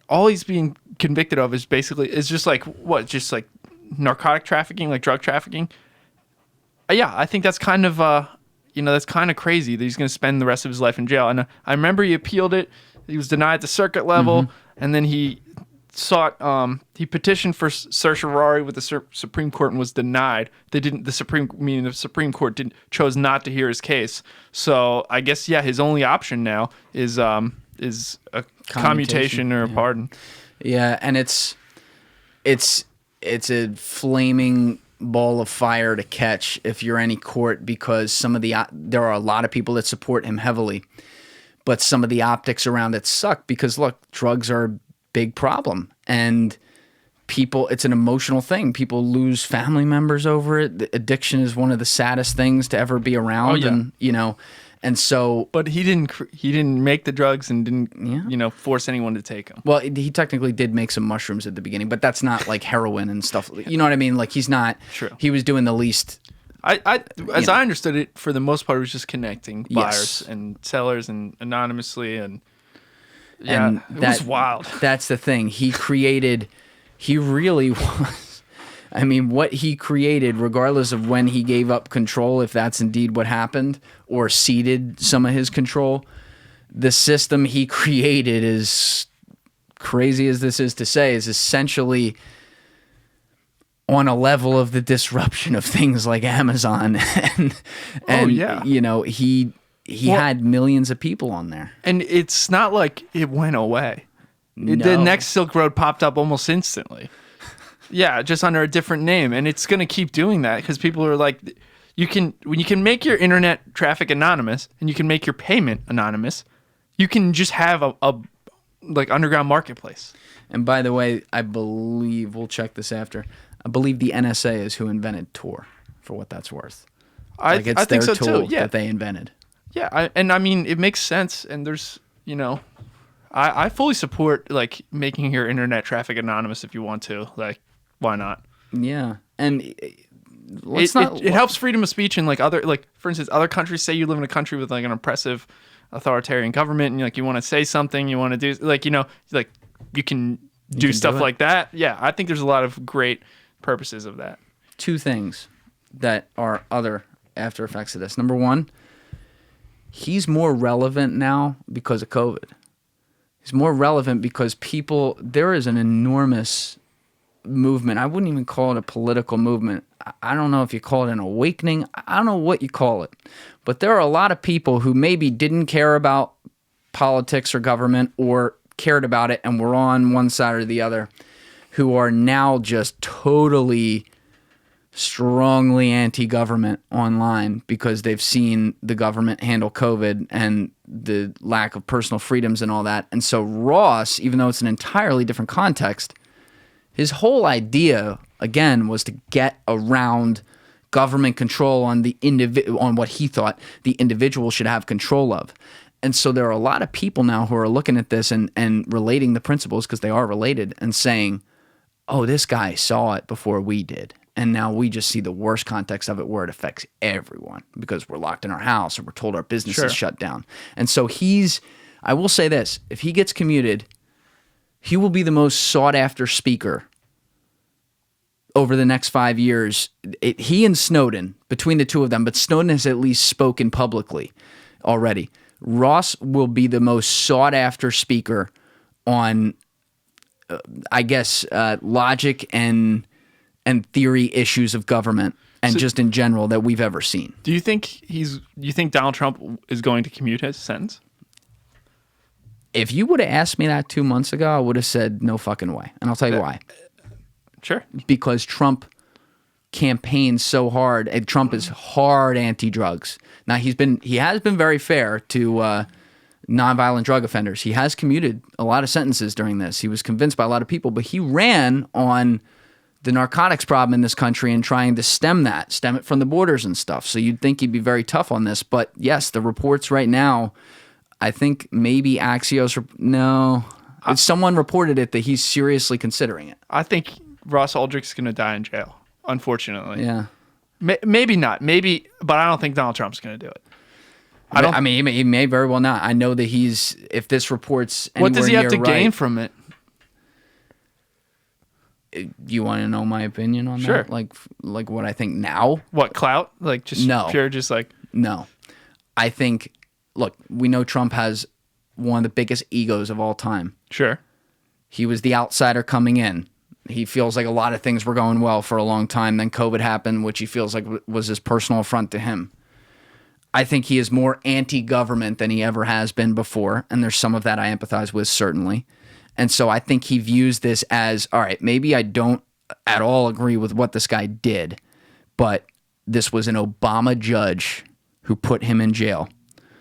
all he's being convicted of is just like, what, just like narcotic trafficking, like drug trafficking? Yeah, I think that's kind of, that's kind of crazy that he's going to spend the rest of his life in jail. And I remember he appealed it. He was denied the circuit level, and then he he petitioned for certiorari with the Supreme Court and was denied. The Supreme Court chose not to hear his case. So I guess his only option now is a commutation or a pardon. Yeah, and it's a flaming ball of fire to catch if you're any court, because there are a lot of people that support him heavily, but some of the optics around it suck because look, drugs are a big problem, and it's an emotional thing. People lose family members over it. Addiction is one of the saddest things to ever be around. And and so, but he didn't make the drugs and didn't force anyone to take them. Well, he technically did make some mushrooms at the beginning, but that's not like heroin and stuff. You know what I mean? Like he's not. True. He was doing the least. I understood it, for the most part, it was just connecting buyers and sellers and anonymously, and it was wild. That's the thing. He really was. I mean, what he created, regardless of when he gave up control, if that's indeed what happened, or ceded some of his control, the system he created, is crazy as this is to say, is essentially on a level of the disruption of things like Amazon. He had millions of people on there. And it's not like it went away. No. The next Silk Road popped up almost instantly. Yeah, just under a different name, and it's going to keep doing that because people are like, when you can make your internet traffic anonymous and you can make your payment anonymous, you can just have a underground marketplace. And by the way, I believe we'll check this after. I believe the NSA is who invented Tor, for what that's worth. I think so too. Yeah, that they invented. Yeah, I mean, it makes sense, and there's I fully support like making your internet traffic anonymous if you want to. Like, why not? Yeah, and it helps freedom of speech in for instance, other countries. Say you live in a country with like an oppressive, authoritarian government, and you want to say something, you want to do you can do stuff like that. Yeah, I think there's a lot of great purposes of that. Two things that are other after effects of this. Number one, he's more relevant now because of COVID. He's more relevant because there is an enormous movement. I wouldn't even call it a political movement. I don't know if you call it an awakening. I don't know what you call it. But there are a lot of people who maybe didn't care about politics or government, or cared about it and were on one side or the other, who are now just totally strongly anti-government online because they've seen the government handle COVID and the lack of personal freedoms and all that. And so Ross, even though it's an entirely different context, his whole idea, again, was to get around government control on on what he thought the individual should have control of. And so there are a lot of people now who are looking at this and relating the principles, because they are related, and saying, oh, this guy saw it before we did. And now we just see the worst context of it, where it affects everyone because we're locked in our house or we're told our business is shut down. And so I will say this, if he gets commuted, he will be the most sought after speaker over the next 5 years. He and Snowden, between the two of them, but Snowden has at least spoken publicly already. Ross will be the most sought after speaker on, logic and theory issues of government and just in general that we've ever seen. Do you think Donald Trump is going to commute his sentence? If you would have asked me that 2 months ago, I would have said no fucking way. And I'll tell you why. Sure. Because Trump campaigns so hard, and Trump is hard anti-drugs. Now he has been very fair to nonviolent drug offenders. He has commuted a lot of sentences during this. He was convinced by a lot of people, but he ran on the narcotics problem in this country and trying to stem it from the borders and stuff. So you'd think he'd be very tough on this. But yes, the reports right now, I think maybe Axios, someone reported it that he's seriously considering it. I think Ross Ulbricht's going to die in jail, unfortunately. Yeah. Maybe not. Maybe, but I don't think Donald Trump's going to do it. He may very well not. I know that if this report's anywhere what does he have to gain right, from it? You want to know my opinion on that? Like what I think now? What, clout? Like just pure, just like... No. I think, look, we know Trump has one of the biggest egos of all time. Sure. He was the outsider coming in. He feels like a lot of things were going well for a long time. Then COVID happened, which he feels like was his personal affront to him. I think he is more anti-government than he ever has been before. And there's some of that I empathize with, certainly. And so I think he views this as, all right, maybe I don't at all agree with what this guy did, but this was an Obama judge who put him in jail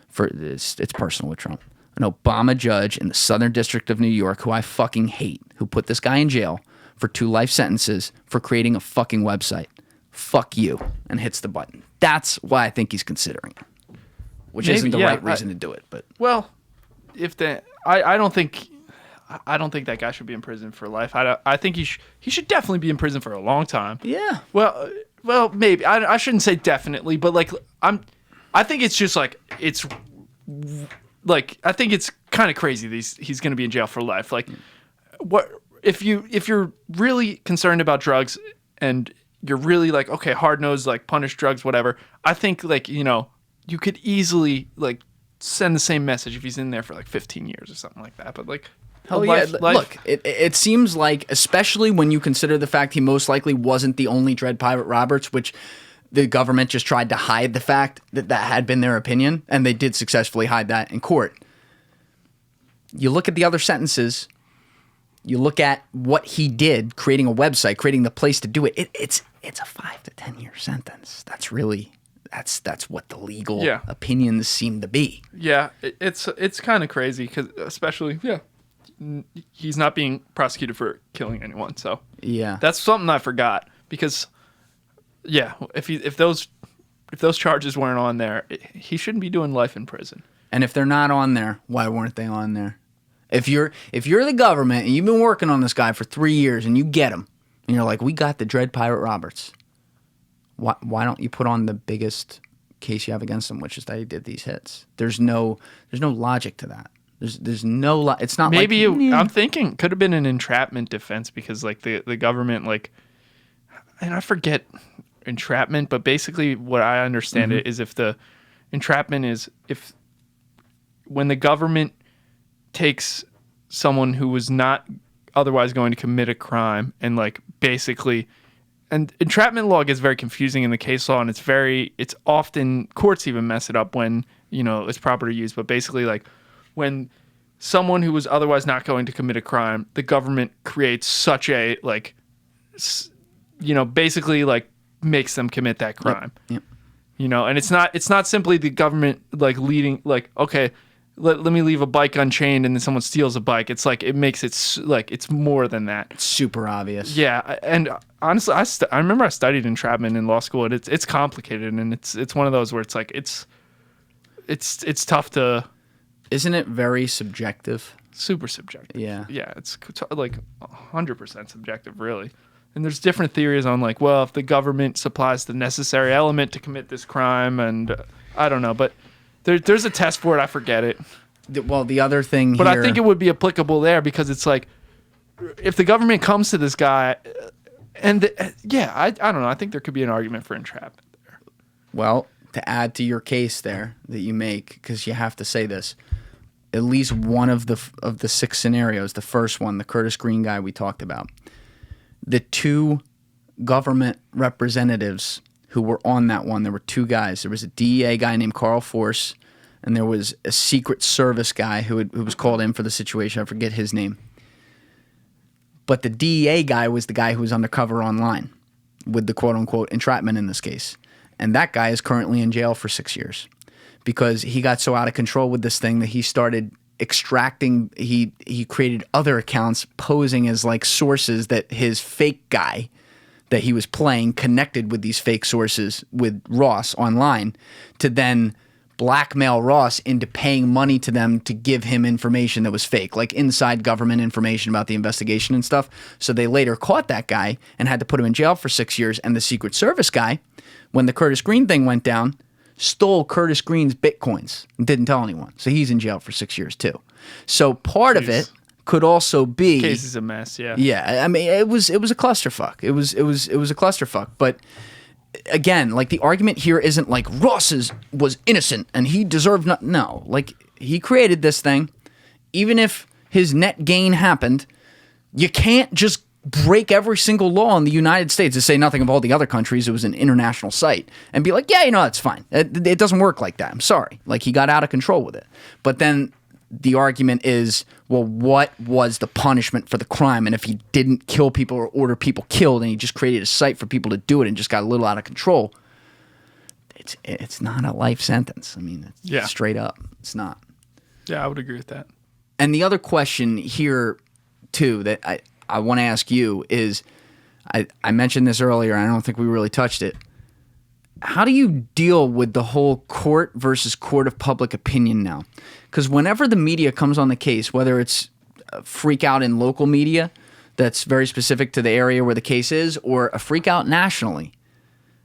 for this. It's personal with Trump. An Obama judge in the Southern District of New York, who I fucking hate, who put this guy in jail for 2 life sentences for creating a fucking website. Fuck you, and hits the button. That's why I think he's considering it, which isn't the right reason to do it. But well, I don't think that guy should be in prison for life. I think he should definitely be in prison for a long time. yeah, Well, maybe I shouldn't say definitely, but like I think it's just like it's like I think it's kind of crazy that he's going to be in jail for life. Like, what if you're really concerned about drugs and you're really like, okay, hard-nosed, like punish drugs, whatever. I think like, you know, you could easily like send the same message if he's in there for like 15 years or something like that. But like, hell yeah. Look, it seems like, especially when you consider the fact he most likely wasn't the only Dread Pirate Roberts, which the government just tried to hide the fact that had been their opinion, and they did successfully hide that in court. You look at the other sentences, you look at what he did, creating a website, creating the place to do it. It's a 5 to 10 year sentence. That's really that's what the legal opinions seem to be. Yeah, it's kind of crazy because especially he's not being prosecuted for killing anyone. So yeah, that's something I forgot because if those charges weren't on there, he shouldn't be doing life in prison. And if they're not on there, why weren't they on there? If you're the government and you've been working on this guy for 3 years and you get him and you're like, we got the Dread Pirate Roberts, why don't you put on the biggest case you have against him, which is that he did these hits? There's no logic to that. There's no it's not maybe like, I'm thinking could have been an entrapment defense because like the government, like, and I forget entrapment, but basically what I understand it is if the entrapment is if when the government takes someone who was not otherwise going to commit a crime and like basically, and entrapment law gets very confusing in the case law, and it's often courts even mess it up when, you know, it's proper to use, but basically like when someone who was otherwise not going to commit a crime, the government creates such a like, you know, basically like makes them commit that crime. Yep. You know, and it's not simply the government like leading like, okay, let me leave a bike unchained and then someone steals a bike. It's like it makes it like it's more than that. It's super obvious. Yeah, and honestly, I remember I studied entrapment in law school, and it's complicated, and it's one of those where it's like it's tough to. Isn't it very subjective? Super subjective. Yeah. Yeah, it's like 100% subjective, really. And there's different theories on like, well, if the government supplies the necessary element to commit this crime, and I don't know, but there's a test for it. I forget it. Well, the other thing but here, I think it would be applicable there because it's like, if the government comes to this guy, and I don't know. I think there could be an argument for entrapment there. Well, to add to your case there that you make, because you have to say this, at least one of the 6 scenarios, the first one, the Curtis Green guy we talked about, the 2 government representatives who were on that one, there were 2 guys. There was a DEA guy named Carl Force, and there was a Secret Service guy who was called in for the situation. I forget his name. But the DEA guy was the guy who was undercover online with the quote-unquote entrapment in this case. And that guy is currently in jail for 6 years because he got so out of control with this thing that he started extracting, he created other accounts posing as like sources that his fake guy that he was playing connected with these fake sources with Ross online to then blackmail Ross into paying money to them to give him information that was fake, like inside government information about the investigation and stuff. So they later caught that guy and had to put him in jail for 6 years. And the Secret Service guy, when the Curtis Green thing went down, stole Curtis Green's Bitcoins and didn't tell anyone. So he's in jail for 6 years too. So part of it could also be case is a mess. Yeah. Yeah. I mean, it was a clusterfuck. It was a clusterfuck. But again, like the argument here isn't like Ross was innocent and he deserved not. No, like he created this thing. Even if his net gain happened, You can't just break every single law in the United States, to say nothing of all the other countries. It was an international site, and be like, yeah, that's fine. It doesn't work like that. I'm sorry. Like, he got out of control with it. But then the argument is, well, what was the punishment for the crime? And if he didn't kill people or order people killed, and he just created a site for people to do it and just got a little out of control, it's not a life sentence. I mean, it's straight up. It's not. Yeah, I would agree with that. And the other question here, too, that I want to ask you is, I mentioned this earlier, and I don't think we really touched it. How do you deal with the whole court versus court of public opinion now? Because whenever the media comes on the case, whether it's a freak out in local media that's very specific to the area where the case is, or a freak out nationally,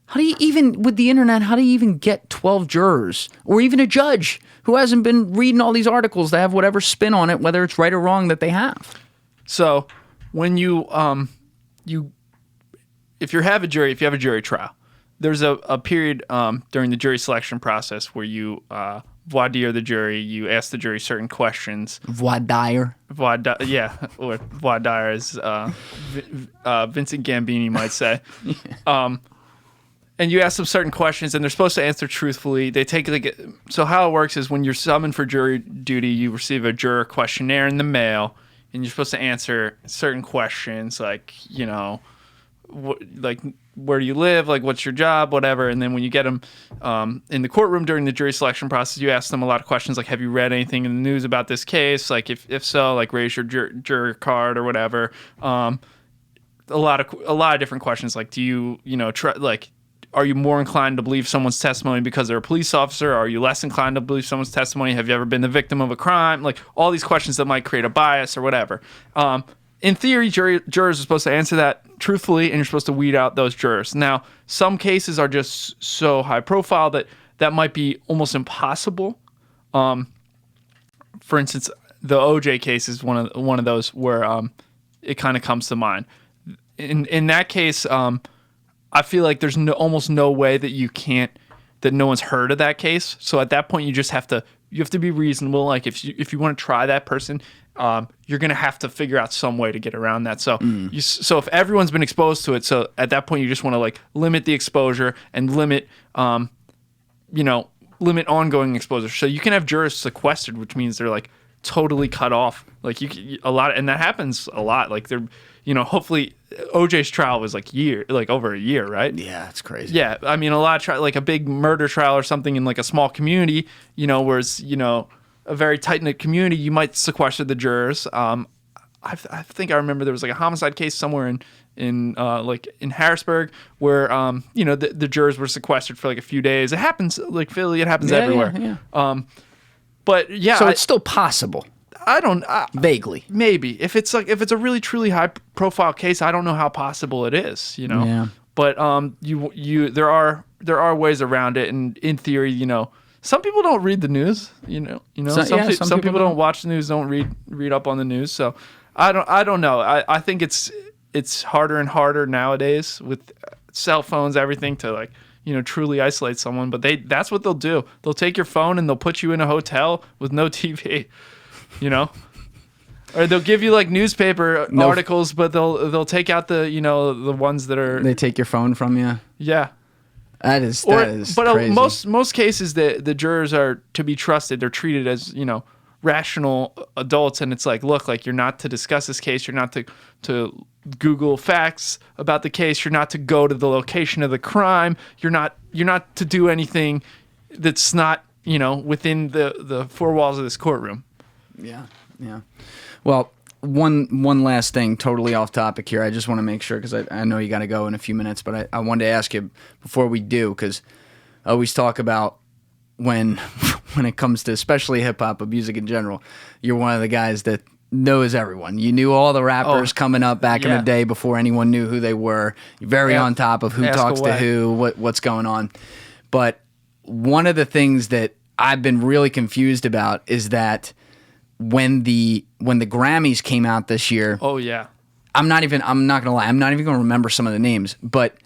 how do you even, with the internet, how do you even get 12 jurors or even a judge who hasn't been reading all these articles that have whatever spin on it, whether it's right or wrong, that they have? So when you if you have a jury trial, there's a period during the jury selection process where you voir dire the jury. You ask the jury certain questions. Voir dire? Yeah, or voir dire, as Vincent Gambini might say. And you ask them certain questions, and they're supposed to answer truthfully. They take so how it works is, when you're summoned for jury duty, you receive a juror questionnaire in the mail, and you're supposed to answer certain questions, like, like, where do you live, like, what's your job, whatever. And then when you get them in the courtroom during the jury selection process, you ask them a lot of questions, like, have you read anything in the news about this case? Like, if so, like, raise your juror card or whatever. A lot of different questions, like, do you are you more inclined to believe someone's testimony because they're a police officer? Or are you less inclined to believe someone's testimony? Have you ever been the victim of a crime? Like, all these questions that might create a bias or whatever. In theory, jurors are supposed to answer that truthfully, and you're supposed to weed out those jurors. Now, some cases are just so high profile that might be almost impossible. For instance, the OJ case is one of those where it kind of comes to mind. In that case, I feel like there's almost no way that no one's heard of that case. So at that point, you have to be reasonable. Like, if you want to try that person, you're going to have to figure out some way to get around that. So so if everyone's been exposed to it, so at that point, you just want to, like, limit the exposure and limit ongoing exposure. So you can have jurors sequestered, which means they're, like, totally cut off. Like, and that happens a lot. Like, they're, hopefully OJ's trial was over a year, right? Yeah, it's crazy. Yeah, I mean, a lot of like a big murder trial or something in, like, a small community, whereas, a very tight-knit community, you might sequester the jurors. I think I remember there was, like, a homicide case somewhere in Harrisburg where the jurors were sequestered for, like, a few days. It happens, like, Philly. It happens everywhere. Yeah. But yeah, so it's still possible. I don't vaguely, maybe if it's a really truly high profile case, I don't know how possible it is. Yeah. But there are ways around it, and in theory, some people don't read the news. Some people don't watch the news, don't read up on the news. So I don't know. I think it's harder and harder nowadays with cell phones, everything, to, like, truly isolate someone. But that's what they'll do. They'll take your phone and they'll put you in a hotel with no TV, or they'll give you, like, newspaper articles, but they'll take out the ones that are, they take your phone from you. Yeah. That is but crazy. Most cases, the jurors are to be trusted. They're treated as, rational adults, and it's like, look, like, you're not to discuss this case, you're not to Google facts about the case, you're not to go to the location of the crime, you're not to do anything that's not, within the four walls of this courtroom. Yeah. Well, one last thing, totally off topic here. I just want to make sure, because I know you got to go in a few minutes, but I wanted to ask you before we do, because I always talk about when it comes to especially hip-hop, but music in general, you're one of the guys that knows everyone. You knew all the rappers coming up back in the day before anyone knew who they were. You're very on top of who talks to who, what's going on. But one of the things that I've been really confused about is that when the Grammys came out this year, I'm not gonna lie, I'm not even gonna remember some of the names, but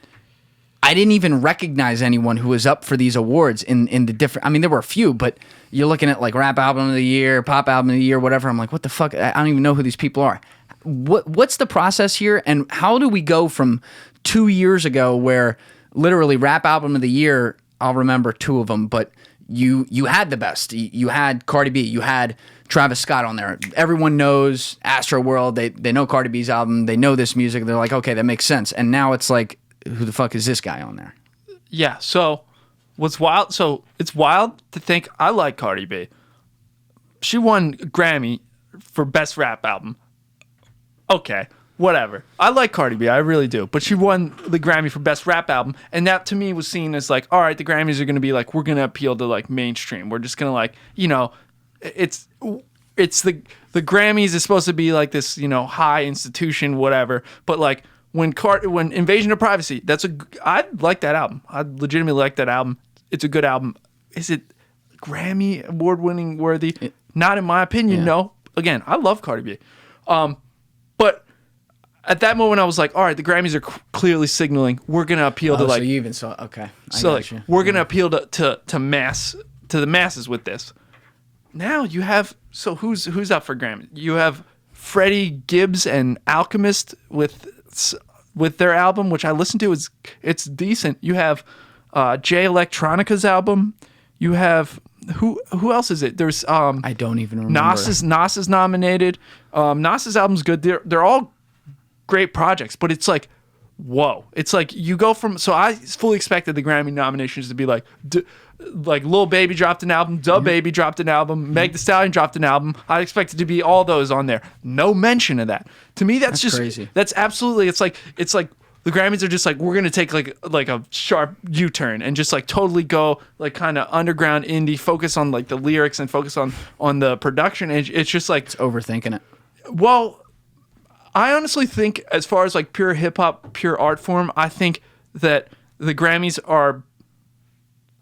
I didn't even recognize anyone who was up for these awards in the different. I mean, there were a few, but you're looking at, like, Rap Album of the Year, Pop Album of the Year, whatever. I'm like, what the fuck? I don't even know who these people are. what's the process here, and how do we go from 2 years ago where literally Rap Album of the Year, I'll remember 2 of them, but you had the best. You had Cardi B, you had Travis Scott on there. Everyone knows Astroworld. They know Cardi B's album. They know this music. They're like, okay, that makes sense. And now it's like, who the fuck is this guy on there? Yeah. So what's wild? So it's wild to think I like Cardi B. She won Grammy for Best Rap Album. Okay, whatever. I like Cardi B, I really do. But she won the Grammy for Best Rap Album, and that to me was seen as like, all right, the Grammys are going to be like, we're going to appeal to like mainstream. We're just going to like, it's the Grammys is supposed to be like this, high institution, whatever. But like when Invasion of Privacy, I like that album. I legitimately like that album. It's a good album. Is it Grammy award-winning worthy? Not in my opinion, no. Again, I love Cardi B. But at that moment, I was like, all right, the Grammys are clearly signaling we're going to appeal to like... So you even saw... Okay. We're going to appeal to the masses with this. Now you have... So who's up for Grammy? You have Freddie Gibbs and Alchemist with their album, which I listened to. It's decent. You have Jay Electronica's album. You have... Who else is it? There's I don't even remember. Nas is nominated. Nas's album's good. They're all great projects, but it's like, whoa! It's like you go from. So I fully expected the Grammy nominations to be like Lil Baby dropped an album, Baby dropped an album, Meg Thee Stallion dropped an album. I expected to be all those on there. No mention of that. To me, that's just crazy. That's absolutely. It's like. The Grammys are just like, we're going to take like a sharp U-turn and just like totally go like kind of underground indie, focus on like the lyrics and focus on the production. And it's just like... It's overthinking it. Well, I honestly think as far as like pure hip hop, pure art form, I think that the Grammys are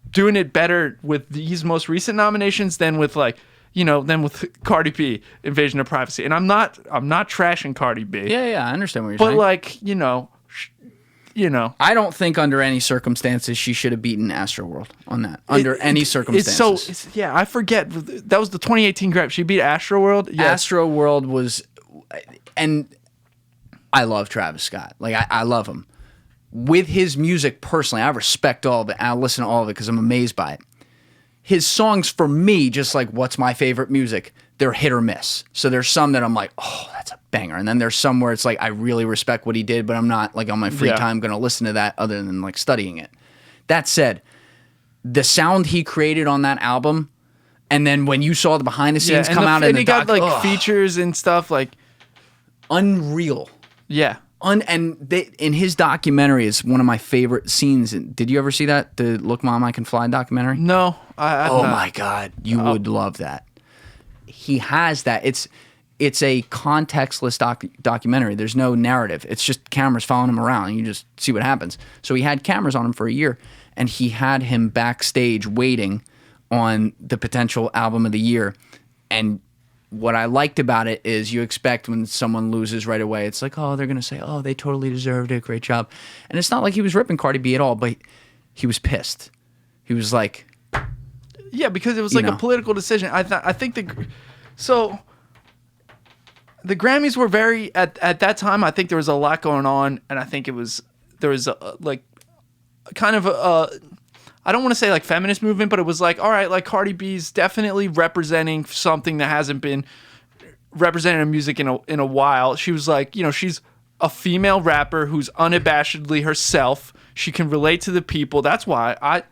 doing it better with these most recent nominations than with like, than with Cardi B, Invasion of Privacy. And I'm not trashing Cardi B. Yeah, I understand what you're saying. But like, I don't think under any circumstances she should have beaten Astroworld on that. Under any circumstances. I forget. That was the 2018 Grammy. She beat Astroworld. Yes. Astroworld was, and I love Travis Scott. Like I love him. With his music personally, I respect all of it. I listen to all of it because I'm amazed by it. His songs for me, just like what's my favorite music, they're hit or miss. So there's some that I'm like, oh, that's a banger. And then there's some where it's like, I really respect what he did, but I'm not like on my free time going to listen to that other than like studying it. That said, the sound he created on that album, and then when you saw the behind the scenes come out and he got like features and stuff like unreal. Yeah. In his documentary is one of my favorite scenes. Did you ever see that? The Look Mom, I Can Fly documentary? No. Oh my God. You would love that. He has that. It's a contextless documentary. There's no narrative. It's just cameras following him around and you just see what happens. So he had cameras on him for a year and he had him backstage waiting on the potential album of the year. And what I liked about it is you expect when someone loses right away, it's like, oh, they're going to say, oh, they totally deserved it. Great job. And it's not like he was ripping Cardi B at all, but he was pissed. He was like... Yeah, because it was like a political decision. I think the Grammys were very at that time. I think there was a lot going on, and I think there was like kind of I don't want to say like feminist movement, but it was like, all right, like Cardi B's definitely representing something that hasn't been represented in music in a while. She was like, she's a female rapper who's unabashedly herself. She can relate to the people. That's why I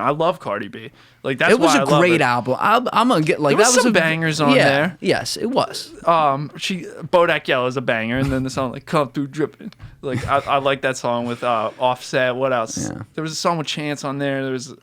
love Cardi B. Like that's why I love it. It was a great album. I'm gonna get like there was some bangers on there. Yes, it was. Bodak Yellow is a banger, and then the song like "Come Through Dripping." Like I like that song with Offset. What else? Yeah. There was a song with Chance on there. There was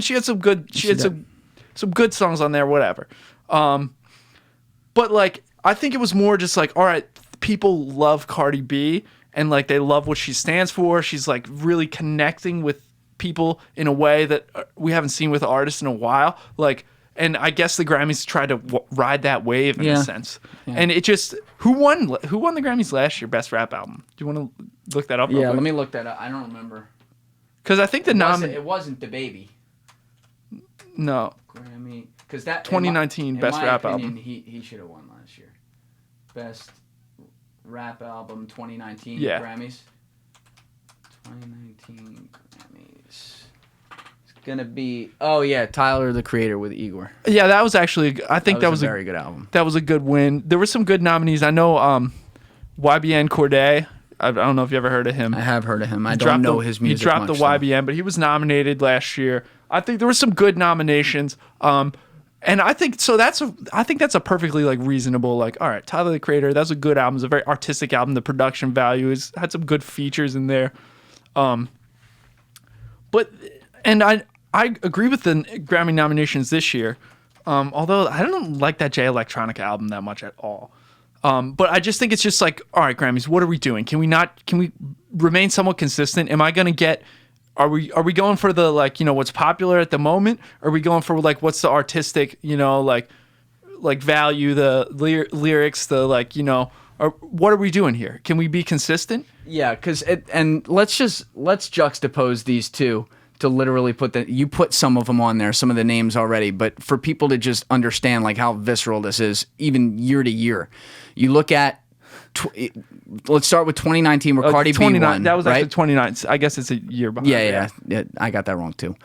she had some good. She had some good songs on there. Whatever. But like I think it was more just like, all right, people love Cardi B. And like they love what she stands for. She's like really connecting with people in a way that we haven't seen with artists in a while. Like, and I guess the Grammys tried to ride that wave in a sense. Yeah. And it just who won the Grammys last year? Best Rap Album. Do you want to look that up? Yeah, let me look that up. I don't remember. Because I think it wasn't DaBaby. No. Grammy, because that 2019 Best Rap Album. He should have won last year. Best Rap Album 2019 Yeah. Grammys. 2019 Grammys. It's gonna be Tyler the Creator with Igor. Yeah, that was actually. I think that was a very good album. That was a good win. There were some good nominees. I know YBN Cordae. I don't know if you ever heard of him. I have heard of him. I don't know his music. He dropped much, the YBN, but he was nominated last year. I think there were some good nominations. And I think so. I think that's a perfectly like reasonable. Like, all right, Tyler the Creator. That's a good album. It's a very artistic album. The production value had some good features in there. But I agree with the Grammy nominations this year. Although I don't like that Jay Electronica album that much at all. But I just think it's just like, all right, Grammys, what are we doing? Can we remain somewhat consistent? Am I going to get, are we going for the, like, you know, what's popular at the moment? Are we going for like, what's the artistic, you know, like value, the lyrics, the, like, you know, or what are we doing here? Can we be consistent? Yeah. And let's juxtapose these two to literally you put some of them on there, some of the names already, but for people to just understand like how visceral this is, even year to year. You look at, let's start with 2019 where Cardi B won. That was right? actually 29. I guess it's a year behind. Yeah, I got that wrong too.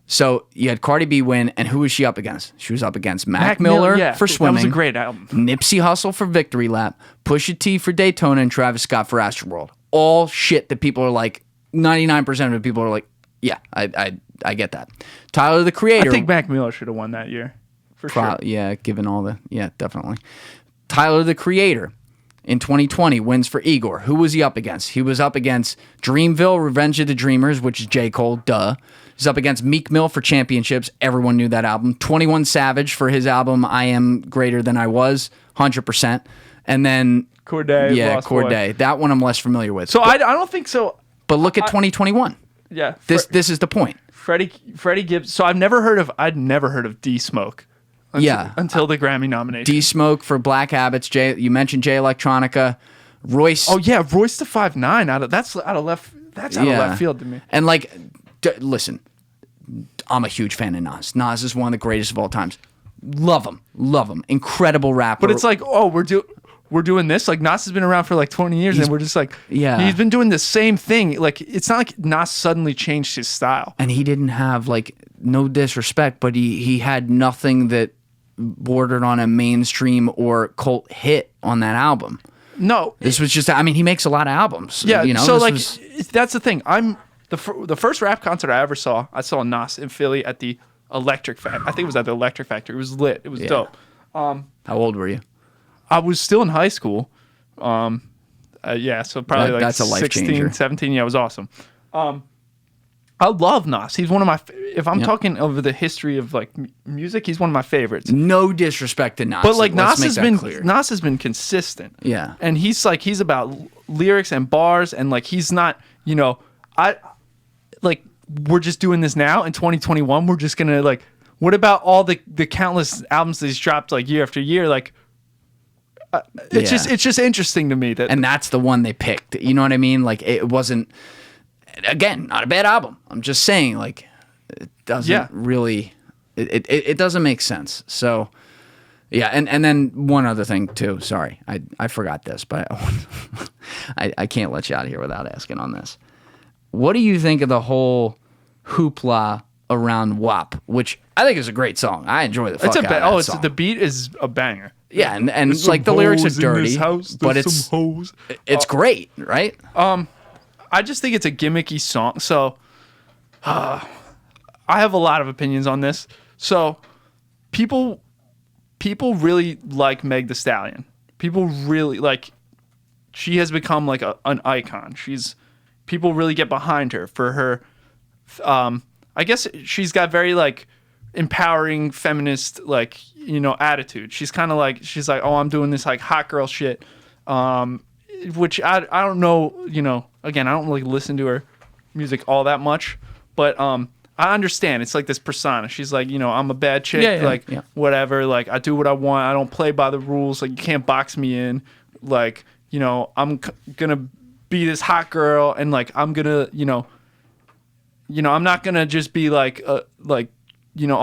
So you had Cardi B win, and who was she up against? She was up against Mac Miller for Swimming. That was a great album. Nipsey Hussle for Victory Lap, Pusha T for Daytona, and Travis Scott for Astroworld. All shit that people are like, 99% of the people are like, yeah, I get that. Tyler the Creator. I think Mac Miller should have won that year. For sure. Yeah, given all the, yeah, definitely. Tyler the Creator in 2020 wins for Igor. Who was he up against? He was up against Dreamville, Revenge of the Dreamers, which is J. Cole, duh. He's up against Meek Mill for Championships. Everyone knew that album. 21 Savage for his album I Am Greater Than I Was, 100%. And then Cordae. Yeah, Lost Cordae. Boy. That one I'm less familiar with. So I don't think so. But look at 2021. Yeah. This is the point. Freddie Gibbs. So I'd never heard of D Smoke. Until the Grammy nomination. D Smoke for Black Habits. You mentioned Jay Electronica. Royce. Oh yeah, Royce the 5'9". That's out of left field to me. And like, listen, I'm a huge fan of Nas. Nas is one of the greatest of all times. Love him. Incredible rapper. But it's like, oh, we're doing this. Like, Nas has been around for like 20 years, and we're just like, yeah, he's been doing the same thing. Like, it's not like Nas suddenly changed his style. And he didn't have, like, no disrespect, but he had nothing that bordered on a mainstream or cult hit on that album. No, this was just, I mean, he makes a lot of albums. Yeah, you know, so like, that's the thing. The first rap concert I ever saw, I saw Nas in Philly at the Electric Factory. I think it was at the Electric Factory. It was lit. It was dope. How old were you? I was still in high school. So probably that's a life 16, changer. 17. Yeah, it was awesome. I love Nas. He's one of my. If I'm talking over the history of like music, he's one of my favorites. No disrespect to Nas, but like Nas has been consistent. Yeah, and he's about lyrics and bars, and like he's not. You know, we're just doing this now in 2021. We're just gonna like. What about all the countless albums that he's dropped like year after year? Like, it's just interesting to me that. And that's the one they picked. You know what I mean? Like it wasn't. Again, not a bad album. I'm just saying, like, it doesn't really, it doesn't make sense. So, yeah, and then one other thing too. Sorry, I forgot this, but I can't let you out of here without asking on this. What do you think of the whole hoopla around WAP, which I think is a great song. I enjoy the fuck out of that song. The beat is a banger. Yeah, and like the lyrics are dirty, but it's great, right? I just think it's a gimmicky song. So, I have a lot of opinions on this. So, people really like Meg Thee Stallion. People really like. She has become like an icon. People really get behind her for her. I guess she's got very like empowering feminist like attitude. She's kind of like oh, I'm doing this like hot girl shit. Which I don't know, again, I don't really listen to her music all that much, but I understand. It's like this persona. She's like, I'm a bad chick, whatever, like I do what I want. I don't play by the rules. Like you can't box me in. Like, I'm gonna be this hot girl and like I'm gonna, I'm not gonna just be like a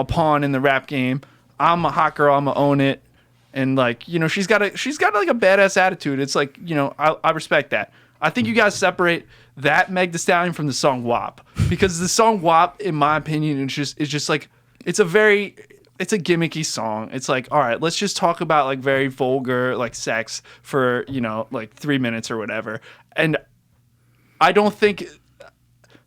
pawn in the rap game. I'm a hot girl. I'm gonna own it. and like, you know, she's got like a badass attitude. It's like, you know, I respect that. I think you guys separate that Meg Thee Stallion from the song WAP, because the song WAP, in my opinion, is just like, it's a gimmicky song. It's like, all right, let's just talk about like very vulgar like sex for, you know, like 3 minutes or whatever. And I don't think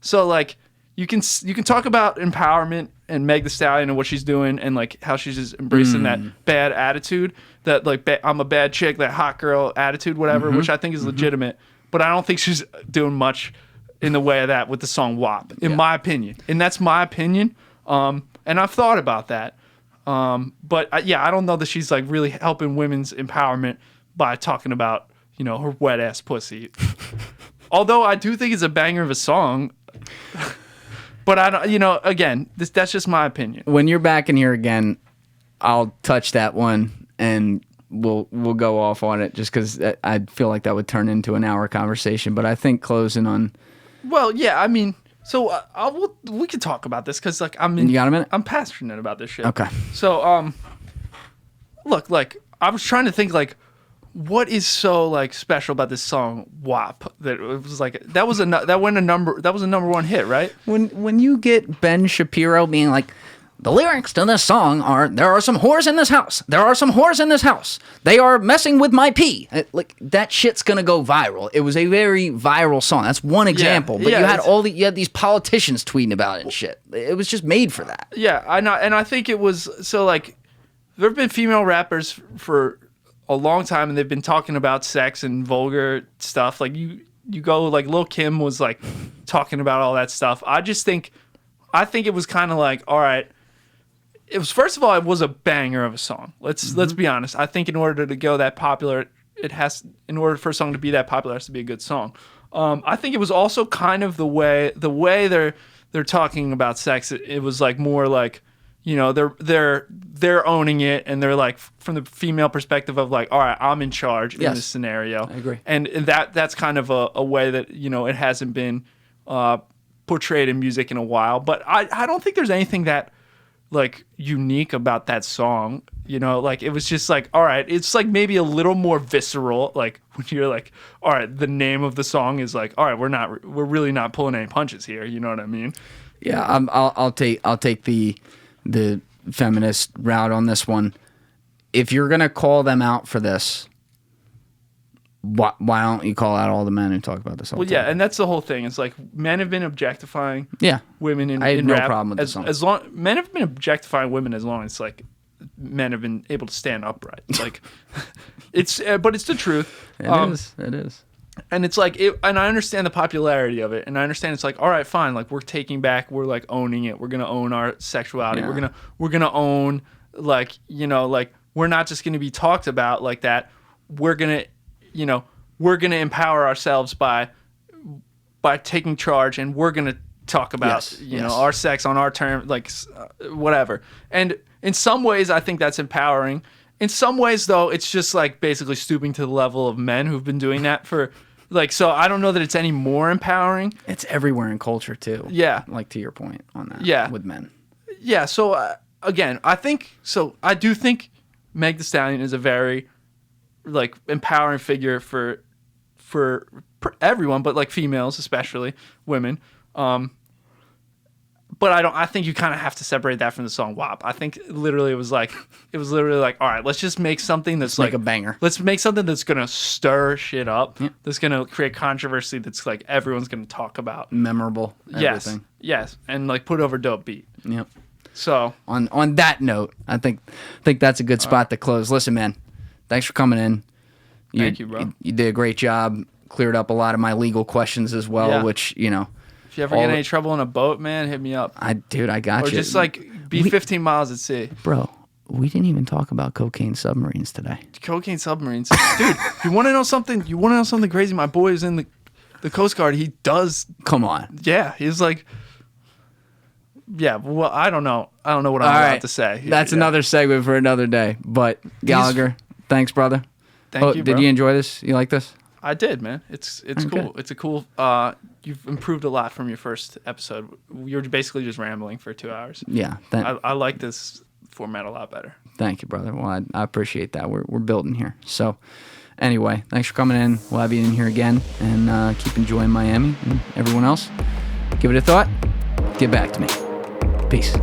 so. Like, you can talk about empowerment and Meg Thee Stallion and what she's doing and like how she's just embracing that bad attitude, that like I'm a bad chick, that hot girl attitude, whatever, which I think is legitimate. But I don't think she's doing much in the way of that with the song WAP, in my opinion. And that's my opinion. And I've thought about that. But I don't know that she's like really helping women's empowerment by talking about, you know, her wet ass pussy. Although I do think it's a banger of a song. But I don't, you know, again, that's just my opinion. When you're back in here again, I'll touch that one and we'll go off on it, just because I feel like that would turn into an hour conversation. But I think closing on. Well, yeah, I mean, so we can talk about this because like You got a minute? I'm passionate about this shit. Okay. So look, like I was trying to think like, what is so like special about this song WAP that it was like that was a number one hit, right? When you get Ben Shapiro being like, the lyrics to this song are, there are some whores in this house. There are some whores in this house. They are messing with my pee. Like, that shit's gonna go viral. It was a very viral song. That's one example. But you had these politicians tweeting about it and shit. It was just made for that. Yeah, I know, and I think it was so like there have been female rappers for a long time, and they've been talking about sex and vulgar stuff. Like you go like Lil' Kim was like talking about all that stuff. I think it was kind of like, all right. It was, first of all, it was a banger of a song. Let's be honest. I think in order to go that popular, in order for a song to be that popular, it has to be a good song. I think it was also kind of the way they're talking about sex. It was like more like, you know, they're owning it, and they're like from the female perspective of like, all right, I'm in charge in this scenario. I agree. And that's kind of a way that, you know, it hasn't been portrayed in music in a while. But I don't think there's anything that like unique about that song, you know, like it was just like, all right, it's like maybe a little more visceral, like when you're like, all right, the name of the song is like, all right, we're really not pulling any punches here, you know what I mean? Yeah, I'll take the feminist route on this one. If you're gonna call them out for this, why don't you call out all the men who talk about this all the time? Well, yeah, and that's the whole thing. It's like men have been objectifying women in I had no rap problem with the song. as long men have been objectifying women as long as like men have been able to stand upright. Like but it's the truth. It is. And it's like and I understand the popularity of it, and I understand it's like, all right, fine, like we're like owning it. We're gonna own our sexuality. Yeah. We're gonna own, like, you know, like we're not just gonna be talked about like that. We're gonna empower ourselves by taking charge, and we're gonna talk about our sex on our terms, like whatever. And in some ways, I think that's empowering. In some ways, though, it's just like basically stooping to the level of men who've been doing that for like. So I don't know that it's any more empowering. It's everywhere in culture too. Yeah, like to your point on that. Yeah, with men. Yeah. So again, I do think Meg Thee Stallion is a very like empowering figure for everyone, but like females, especially women. But I think you kind of have to separate that from the song WAP. I think literally it was literally like, all right, let's just make something that's like a banger. Let's make something that's going to stir shit up. Yep. That's going to create controversy. That's like everyone's going to talk about. Memorable. Everything. Yes. And like put over dope beat. Yep. So on that note, I think that's a good spot to close. Listen, man, thanks for coming in. Thank you, bro. You did a great job. Cleared up a lot of my legal questions as well, which, you know. If you ever get any trouble on a boat, man, hit me up. I got you. Or just like be 15 miles at sea. Bro, we didn't even talk about cocaine submarines today. Cocaine submarines. Dude, you want to know something? You want to know something crazy? My boy is in the Coast Guard. He does. Come on. Yeah, he's like. Yeah, well, I don't know. I don't know what I'm allowed to say. That's another segment for another day. But Gallagher, thanks, brother. Thank you, bro. Did you enjoy this? You like this? I did, man. It's cool. It's a cool. You've improved a lot from your first episode. You're basically just rambling for 2 hours. Yeah. I like this. format a lot better. Thank you, brother. Well, I appreciate that. We're building here. So anyway, thanks for coming in. We'll have you in here again, and keep enjoying Miami. And everyone else, give it a thought. Get back to me. Peace.